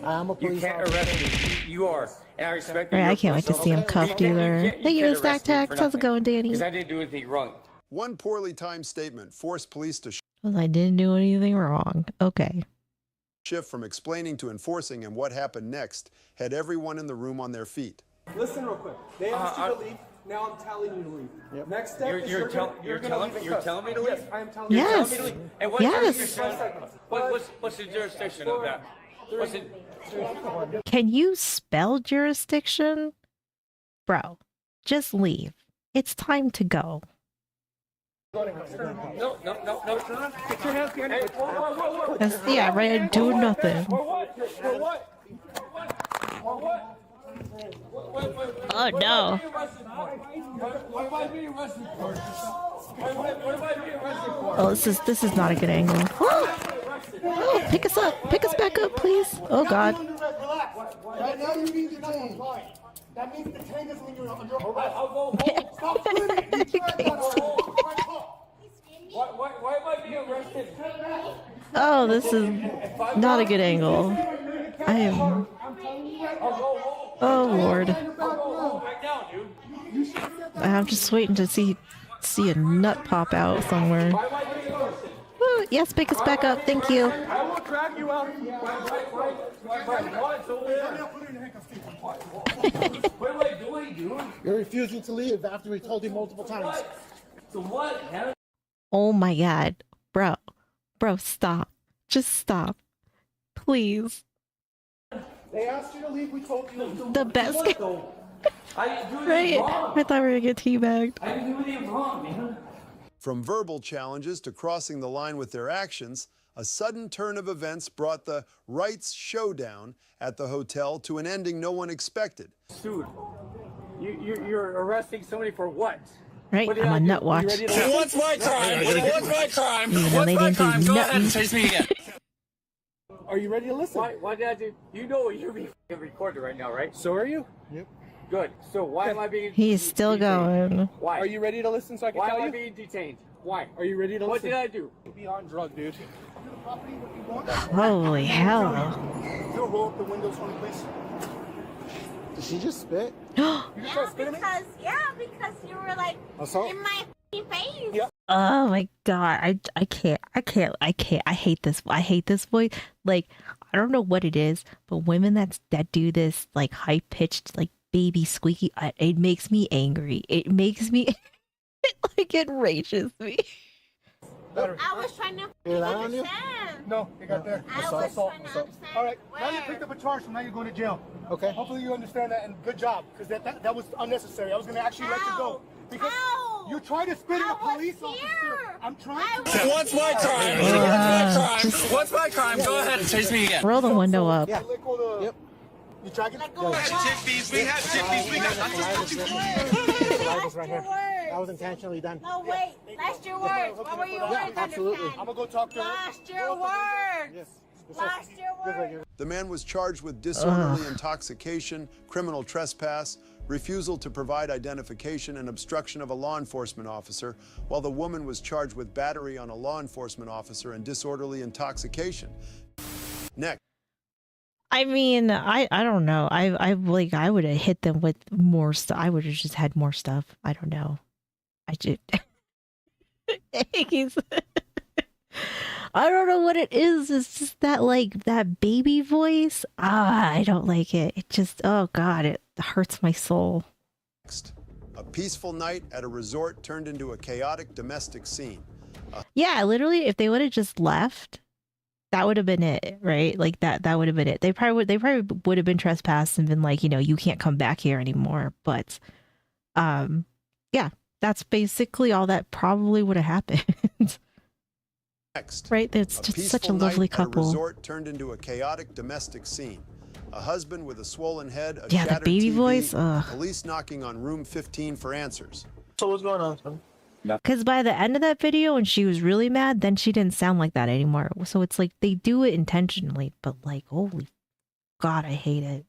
I am a You police can't officer. arrest me. You are, and I respect. Right, I can't wait to see him cuffed either. Thank you, Stack Tax. How's it going, Danny? Because I didn't do anything wrong. One poorly timed statement forced police to Well, I didn't do anything wrong. Okay. shift from explaining to enforcing, and what happened next had everyone in the room on their feet. Listen real quick. They asked you to leave. Now I'm telling you to leave. Next step is You're gonna telling leave me in cuffs. to leave? Yes, I am telling you. Yes. Tell me to leave. And what's Yes. the jurisdiction? What's the jurisdiction of that? What's it? Can you spell jurisdiction? Bro, just leave. It's time to go. No. Get your hands behind you. Hey, whoa. Yeah, right. Do nothing. For what? For what? For what? Oh no. What am I being arrested for? What am I being arrested for? Oh, this is not a good angle. Oh, pick us up. Pick us back up, please. Oh god. Right now you're being detained. That means detained doesn't mean you're under arrest. I'll go home. Stop screaming. Why am I being arrested? Oh, this is not a good angle. I am. Oh lord. I'm just waiting to see a nut pop out somewhere. Ooh, yes, pick us back up. Thank you. I will drag you out. What am I doing, dude? You're refusing to leave after we told you multiple times. So what? Oh my god. Bro, stop. Just stop. Please. They asked you to leave, we told you. The best. Right? I thought we were gonna get teabagged. I didn't do anything wrong, man. From verbal challenges to crossing the line with their actions, a sudden turn of events brought the rights showdown at the hotel to an ending no one expected. Dude, you're arresting somebody for what? Right? I'm on nut watch. What's my crime? What's my crime? Even though they didn't do Go ahead and nothing. chase me again. Are you ready to listen? Why did I do? You know you're being recorded right now, right? So are you? Yep. Good. So why am I being? He's still going. Why? Are you ready to listen so I can tell you? Why am I being detained? Why? Are you ready to listen? What did I do? Be on drug, dude. Holy hell. You'll roll up the windows for me, please. Did she just spit? Yeah, because you were like in my face. Yeah. Oh my god. I can't. I hate this. I hate this voice. Like, I don't know what it is, but women that do this like high pitched like baby squeaky, it makes me angry. It makes me like it enrages me. I was trying to understand. No, you got there. I was trying to understand. All right, now you picked up a charge, so now you're going to jail. Okay. Hopefully you understand that, and good job, because that was unnecessary. I was going to actually let you go. Because you tried to spit at a police officer. I'm trying to. What's my crime? What's my crime? What's my crime? Go ahead and chase me again. Roll the window up. Yeah. Yep. You try to get Chippies, we have chippies, we got right here. That was intentionally done. No, wait. Last your words. What were your words? Absolutely. I'm gonna go talk to her. Last your words. Yes. Last your words. The man was charged with disorderly intoxication, criminal trespass, refusal to provide identification, and obstruction of a law enforcement officer, while the woman was charged with battery on a law enforcement officer and disorderly intoxication. Next. I mean, I don't know. I would have hit them with more stuff. I would have just had more stuff. I don't know. I just I don't know what it is. It's just that like that baby voice. I don't like it. It just, oh god, it hurts my soul. Next. A peaceful night at a resort turned into a chaotic domestic scene. Yeah, literally, if they would have just left, that would have been it, right? Like that would have been it. They probably would have been trespassed and been like, you know, you can't come back here anymore. But yeah, that's basically all that probably would have happened. Next. Right? It's just such a lovely couple. A resort turned into a chaotic domestic scene. A husband with a swollen head, a yeah, the shattered baby TV, voice. police knocking on room 15 for answers. So what's going on, son? Because by the end of that video, when she was really mad, then she didn't sound like that anymore. So it's like they do it intentionally, but like, holy god, I hate it.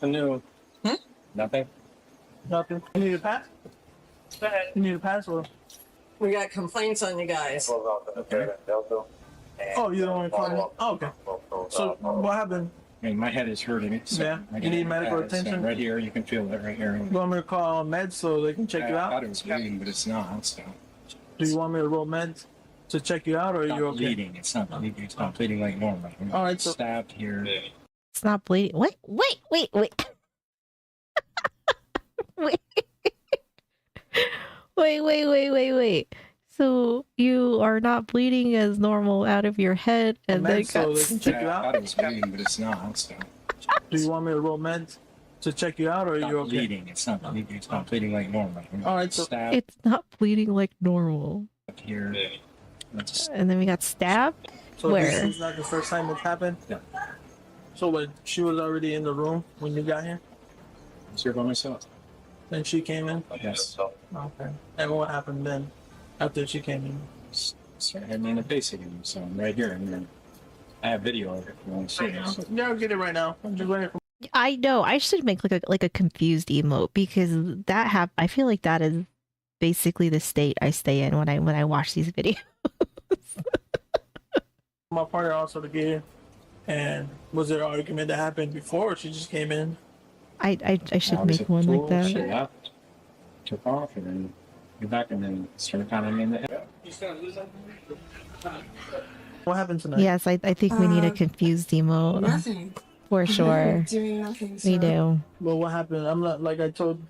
New. Nothing. Nothing. You need a pass? Go ahead. You need a pass or? We got complaints on you guys. Okay. Oh, you don't want to call me? Oh, okay. So what happened? I mean, my head is hurting. So yeah. You need medical attention? Right here, you can feel it right here. You want me to call meds so they can check you out? I thought it was bleeding, but it's not. So. Do you want me to roll meds to check you out, or are you okay? Bleeding. It's not bleeding. It's not bleeding like normal. All right. So stabbed here. It's not bleeding. Wait. Wait. Wait. So you are not bleeding as normal out of your head, and then so they can check you out. I thought it was bleeding, but it's not. So. Do you want me to roll meds to check you out, or are you okay? Bleeding. It's not bleeding. It's not bleeding like normal. All right. So it's not bleeding like normal. Here. And then we got stabbed. So Where? this is not the first time it's happened? Yeah. So what, she was already in the room when you got here? I was here by myself. Then she came in? Yes. Okay. And what happened then after she came in? Started hitting me in the face again, so I'm right here. I have video of it if you want to see it. Yeah, I'll get it right now. I'm just waiting for. I know. I should make like a confused emote because I feel like that is basically the state I stay in when I watch these videos. My partner also to get here. And was there an argument that happened before, or she just came in? I should make one like that. She left, took off, and then get back, and then started pounding me in the head. What happened tonight? Yes, I think we need a confused emote. Nothing. For sure. Doing nothing. We do. Well, what happened? I'm not, like I told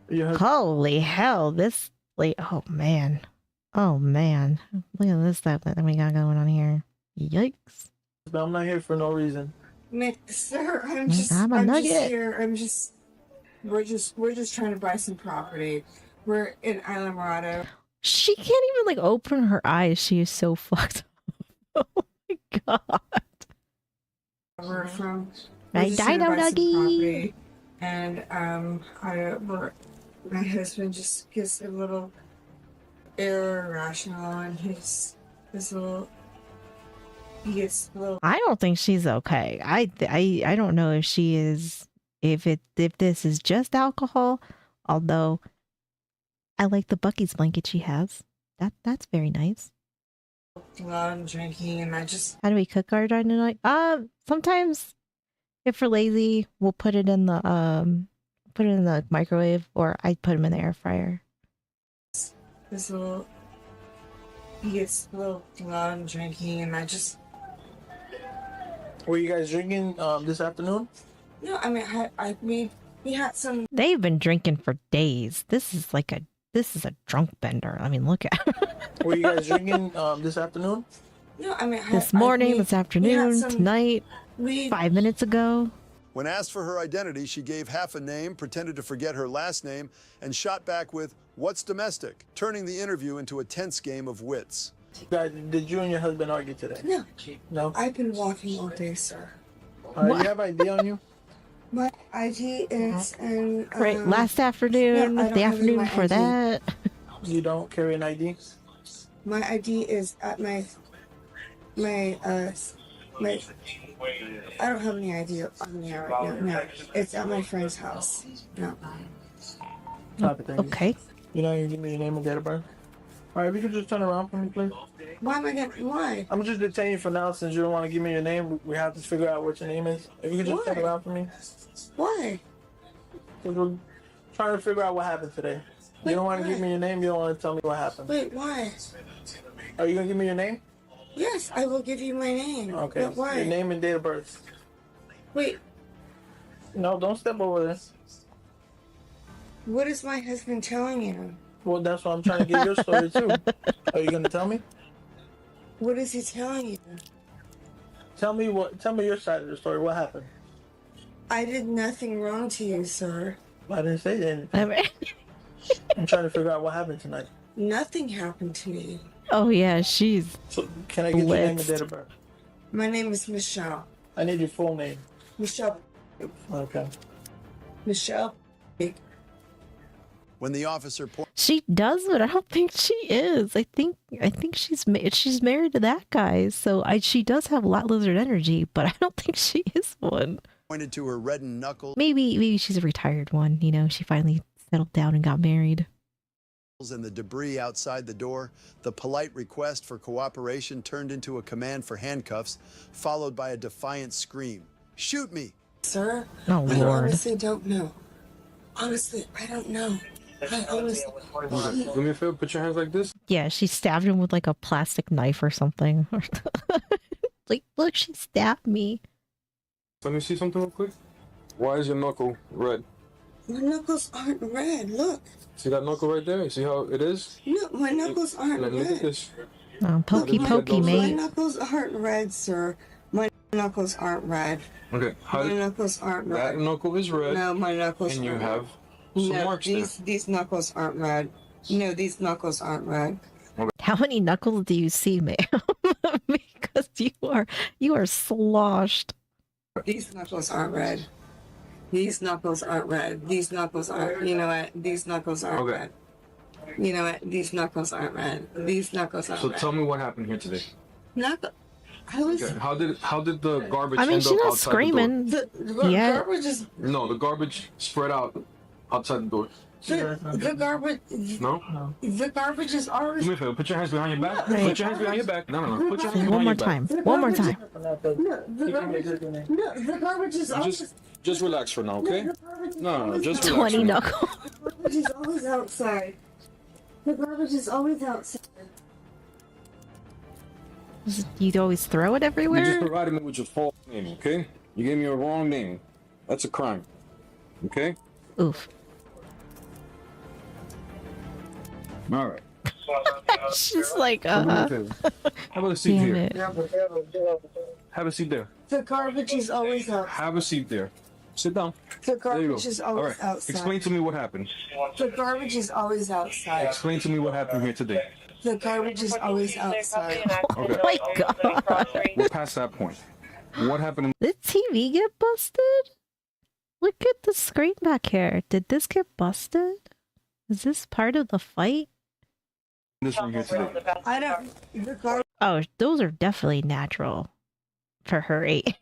your husband. Holy hell! This like, oh man, look at this stuff that we got going on here. Yikes! But I'm not here for no reason. Sir, I'm I'm just nugget. here. We're just trying to buy some property. We're in Island Morado. She can't even like open her eyes. She is so fucked up. Oh my god. We're from My just trying to dino buy some nuggie. property. And my husband just gets a little irrational, and he gets a little. I don't think she's okay. I don't know if she is. If this is just alcohol, although I like the Bucky's blanket she has. That's very nice. Loud and drinking, and I just. How do we cook our dynamite? Sometimes if we're lazy, we'll put it in the microwave, or I put them in the air fryer. He gets a little loud and drinking, and I just. Were you guys drinking this afternoon? No, I mean, we had some. They've been drinking for days. This is a drunk bender. I mean, look at. Were you guys drinking this afternoon? No, I mean, This morning, this afternoon, tonight, 5 minutes ago. When asked for her identity, she gave half a name, pretended to forget her last name, and shot back with, "What's domestic?" turning the interview into a tense game of wits. Did you and your husband argue today? No. No? I've been walking all day, sir. You have ID on you? My ID is in. Right, last afternoon, no, I don't the have afternoon my before ID. that. You don't carry an ID? My ID is at my. I don't have any ID on me right now. No, it's at my friend's house. No. Okay. You know, you give me your name and date of birth. All right, if you could just turn around for me, please. Why? I'm just detaining you for now since you don't want to give me your name. We have to figure out what your name is. If you could just turn around for me. Why? Because we're trying to figure out what happened today. You don't want to give me your name. You don't want to tell me what happened. Wait, why? Are you going to give me your name? Yes, I will give you my name. Okay. But why? Your name and date of birth. Wait, No, don't step over there. what is my husband telling you? Well, that's why I'm trying to get your story too. Are you going to tell me? What is he telling you? Tell me your side of the story. What happened? I did nothing wrong to you, sir. I didn't say anything. I'm trying to figure out what happened tonight. Nothing happened to me. Oh yeah, she's. So can I get your name and date of birth? My name is Michelle. I need your full name. Michelle. Okay. Michelle. When the officer She does, but I don't think she is. I think she's married to that guy, so she does have a lot lizard energy, but I don't think she is one. pointed to her reddened knuckles Maybe she's a retired one. You know, she finally settled down and got married. and the debris outside the door, the polite request for cooperation turned into a command for handcuffs, followed by a defiant scream. "Shoot me!" Sir, Oh, I Lord. honestly don't know. Honestly, I don't know. I honestly. Let me feel. Put your hands like this. Yeah, she stabbed him with like a plastic knife or something. Like, look, she stabbed me. Let me see something real quick. Why is your knuckle red? My knuckles aren't red. Look. See that knuckle right there? You see how it is? No, my knuckles aren't Look at red. this. Oh, pokey, My- pokey, My mate. knuckles aren't red, sir. My knuckles aren't red. Okay. How My knuckles aren't that red. knuckle is red. No, my knuckles And you aren't have red. some No, marks there. these knuckles aren't red. No, these knuckles aren't red. How many knuckles do you see, ma'am? Because you are sloshed. These knuckles aren't red. These knuckles aren't red. These knuckles aren't. You know what? These knuckles aren't red. You know what? These knuckles aren't red. These knuckles aren't So red. tell me what happened here today. Knuckle. I was. Okay. How did the garbage I mean, end she's up not outside screaming. the Yeah. Garbage is. door? No, the garbage spread out outside the door. The garbage. No? The garbage is always. Do me a favor. Put your hands behind your back. Right. Put your hands behind your back. No. Put your hands One behind more your back. time. One more time. No, the garbage is always. Just relax for now, okay? No, just relax. 20 for now. knuckles. The garbage is always outside. The garbage is always outside. You always throw it You just everywhere? provided me with your false name, okay? You gave me a wrong name. That's a crime. Okay? Oof. All right. She's like, How about a seat Damn here? it. Have a seat there. The garbage is always outside. Have a seat there. Sit down. The There you go. garbage is All always right. outside. Explain to me what happened. The garbage is always outside. Explain to me what happened here today. The garbage is always outside. Okay. Oh my god. We're past that point. What happened in Did TV get busted? Look at the screen back here. Did this get busted? Is this part of the fight? this room here today? I don't. The garbage. Oh, those are definitely natural for her age.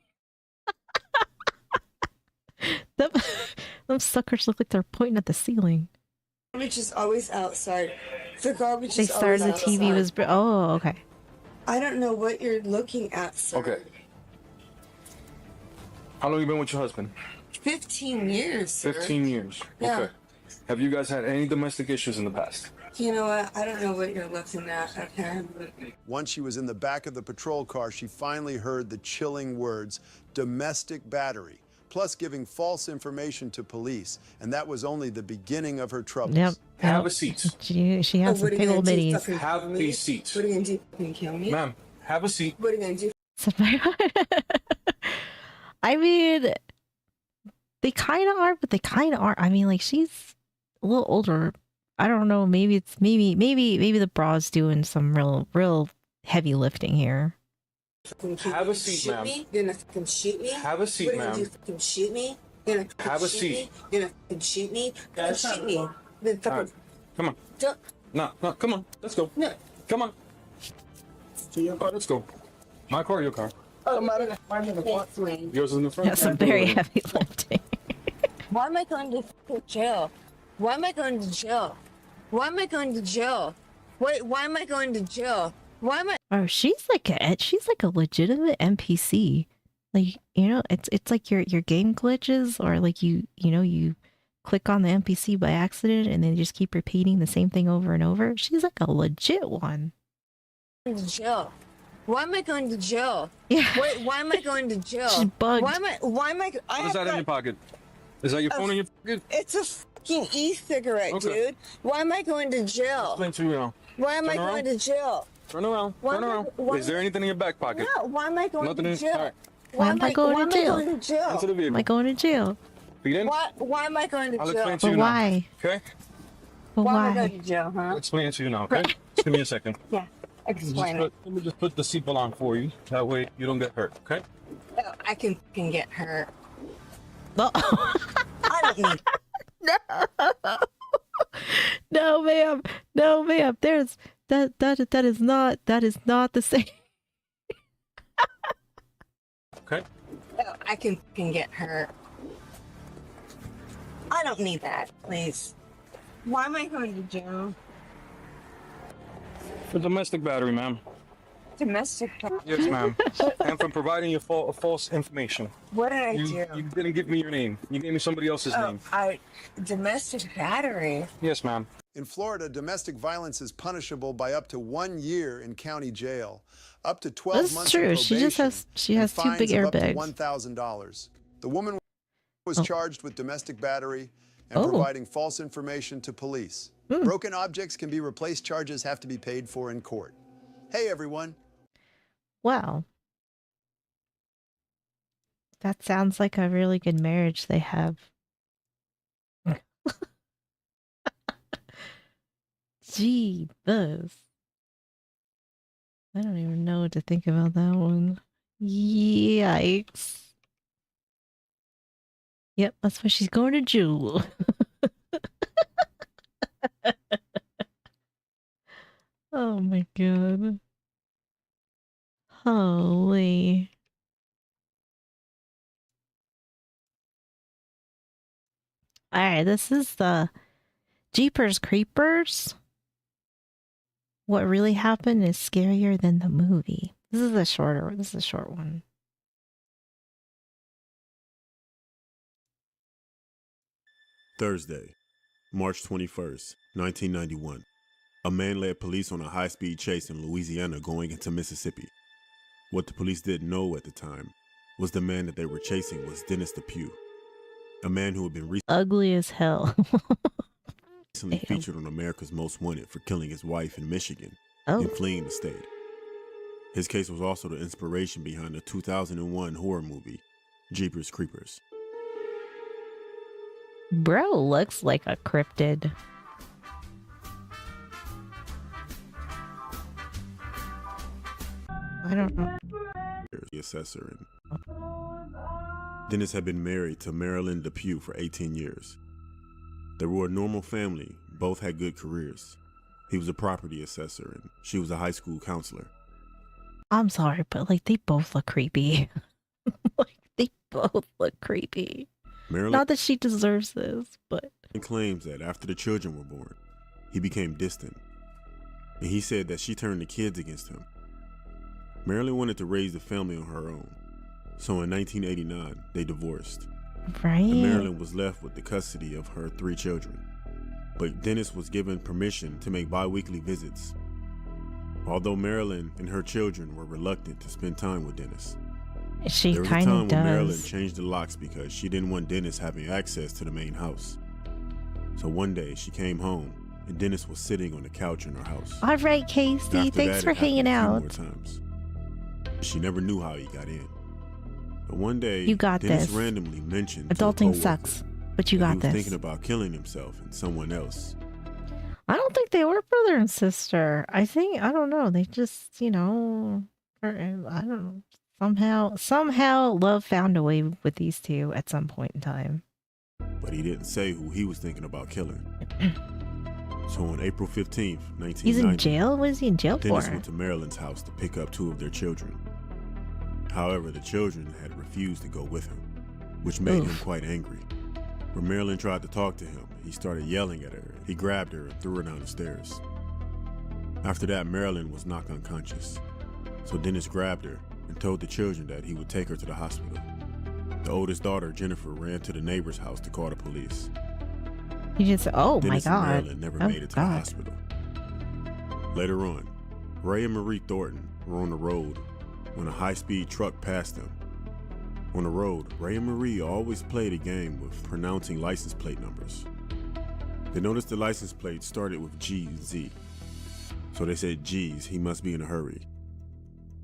Them suckers look like they're pointing at the ceiling. Garbage is always outside. The garbage They is started always the TV outside. was. Oh, okay. I don't know what you're looking at, sir. Okay. How long you been with your husband? 15 years, sir. 15 years. Yeah. Okay. Have you guys had any domestic issues in the past? You know what? I don't know what you're looking at, okay? Once she was in the back of the patrol car, she finally heard the chilling words, domestic battery, plus giving false information to police. And that was only the beginning of her troubles. Yep. Have a seat. She has some big old bitties. Have a seat. What are you gonna do? Fucking kill me? Ma'am, have a seat. What are you gonna do? I mean, they kind of are, but they kind of aren't. I mean, like, she's a little older. I don't know. Maybe the bra's doing some real heavy lifting here. Have a seat, Shoot ma'am. me? You're gonna fucking shoot me? Have a seat, What are you gonna ma'am. do? Fucking shoot me? You're gonna fucking Have a shoot seat. me? You're gonna fucking shoot me? Fucking shoot me. Then All fucking. right. Come on. Don't- No, come on. Let's go. No. Come on. To your car. Let's go. My car or your car? Yours is in the front. That's some very heavy lifting. Why am I going to fucking jail? Why am I going to jail? Why am I going to jail? Wait, why am I going to jail? Why am I? Oh, she's like a legitimate NPC. Like, you know, it's like your game glitches, or like you click on the NPC by accident and then just keep repeating the same thing over and over. She's like a legit one. going to jail? Why am I going to jail? Yeah. Wait, why am I going to jail? She's bugged. Why am I? What is that in your pocket? Is that your phone in your pocket? It's a fucking e-cigarette, Okay. dude. Why am I going to jail? Explain to me now. Why am I Turn going around. to jail? Turn around. Why Turn am I- around. why Is there anything in your back pocket? No, why am I going Nothing to in. jail? All right. Why am I going to jail? Going to jail? Into the vehicle. Am I going to jail? Feet in. Why am I going to I'll jail? explain to But you why? now. Okay. But Why am I why? going to jail, huh? I'll explain it to you now. Okay. Just give me a second. Yeah, explain it. Let me just put the seatbelt on for you. That way you don't get hurt. Okay. Oh, I can fucking get hurt. Oh. I don't need. No, ma'am. No, ma'am. There's that is not the same. Okay. Oh, I can fucking get hurt. I don't need that, please. Why am I going to jail? For domestic battery, ma'am. Domestic. Yes, ma'am. And from providing you false information. What did I You do? didn't give me your name. You gave me somebody else's name. Domestic battery. Yes, ma'am. In Florida, domestic violence is punishable by up to 1 year in county jail, up to 12 That's months true. of She just probation, she and has two big fines of up to airbags. $1,000. The woman was charged with domestic battery and Oh. providing false information to police. Broken objects can be replaced. Charges have to be paid for in court. Hey, everyone. Wow. That sounds like a really good marriage they have. Gee, buzz. I don't even know what to think about that one. Yikes. Yep, that's why she's going to jail. Oh my god. Holy. Alright, this is the Jeepers Creepers. What really happened is scarier than the movie. This is a short one. Thursday, March 21st, 1991. A man led police on a high-speed chase in Louisiana going into Mississippi. What the police didn't know at the time was the man that they were chasing was Dennis DePue, a man who had been ugly as hell. recently featured on America's Most Wanted for killing his wife in Michigan and fleeing the state. His case was also the inspiration behind the 2001 horror movie, Jeepers Creepers. Bro looks like a cryptid. I don't know. The assessor and Dennis had been married to Marilyn DePue for 18 years. They were a normal family, both had good careers. He was a property assessor and she was a high school counselor. I'm sorry, but like they both look creepy. Like they both look creepy. Marilyn Not that she deserves this, but claims that after the children were born, he became distant. And he said that she turned the kids against him. Marilyn wanted to raise the family on her own. So in 1989, they divorced. Right. And Marilyn was left with the custody of her 3 children. But Dennis was given permission to make bi-weekly visits. Although Marilyn and her children were reluctant to spend time with Dennis. She there was a kind time of when Marilyn does. changed the locks because she didn't want Dennis having access to the main house. So one day she came home and Dennis was sitting on the couch in her house. All right, Casey. After Thanks that, for it happened hanging a few out. more times. She never knew how he got in. But one day, You got Dennis this. randomly mentioned to a Adulting coworker sucks, but you that got he was this. thinking about killing himself and someone else. I don't think they were brother and sister. I don't know. They just, I don't know. Somehow love found a way with these two at some point in time. But he didn't say who he was thinking about killing. So on April 15th, 1990, He's in jail? What is he in jail Dennis for? went to Marilyn's house to pick up 2 of their children. However, the children had refused to go with him, which made him quite angry. When Marilyn tried to talk to him, he started yelling at her. He grabbed her and threw her down the stairs. After that, Marilyn was knocked unconscious. So Dennis grabbed her and told the children that he would take her to the hospital. The oldest daughter, Jennifer, ran to the neighbor's house to call the police. He just, oh Dennis my and God. Marilyn never made it to the hospital. Later on, Ray and Marie Thornton were on the road when a high-speed truck passed them. On the road, Ray and Marie always played a game with pronouncing license plate numbers. They noticed the license plate started with GZ. So they said, geez, he must be in a hurry.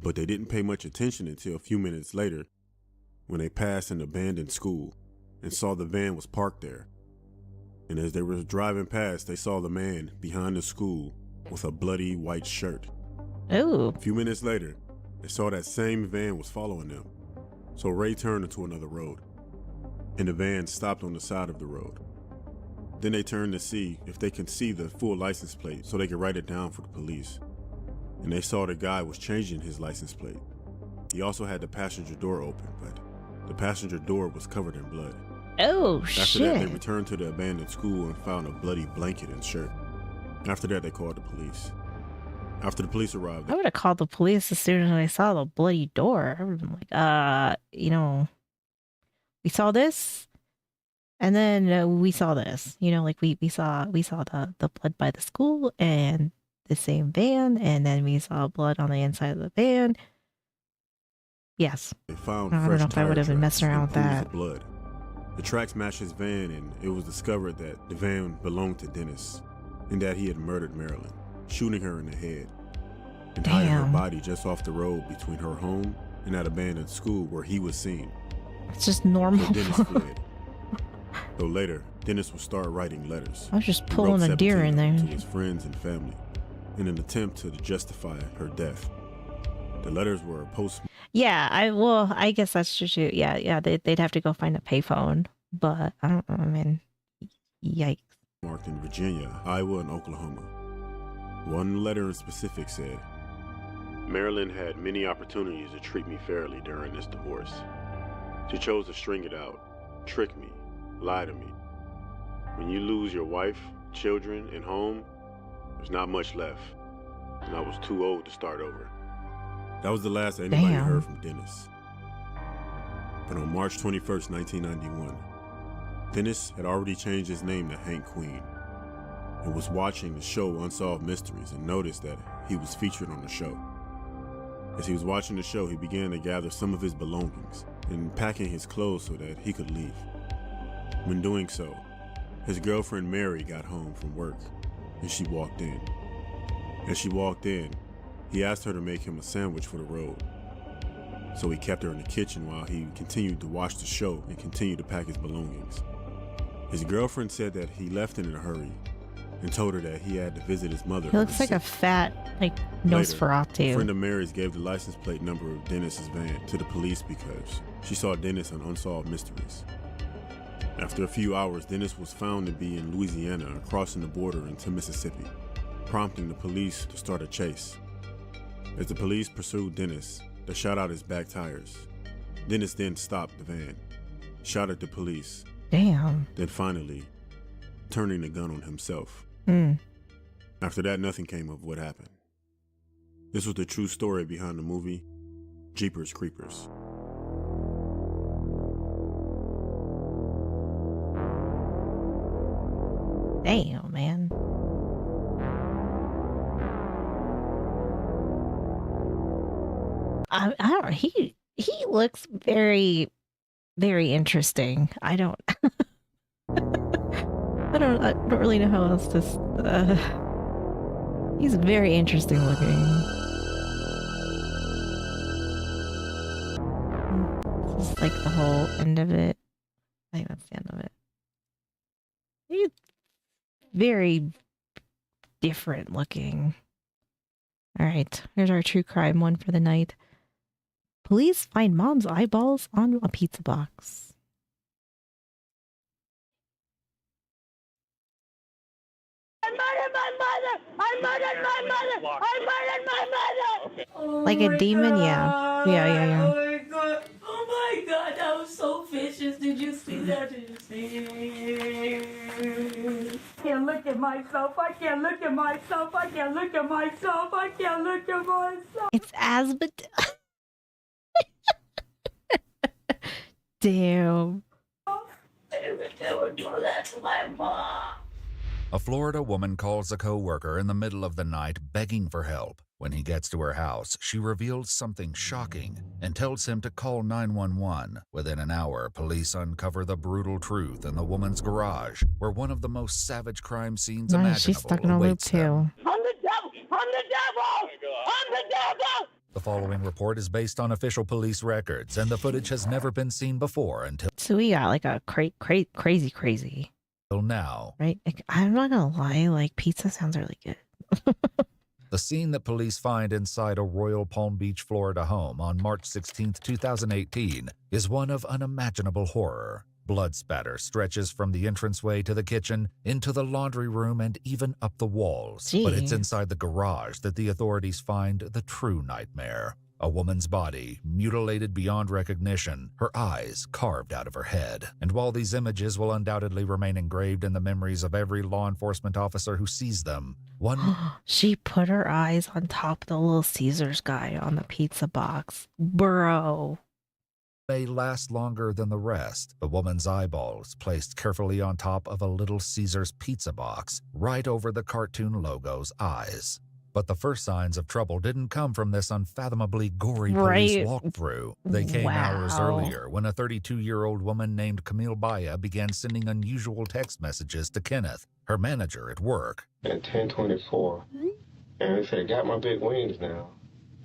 But they didn't pay much attention until a few minutes later when they passed an abandoned school and saw the van was parked there. And as they were driving past, they saw the man behind the school with a bloody white shirt. Ooh. A few minutes later, they saw that same van was following them. So Ray turned into another road, and the van stopped on the side of the road. Then they turned to see if they could see the full license plate so they could write it down for the police. And they saw the guy was changing his license plate. He also had the passenger door open, but the passenger door was covered in blood. Oh, After that, they shit. returned to the abandoned school and found a bloody blanket and shirt. After that, they called the police. After the police arrived, I would have called the police as soon as I saw the bloody door. I would have been like, we saw this, and then we saw this. Like we saw the blood by the school and the same van, and then we saw blood on the inside of the van. Yes. they found I don't fresh know if I tire would have been tracks messing around and with pools that. of blood. The tracks matched his van, and it was discovered that the van belonged to Dennis, and that he had murdered Marilyn, shooting her in the head, and hiding her Damn. body just off the road between her home and that abandoned school where he was seen. It's just normal. So Dennis fled. Though later, Dennis would start writing letters. I was just He pulling wrote a deer 17 in of them there. to his friends and family in an attempt to justify her death. The letters were post. Yeah, I guess that's true too. Yeah, they'd have to go find a payphone, but I don't know. I mean, yikes. Marked in Virginia, Iowa, and Oklahoma. One letter in specific said, Marilyn had many opportunities to treat me fairly during this divorce. She chose to string it out, trick me, lie to me. When you lose your wife, children, and home, there's not much left, and I was too old to start over. That was the last anybody heard from Dennis. But on March 21st, 1991, Dennis had already changed his name to Hank Queen and was watching the show Unsolved Mysteries and noticed that he was featured on the show. As he was watching the show, he began to gather some of his belongings and packing his clothes so that he could leave. When doing so, his girlfriend Mary got home from work and she walked in. As she walked in, he asked her to make him a sandwich for the road. So he kept her in the kitchen while he continued to watch the show and continued to pack his belongings. His girlfriend said that he left in a hurry and told her that he had to visit his mother. He looks like a fat, Nosferatu. A friend of Mary's gave the license plate number of Dennis's van to the police because she saw Dennis on Unsolved Mysteries. After a few hours, Dennis was found to be in Louisiana, crossing the border into Mississippi, prompting the police to start a chase. As the police pursued Dennis, they shot out his back tires. Dennis then stopped the van, shot at the police. Damn. Then finally, turning the gun on himself. After that, nothing came of what happened. This was the true story behind the movie Jeepers Creepers. Damn, man. I don't. He looks very, very interesting. I don't really know how else to. He's very interesting looking. This is like the whole end of it. I think that's the end of it. He's very different looking. All right, here's our true crime one for the night. Police find mom's eyeballs on a pizza box. I murdered my mother! I murdered my mother! I murdered my mother! Like a demon, yeah. Yeah. Oh my god! Oh my god! That was so vicious. Did you see that? Did you see it? I can't look at myself. I can't look at myself. I can't look at myself. I can't look at myself. It's asthma. Damn. I would never do that to my mom. A Florida woman calls a co-worker in the middle of the night begging for help. When he gets to her house, she reveals something shocking and tells him to call 911. Within an hour, police uncover the brutal truth in the woman's garage, where one of the most savage crime scenes imaginable she's stuck in a loop too. I'm the devil! I'm the devil! I'm the devil! The following report is based on official police records, and the footage has never been seen before until So we got like a crazy. now. Right? Like, I'm not gonna lie, like pizza sounds really good. The scene that police find inside a Royal Palm Beach, Florida home on March 16, 2018 is one of unimaginable horror. Blood spatter stretches from the entranceway to the kitchen, into the laundry room, and even up the walls. But it's inside the garage that the authorities find the true nightmare. A woman's body, mutilated beyond recognition, her eyes carved out of her head. And while these images will undoubtedly remain engraved in the memories of every law enforcement officer who sees them, She put her eyes on top of the Little Caesars guy on the pizza box. Bro. may last longer than the rest. The woman's eyeballs placed carefully on top of a Little Caesars pizza box, right over the cartoon logo's eyes. But the first signs of trouble didn't come from this unfathomably gory police walkthrough. They came hours earlier when a 32-year-old woman named Camille Baya began sending unusual text messages to Kenneth, her manager at work. At 10:24, and they said, I got my big wings now.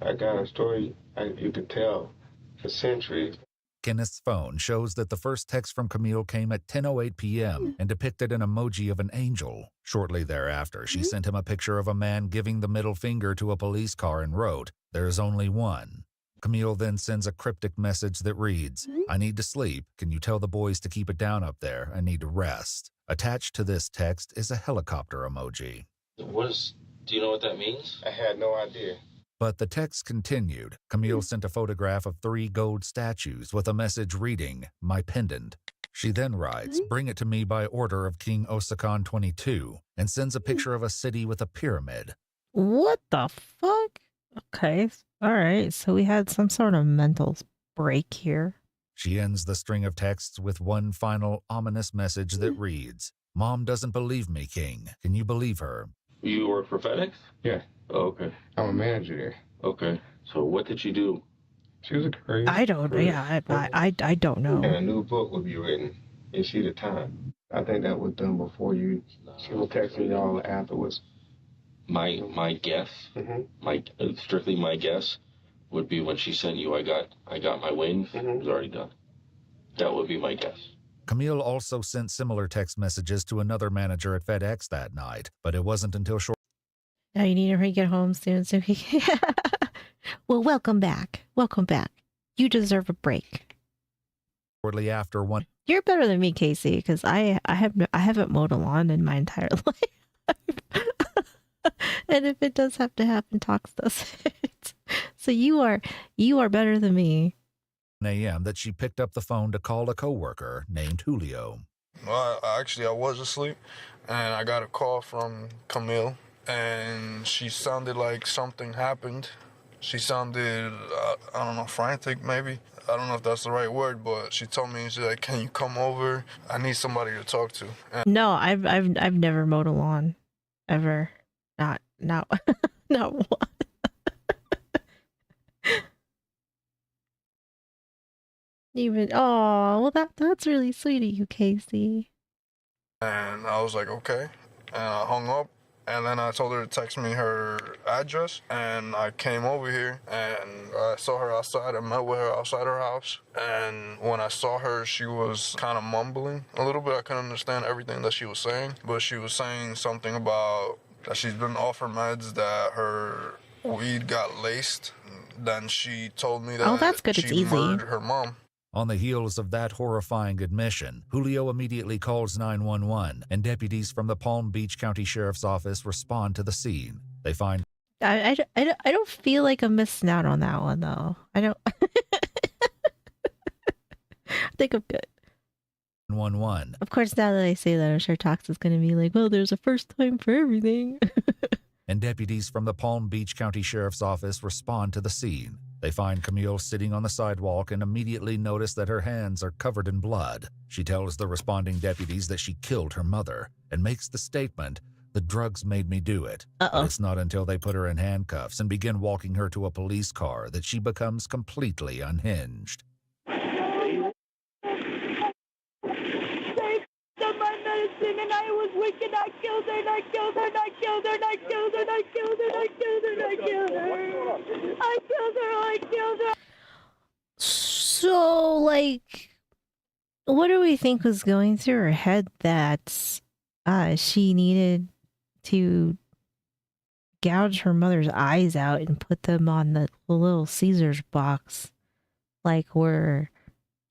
I got a story you can tell for centuries. Kenneth's phone shows that the first text from Camille came at 10:08 p.m. and depicted an emoji of an angel. Shortly thereafter, she sent him a picture of a man giving the middle finger to a police car and wrote, "There is only one." Camille then sends a cryptic message that reads, "I need to sleep. Can you tell the boys to keep it down up there? I need to rest." Attached to this text is a helicopter emoji. Do you know what that means? I had no idea. But the text continued. Camille sent a photograph of 3 gold statues with a message reading, "My pendant." She then writes, "Bring it to me by order of King Osakan 22, and sends a picture of a city with a pyramid. What the fuck? Okay. All right. So we had some sort of mental break here. She ends the string of texts with one final ominous message that reads, "Mom doesn't believe me, King. Can you believe her?" You work for FedEx? Yeah. Oh, okay. I'm a manager there. Okay. So what did you do? She was a crazy. I don't. Yeah, I don't know. And a new book would be written. Is she the time? I think that was done before you. She was texting y'all afterwards. My guess, strictly my guess, would be when she sent you, I got my wings. It was already done. That would be my guess. Camille also sent similar text messages to another manager at FedEx that night, but it wasn't until Now you need to hurry get home soon so he can... Well, welcome back. Welcome back. You deserve a break. shortly after one. You're better than me, Casey, because I haven't mowed a lawn in my entire life. And if it does have to happen, Tox does it. So you are better than me. a.m. that she picked up the phone to call a coworker named Julio. Well, I was asleep, and I got a call from Camille, and she sounded like something happened. She sounded, I don't know, frantic maybe. I don't know if that's the right word, but she told me, she's like, "Can you come over? I need somebody to talk to." And No, I've never mowed a lawn, ever. Not one. Even well that's really sweet of you, Casey. And I was like, okay. And I hung up. And then I told her to text me her address. And I came over here and I saw her outside. I met with her outside her house. And when I saw her, she was kind of mumbling a little bit. I couldn't understand everything that she was saying. But she was saying something about that she's been off her meds, that her weed got laced. Then she told me that that's good. It's she easy. murdered her mom. On the heels of that horrifying admission, Julio immediately calls 911, and deputies from the Palm Beach County Sheriff's Office respond to the scene. They find... I don't feel like I'm missing out on that one, though. I don't... I think I'm good. 911. Of course, now that I say that, I'm sure Tox is going to be like, well, there's a first time for everything. And deputies from the Palm Beach County Sheriff's Office respond to the scene. They find Camille sitting on the sidewalk and immediately notice that her hands are covered in blood. She tells the responding deputies that she killed her mother and makes the statement, "The drugs made me do it." But it's not until they put her in handcuffs and begin walking her to a police car that she becomes completely unhinged. My medicine, and I was wicked. I killed her, and I killed her, and I killed her, and I killed her, and I killed her, and I killed her, and I killed her. I killed her, I killed her. So, like, what do we think was going through her head that she needed to gouge her mother's eyes out and put them on the little Caesar's box, like where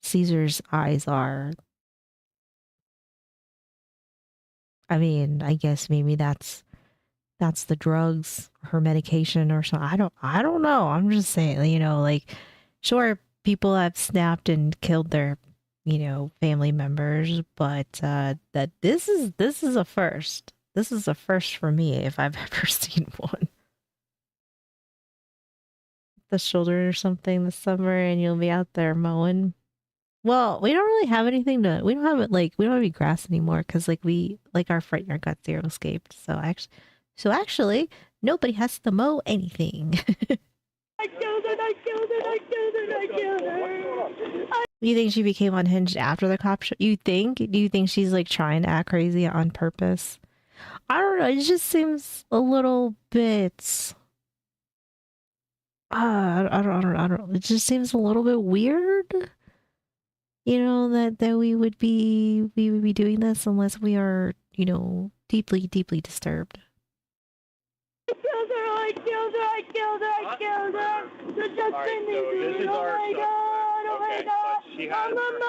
Caesar's eyes are? I mean, I guess maybe that's the drugs, her medication or something. I don't know. I'm just saying, you know, like, sure, people have snapped and killed their, you know, family members, but that this is a first. This is a first for me if I've ever seen one. The shoulder or something this summer, and you'll be out there mowing. Well, we don't really have anything to. We don't have any grass anymore because our front yard got zero escaped. So actually, nobody has to mow anything. I killed her, I killed her, I killed her, I killed her. You think she became unhinged after the cop show? You think? Do you think she's like trying to act crazy on purpose? I don't know. It just seems a little bit. I don't. It just seems a little bit weird. you know, that we would be doing this unless we are, you know, deeply disturbed. I killed her! I killed her! I killed her! I killed her! So just let me do it! Oh my god! Oh my god! I'm a mad!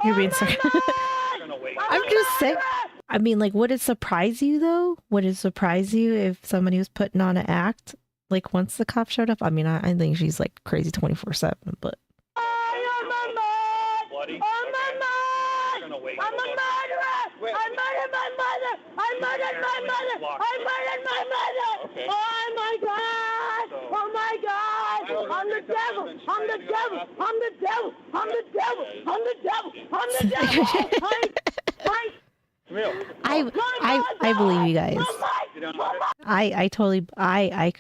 You're being sarcastic. I'm just saying. I mean, like, would it surprise you though? Would it surprise you if somebody was putting on an act like once the cop showed up? I mean, I think she's like crazy 24/7, but. I'm a murderer! I murdered my mother! I murdered my mother! I murdered my mother! Oh my god! Oh my god! I'm the devil! I'm the devil! I'm the devil! I'm the devil! I'm the devil! I'm the devil! I believe you guys. I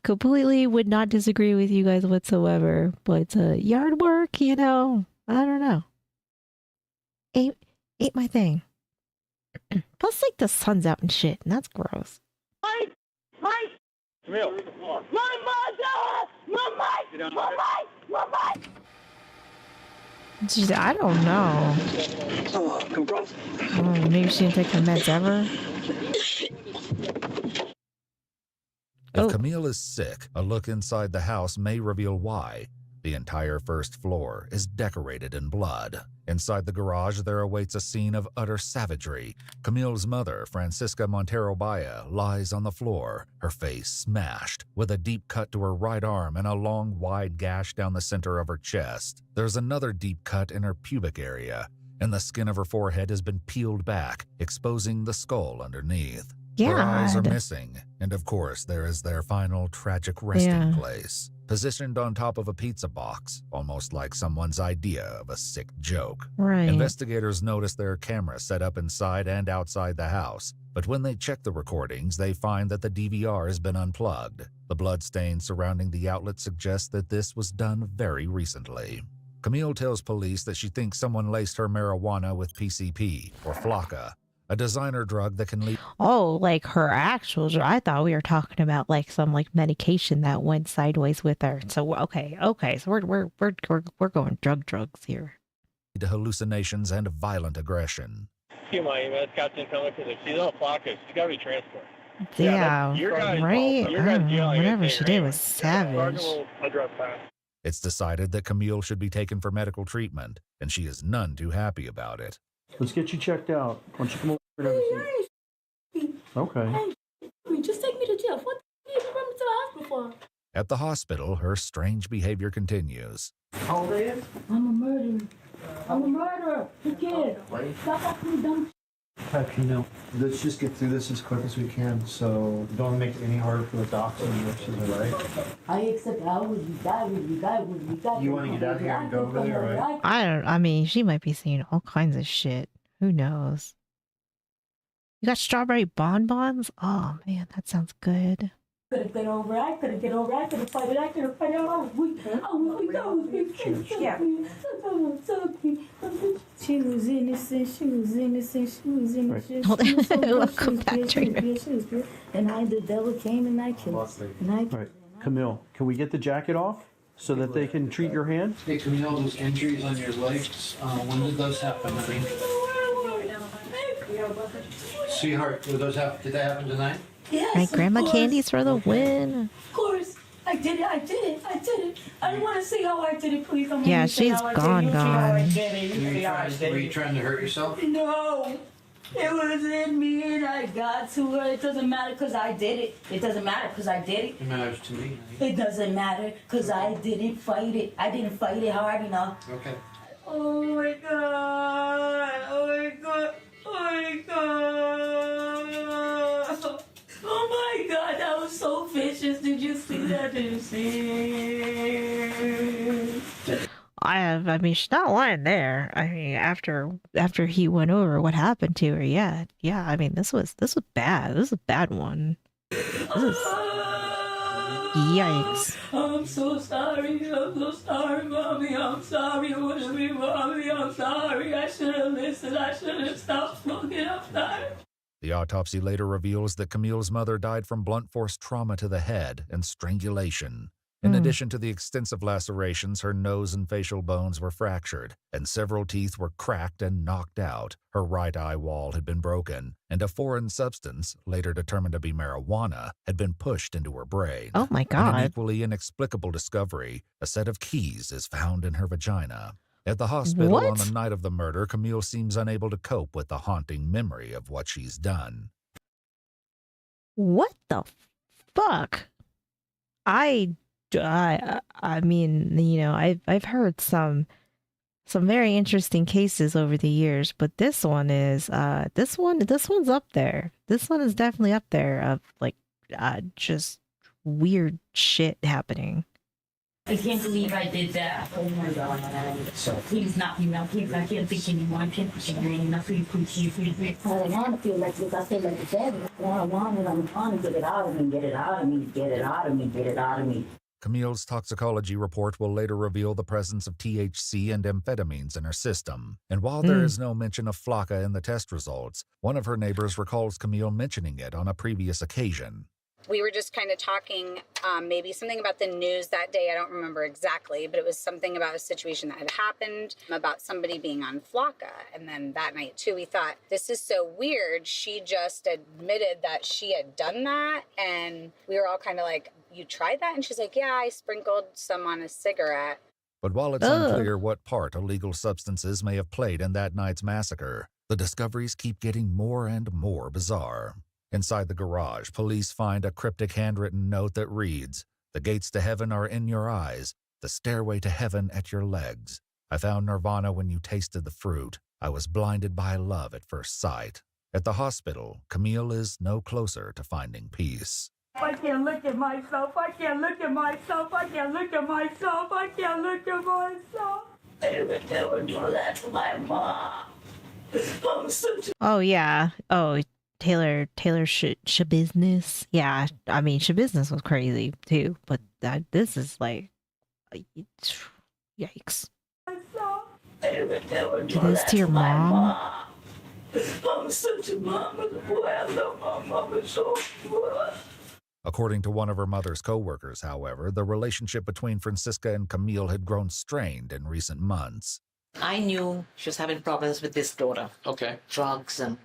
completely would not disagree with you guys whatsoever. But yard work, you know, I don't know. Ain't my thing. Plus, like, the sun's out and shit, and that's gross. Camille. My mother! Mama! Jeez, I don't know. Oh, maybe she didn't take her meds ever. If Camille is sick, a look inside the house may reveal why. The entire first floor is decorated in blood. Inside the garage, there awaits a scene of utter savagery. Camille's mother, Francisca Montero Baya, lies on the floor, her face smashed, with a deep cut to her right arm and a long, wide gash down the center of her chest. There's another deep cut in her pubic area, and the skin of her forehead has been peeled back, exposing the skull underneath. Her eyes are missing, and of course there is their final tragic resting place, positioned on top of a pizza box, almost like someone's idea of a sick joke. Right. Investigators notice there are cameras set up inside and outside the house, but when they check the recordings, they find that the DVR has been unplugged. The bloodstains surrounding the outlet suggest that this was done very recently. Camille tells police that she thinks someone laced her marijuana with PCP, or flocka, a designer drug that can lead. Oh, like her actual. I thought we were talking about like some like medication that went sideways with her. So okay. So we're going drugs here. To hallucinations and violent aggression. You might even ask Captain Cumber because if she's on a flocka, she's got to be transported. Yeah, right. I don't know, whatever she did was savage. It's decided that Camille should be taken for medical treatment, and she is none too happy about it. Let's get you checked out. Why don't you come over and have a seat? Okay. Just take me to jail. What the hell did you bring me to the hospital for? At the hospital, her strange behavior continues. How old are you? I'm a murderer. I'm a murderer. You kid. Stop asking me dumb You know, let's just get through this as quick as we can, so don't make it any harder for the doctors and nurses, all right? I accept how would you die, You want to get out here and go over there, right? I mean, she might be seeing all kinds of shit. Who knows? You got strawberry bonbons? Oh man, that sounds good. Could have been over. I could have get over. I could have fight it. I could have fight it. I was weak. She was innocent. She was innocent. She was innocent. Welcome back, Trainer. And the devil came and I killed. All right, Camille, can we get the jacket off so that they can treat your hand? Hey, Camille, those injuries on your legs, when did those happen? Sweetheart, did they happen tonight? Yes, My grandma candies for the win. Of course. I did it. I didn't want to say how I did it, please. Yeah, she's gone. Were you trying to hurt yourself? No. It was in me and I got to her. It doesn't matter because I did it. It doesn't matter because I did it. It matters to me. It doesn't matter because I didn't fight it. I didn't fight it hard enough. Okay. Oh my god. Oh my god. Oh my god. Oh my god, that was so vicious. Did you see that? Did you see? I mean, she's not lying there. I mean, after he went over what happened to her, yeah. I mean, this was bad. This is a bad one. Yikes. I'm so sorry, Mommy. I'm sorry. Mommy. I'm sorry. I should have listened. I should have stopped smoking. I'm sorry. The autopsy later reveals that Camille's mother died from blunt force trauma to the head and strangulation. In addition to the extensive lacerations, her nose and facial bones were fractured, and several teeth were cracked and knocked out. Her right eye wall had been broken, and a foreign substance, later determined to be marijuana, had been pushed into her brain. Oh my In God. an equally inexplicable discovery, a set of keys is found in her vagina. At the hospital on the night of the murder, Camille seems unable to cope with the haunting memory of what she's done. What the fuck? I mean, you know, I've heard some very interesting cases over the years, but this one is this one's up there. This one is definitely up there of like just weird shit happening. I can't believe I did that. Oh my God. Please not me now. Please, I can't think anymore. I can't think anymore. Please. I want to feel like this. I feel like it's dead. I want it. I'm trying to get it out of me. Get it out of me. Get it out of me. Get it out of me. Camille's toxicology report will later reveal the presence of THC and amphetamines in her system. And while there is no mention of flakka in the test results, one of her neighbors recalls Camille mentioning it on a previous occasion. We were just kind of talking, maybe something about the news that day. I don't remember exactly, but it was something about a situation that had happened, about somebody being on flakka. And then that night too, we thought, this is so weird. She just admitted that she had done that. And we were all kind of like, you tried that? And she's like, yeah, I sprinkled some on a cigarette. But while it's unclear what part illegal substances may have played in that night's massacre, the discoveries keep getting more and more bizarre. Inside the garage, police find a cryptic handwritten note that reads, "The gates to heaven are in your eyes, the stairway to heaven at your legs. I found nirvana when you tasted the fruit. I was blinded by love at first sight." At the hospital, Camille is no closer to finding peace. I can't look at myself. I can't look at myself. I can't look at myself. I can't look at myself. I would never do that to my mom. Oh yeah. Oh, Taylor Shabusiness. Yeah, I mean Shabusiness was crazy too, but this is like, yikes. I would never do Do this that to your mom? I'm such a mama. Boy, I love my mama so much. According to one of her mother's co-workers, however, the relationship between Francisca and Camille had grown strained in recent months. I knew she was having problems with this daughter. Okay. Drugs and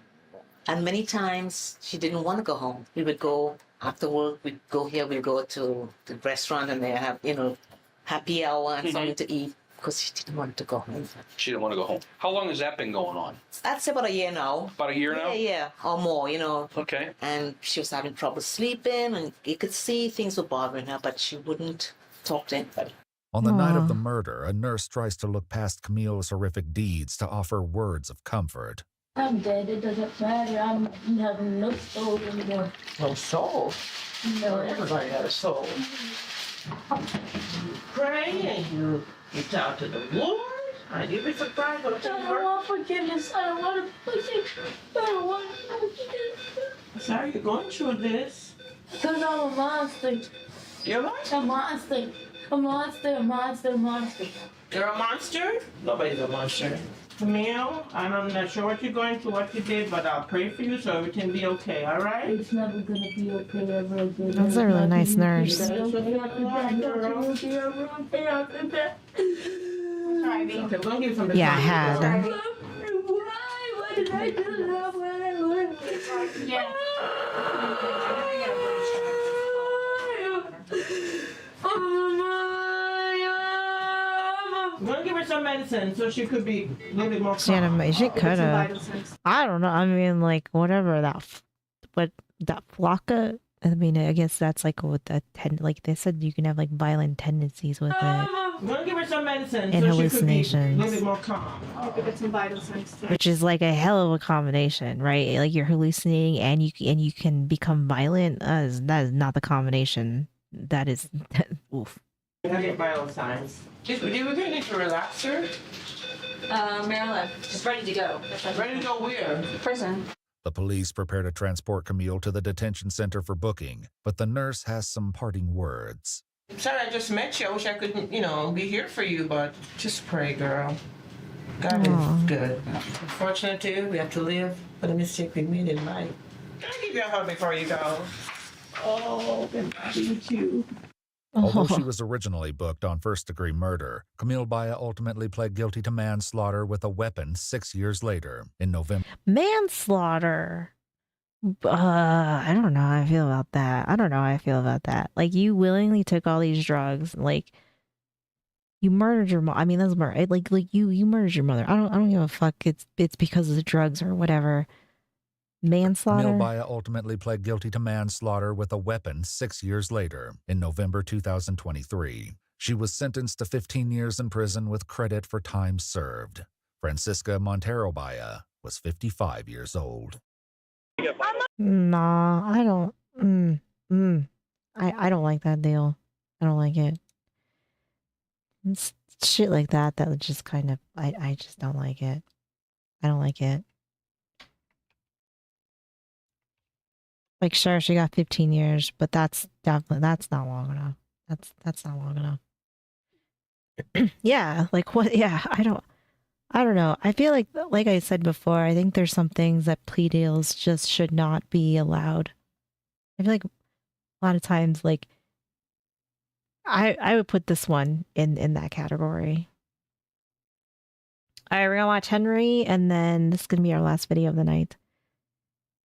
many times she didn't want to go home. We would go after work, we'd go here, we'd go to the restaurant and they have, happy hour and something to eat because she didn't want to go home. She didn't want to go home. How long has that been going on? I'd say about a year now. About a year now? Yeah, or more, Okay. And she was having trouble sleeping and you could see things were bothering her, but she wouldn't talk to anybody. On the night of the murder, a nurse tries to look past Camille's horrific deeds to offer words of comfort. I'm dead. It doesn't matter. I'm having no soul anymore. No soul? No, everybody has a soul. Pray and you talk to the Lord. And you'd be surprised what I don't want forgiveness. I don't want to push it. I don't want to. Sorry you're going through this. Because I'm a monster. You're what? A monster. A monster, a monster, a monster. You're a monster? Nobody's a monster. Camille, I'm not sure what you're going through, what you did, but I'll pray for you so everything be okay, all right? It's never going to be okay ever again. That's a really nice nurse. Okay, we're gonna give you some Yeah, I had. Why did I do that? Yeah. I'm gonna give her some medicine so she could be a little bit more calm. She could have. I don't know. I mean, like whatever that flakka. I mean, I guess that's like with that. Like they said, you can have like violent tendencies with it. I'm gonna give her some medicine And so hallucinations. she could be a little bit more calm. I'll give it some vital signs too. Which is like a hell of a combination, right? Like you're hallucinating and you can become violent. That is not the combination. That is oof. I get vital signs. Did we need to relax her? Marilyn, just ready to go. Ready to go where? Prison. The police prepare to transport Camille to the detention center for booking, but the nurse has some parting words. I'm sorry I just met you. I wish I could, be here for you, but just pray, girl. God is good. Unfortunately, we have to live for the mistake we made in life. Can I give you a hug before you go? Oh, good to meet you. Although she was originally booked on first-degree murder, Camille Baya ultimately pled guilty to manslaughter with a weapon 6 years later in November. Manslaughter. I don't know how I feel about that. I don't know how I feel about that. Like, you willingly took all these drugs, like, you murdered your mom. I mean, that's murder. Like you murdered your mother. I don't give a fuck. It's because of the drugs or whatever. Manslaughter. Camille Baya ultimately pled guilty to manslaughter with a weapon 6 years later in November 2023. She was sentenced to 15 years in prison with credit for time served. Francisca Montero Baya was 55 years old. Nah, I don't. I don't like that deal. I don't like it. It's shit like that would just kind of. I just don't like it. I don't like it. Like, sure, she got 15 years, but that's not long enough. That's not long enough. Yeah, like what? Yeah, I don't know. I feel like I said before, I think there's some things that plea deals just should not be allowed. I feel like a lot of times, like, I would put this one in that category. All right, we're gonna watch Henry, and then this is gonna be our last video of the night.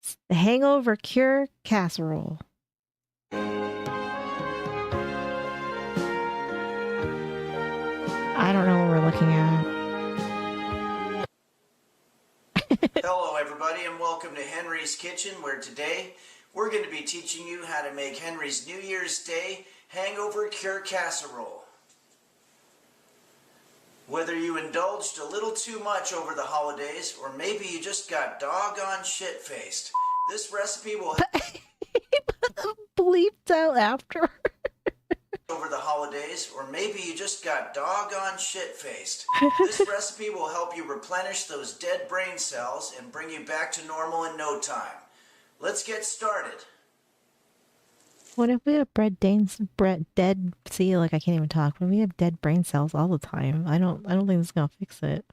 It's the Hangover Cure Casserole. I don't know what we're looking at. Hello everybody and welcome to Henry's Kitchen, where today we're going to be teaching you how to make Henry's New Year's Day Hangover Cure Casserole. Whether you indulged a little too much over the holidays, or maybe you just got doggone shit-faced, this recipe will bleeped out after. over the holidays, or maybe you just got doggone shit-faced. This recipe will help you replenish those dead brain cells and bring you back to normal in no time. Let's get started. What if we have dead? See, like, I can't even talk. What if we have dead brain cells all the time? I don't think this is gonna fix it.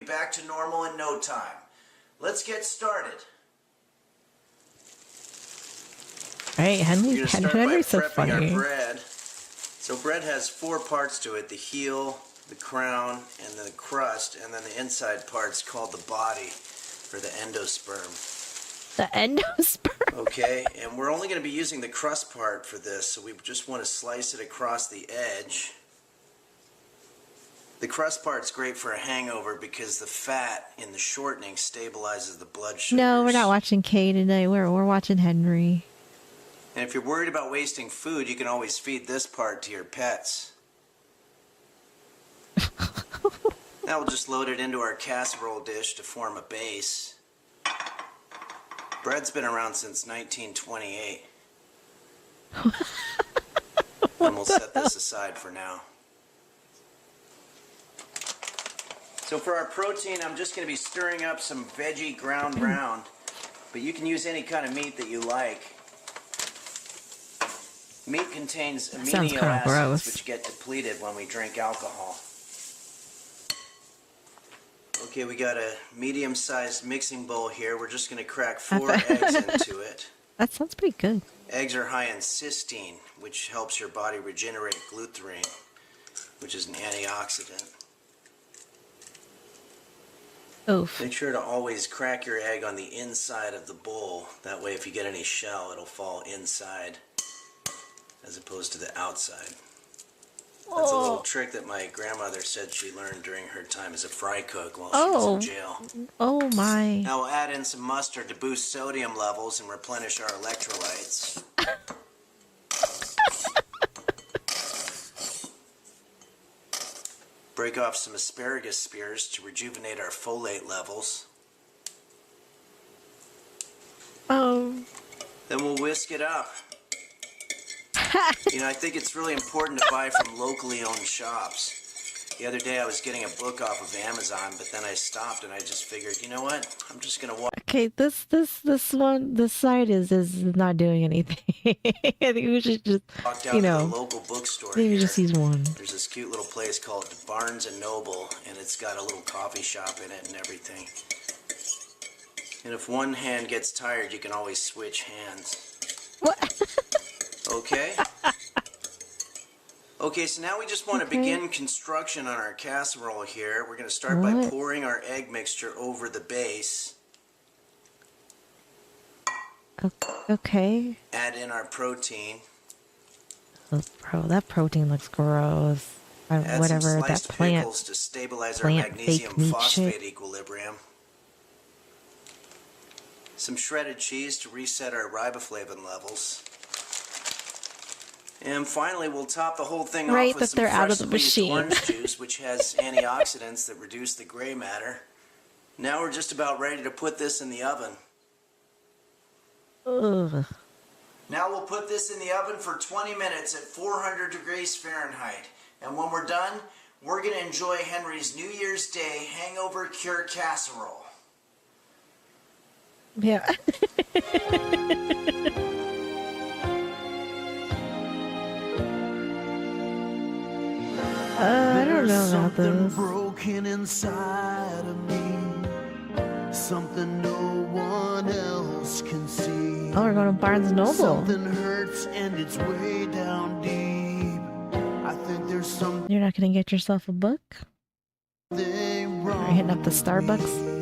Back to normal in no time. Let's get started. All right, Henry's so funny. Our bread. So bread has 4 parts to it: the heel, the crown, and the crust, and then the inside part's called the body, or the endosperm. The endosperm. Okay, and we're only going to be using the crust part for this, so we just want to slice it across the edge. The crust part's great for a hangover because the fat in the shortening stabilizes the blood sugar. No, we're not watching Kay today. We're watching Henry. And if you're worried about wasting food, you can always feed this part to your pets. Now we'll just load it into our casserole dish to form a base. Bread's been around since 1928. And we'll set this aside for now. So for our protein, I'm just going to be stirring up some veggie ground round, but you can use any kind of meat that you like. Meat contains amino acids which get depleted when we drink alcohol. Okay, we got a medium-sized mixing bowl here. We're just going to crack 4 eggs into it. That sounds pretty good. Eggs are high in cysteine, which helps your body regenerate glutathione, which is an antioxidant. Oof. Make sure to always crack your egg on the inside of the bowl. That way, if you get any shell, it'll fall inside as opposed to the outside. That's a little trick that my grandmother said she learned during her time as a fry cook while she was in jail. Oh my. Now we'll add in some mustard to boost sodium levels and replenish our electrolytes. Break off some asparagus spears to rejuvenate our folate levels. Then we'll whisk it up. You know, I think it's really important to buy from locally owned shops. The other day I was getting a book off of Amazon, but then I stopped and I just figured, you know what? I'm just gonna walk. Okay, this site is not doing anything. I think we should just, down to the local bookstore. maybe just use one. There's this cute little place called Barnes and Noble, and it's got a little coffee shop in it and everything. And if one hand gets tired, you can always switch hands. What? Okay. Okay, so now we just want to begin construction on our casserole here. We're going to start by pouring our egg mixture over the base. Okay. Add in our protein. Oh, that protein looks gross. Add Whatever, some that sliced plant. pickles to stabilize our Plant magnesium fake meat phosphate shit. equilibrium. Some shredded cheese to reset our riboflavin levels. And finally, we'll top the whole thing Right, off with that some they're out fresh of the squeezed machine. orange juice, which has antioxidants that reduce the gray matter. Now we're just about ready to put this in the oven. Ugh. Now we'll put this in the oven for 20 minutes at 400 degrees Fahrenheit. And when we're done, we're going to enjoy Henry's New Year's Day hangover cure casserole. Yeah. I don't know about this. Broken inside of me, something no one else can see. Oh, we're going to Barnes Noble. Something hurts and it's way down deep. I think there's something You're not going to get yourself a book? Are wrong. you hitting up the Starbucks?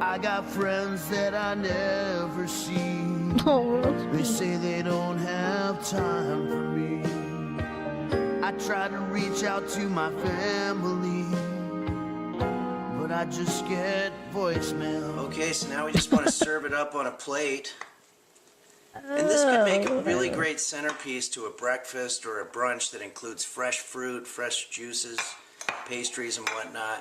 I got friends that I never see. Oh. They say they don't have time for me. I try to reach out to my family, but I just get voicemail. Okay, so now we just want to serve it up on a plate. And this could make a really great centerpiece to a breakfast or a brunch that includes fresh fruit, fresh juices, pastries, and whatnot.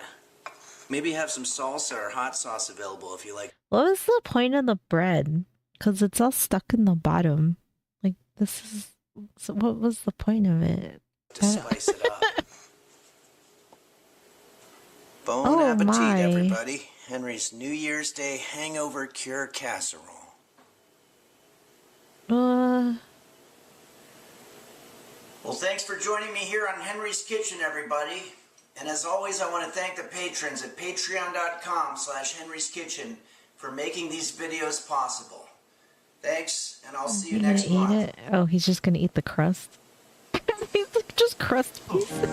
Maybe have some salsa or hot sauce available if you like. What was the point of the bread? Because it's all stuck in the bottom. Like, this is... So what was the point of it? To spice it up. Bon appetit, everybody. Henry's New Year's Day hangover cure casserole. Well, thanks for joining me here on Henry's Kitchen, everybody. And as always, I want to thank the patrons at patreon.com/Henry's Kitchen for making these videos possible. Thanks, and I'll see you next month. Eat it? Oh, he's just gonna eat the crust? He's like, just crust pieces.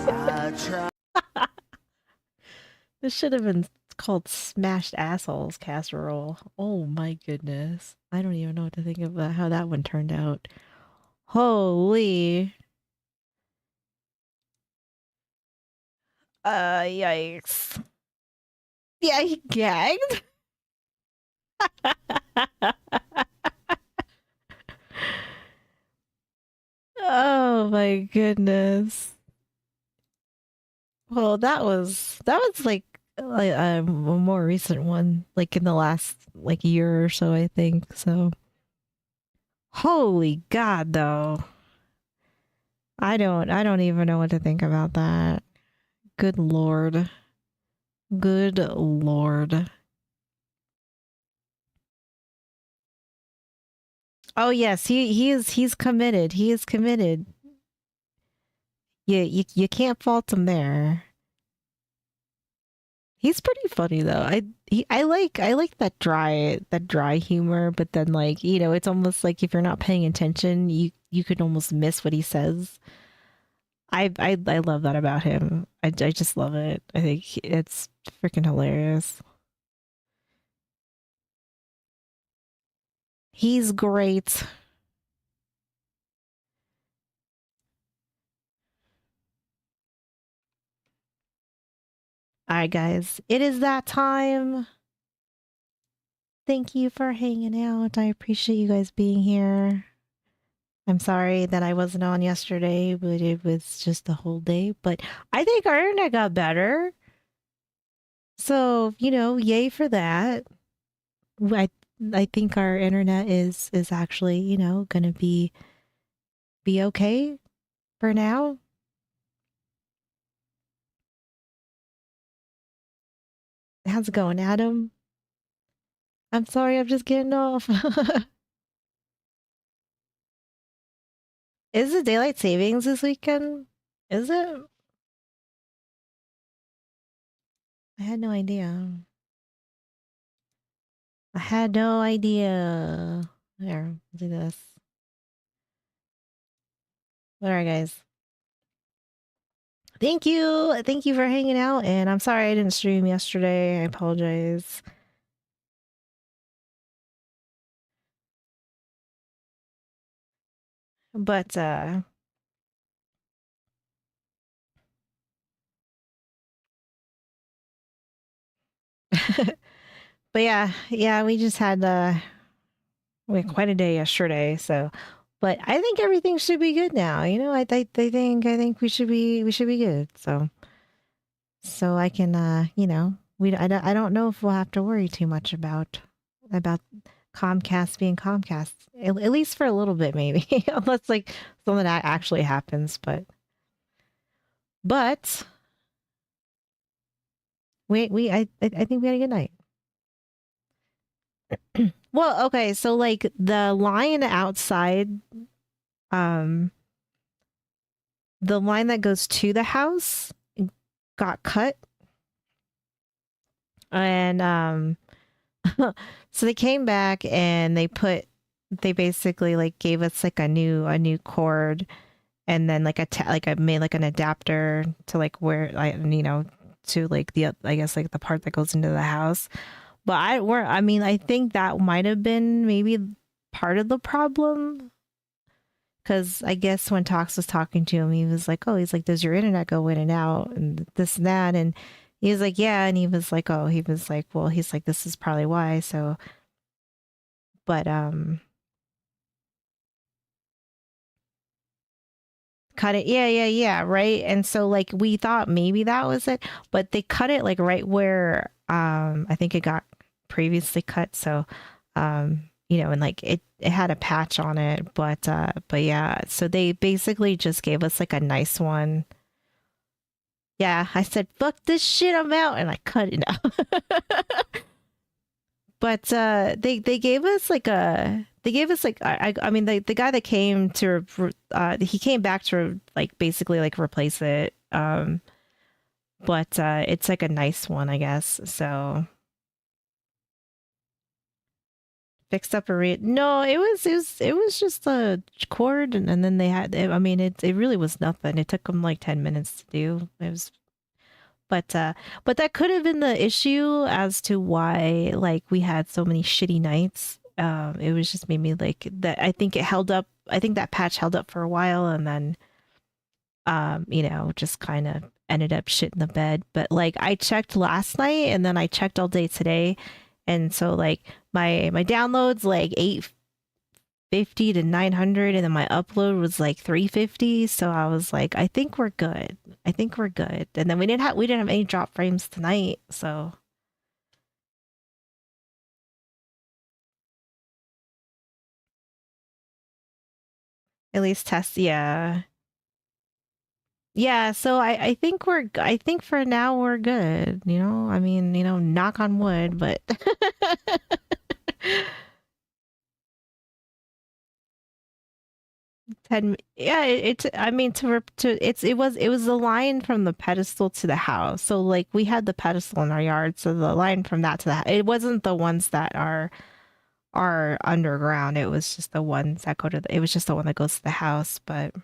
This should have been called Smashed Assholes Casserole. Oh my goodness. I don't even know what to think about how that one turned out. Holy. Yikes. Yeah, he gagged? Oh my goodness. Well, that was like a more recent one, like in the last like year or so, I think. So, holy God, though. I don't even know what to think about that. Good Lord. Good Lord. Oh yes, he's committed. He is committed. You can't fault him there. He's pretty funny though. I like that dry humor, but then like, you know, it's almost like if you're not paying attention, you could almost miss what he says. I love that about him. I just love it. I think it's freaking hilarious. He's great. All right, guys, it is that time. Thank you for hanging out. I appreciate you guys being here. I'm sorry that I wasn't on yesterday, but it was just the whole day. But I think our internet got better. So, you know, yay for that. I think our internet is actually, you know, gonna be okay for now. How's it going, Adam? I'm sorry, I'm just getting off. Is it daylight savings this weekend? Is it? I had no idea. I had no idea. There, do this. Alright, guys. Thank you. Thank you for hanging out. And I'm sorry I didn't stream yesterday. I apologize. But but yeah, we just had we had quite a day yesterday, so but I think everything should be good now. You know, I think we should be good. So I can you know, I don't know if we'll have to worry too much about Comcast being Comcast. At least for a little bit maybe. Unless like something that actually happens, but I think we had a good night. Well, okay, so like the line outside, the line that goes to the house got cut. And so they came back and they basically like gave us like a new cord, and then like made like an adapter to like where to like I guess like the part that goes into the house. But I think that might have been maybe part of the problem, because I guess when Tox was talking to him, he was like, does your internet go in and out and this and that? And he was like, yeah. And he was like, well, he's like, this is probably why. So, but, cut it. Yeah. Right. And so like, we thought maybe that was it, but they cut it like right where, I think it got previously cut. So, and like it had a patch on it, but yeah, so they basically just gave us like a nice one. Yeah, I said, fuck this shit, I'm out, and I cut it out. But they gave us like I mean the guy that came to he came back to like basically like replace it. But it's like a nice one, I guess. So fixed up no, it was just a cord, and then they had, I mean, it really was nothing. It took them like 10 minutes to do. It was, but that could have been the issue as to why like we had so many shitty nights. It was just maybe like that. I think that patch held up for a while, and then just kind of ended up shit in the bed. But like I checked last night, and then I checked all day today. And so like my downloads like 850 to 900, and then my upload was like 350. So I was like, I think we're good. And then we didn't have any drop frames tonight. So at least test. Yeah. Yeah. So I think for now we're good. I mean, knock on wood, but 10, yeah, it was the line from the pedestal to the house. So like we had the pedestal in our yard, so the line from that to the house, it wasn't the ones that are underground. It was just the ones that it was just the one that goes to the house. But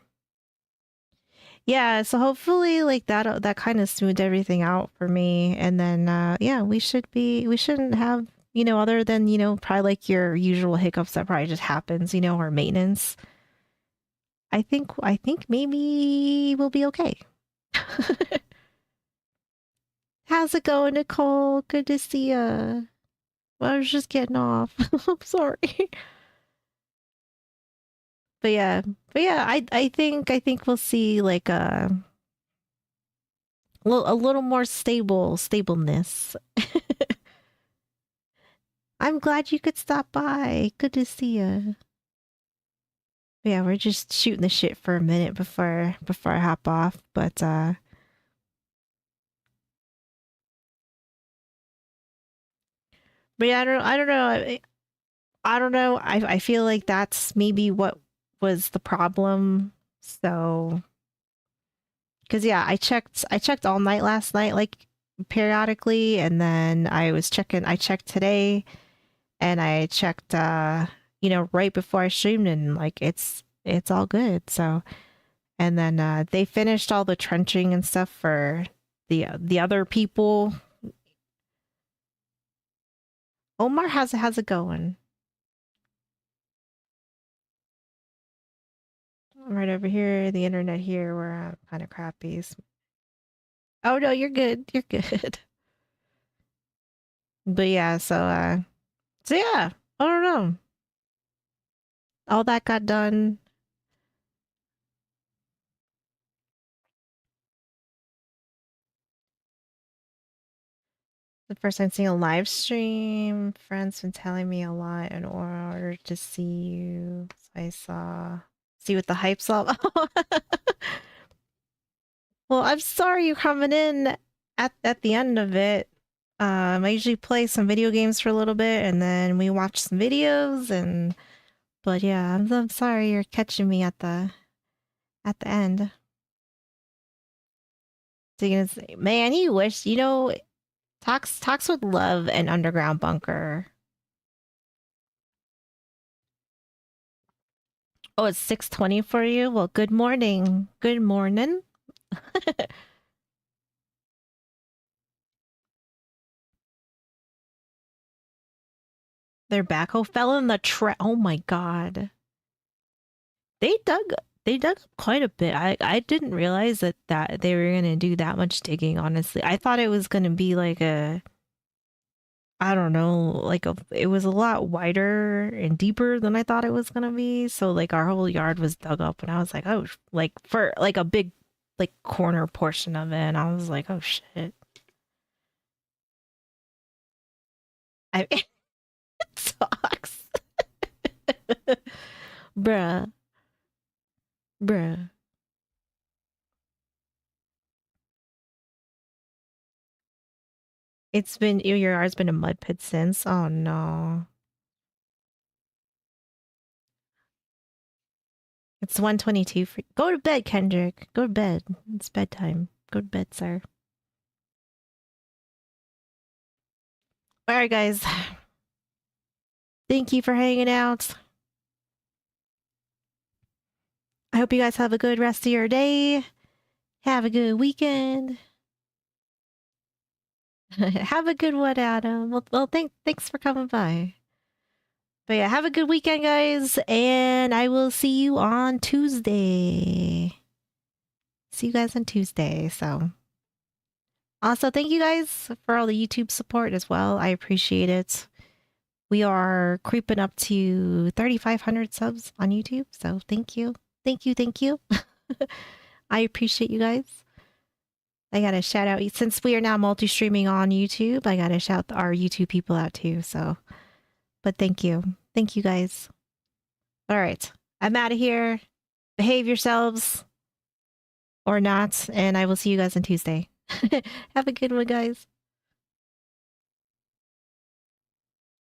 yeah, so hopefully like that kind of smoothed everything out for me. And then yeah, we shouldn't have, other than, probably like your usual hiccups that probably just happens, or maintenance. I think maybe we'll be okay. How's it going, Nicole? Good to see you. I was just getting off. I'm sorry. But yeah, I think we'll see like a little more stableness. I'm glad you could stop by. Good to see you. Yeah, we're just shooting the shit for a minute before I hop off, but yeah, I don't know. I feel like that's maybe what was the problem. So, because yeah, I checked all night last night, like periodically, and then I checked today, and I checked right before I streamed, and like it's all good. So And then they finished all the trenching and stuff for the other people. Omar, how's it going? Right over here, the internet here, we're kind of crappy. Oh no, you're good. You're good. But yeah, so yeah, I don't know. All that got done. The first time seeing a live stream, friends been telling me a lot in order to see you. So I see what the hype's all about. Well, I'm sorry you're coming in at the end of it. I usually play some video games for a little bit and then we watch some videos but yeah, I'm sorry you're catching me at the end. So you're gonna say, man, you wish, Tox would love an underground bunker. Oh, it's 6:20 for you? Well, good morning. Good morning. Their backhoe fell in the oh my god. They dug up quite a bit. I didn't realize that they were gonna do that much digging, honestly. I thought it was gonna be like I don't know, it was a lot wider and deeper than I thought it was gonna be. So like our whole yard was dug up and I was like, oh, like for like a big corner portion of it, and I was like, oh shit. It sucks. Bruh. It's been, your yard's been a mud pit since? Oh no. It's 1:22 for, go to bed, Kendrick. Go to bed. It's bedtime. Go to bed, sir. Alright, guys. Thank you for hanging out. I hope you guys have a good rest of your day. Have a good weekend. Have a good one, Adam. Well, thanks for coming by. But yeah, have a good weekend, guys, and I will see you on Tuesday. See you guys on Tuesday. So, also, thank you guys for all the YouTube support as well. I appreciate it. We are creeping up to 3,500 subs on YouTube, so thank you. Thank you. I appreciate you guys. I gotta shout out, since we are now multi-streaming on YouTube, I gotta shout our YouTube people out too, so. But thank you. Thank you guys. All right. I'm out of here. Behave yourselves. Or not. And I will see you guys on Tuesday. Have a good one, guys.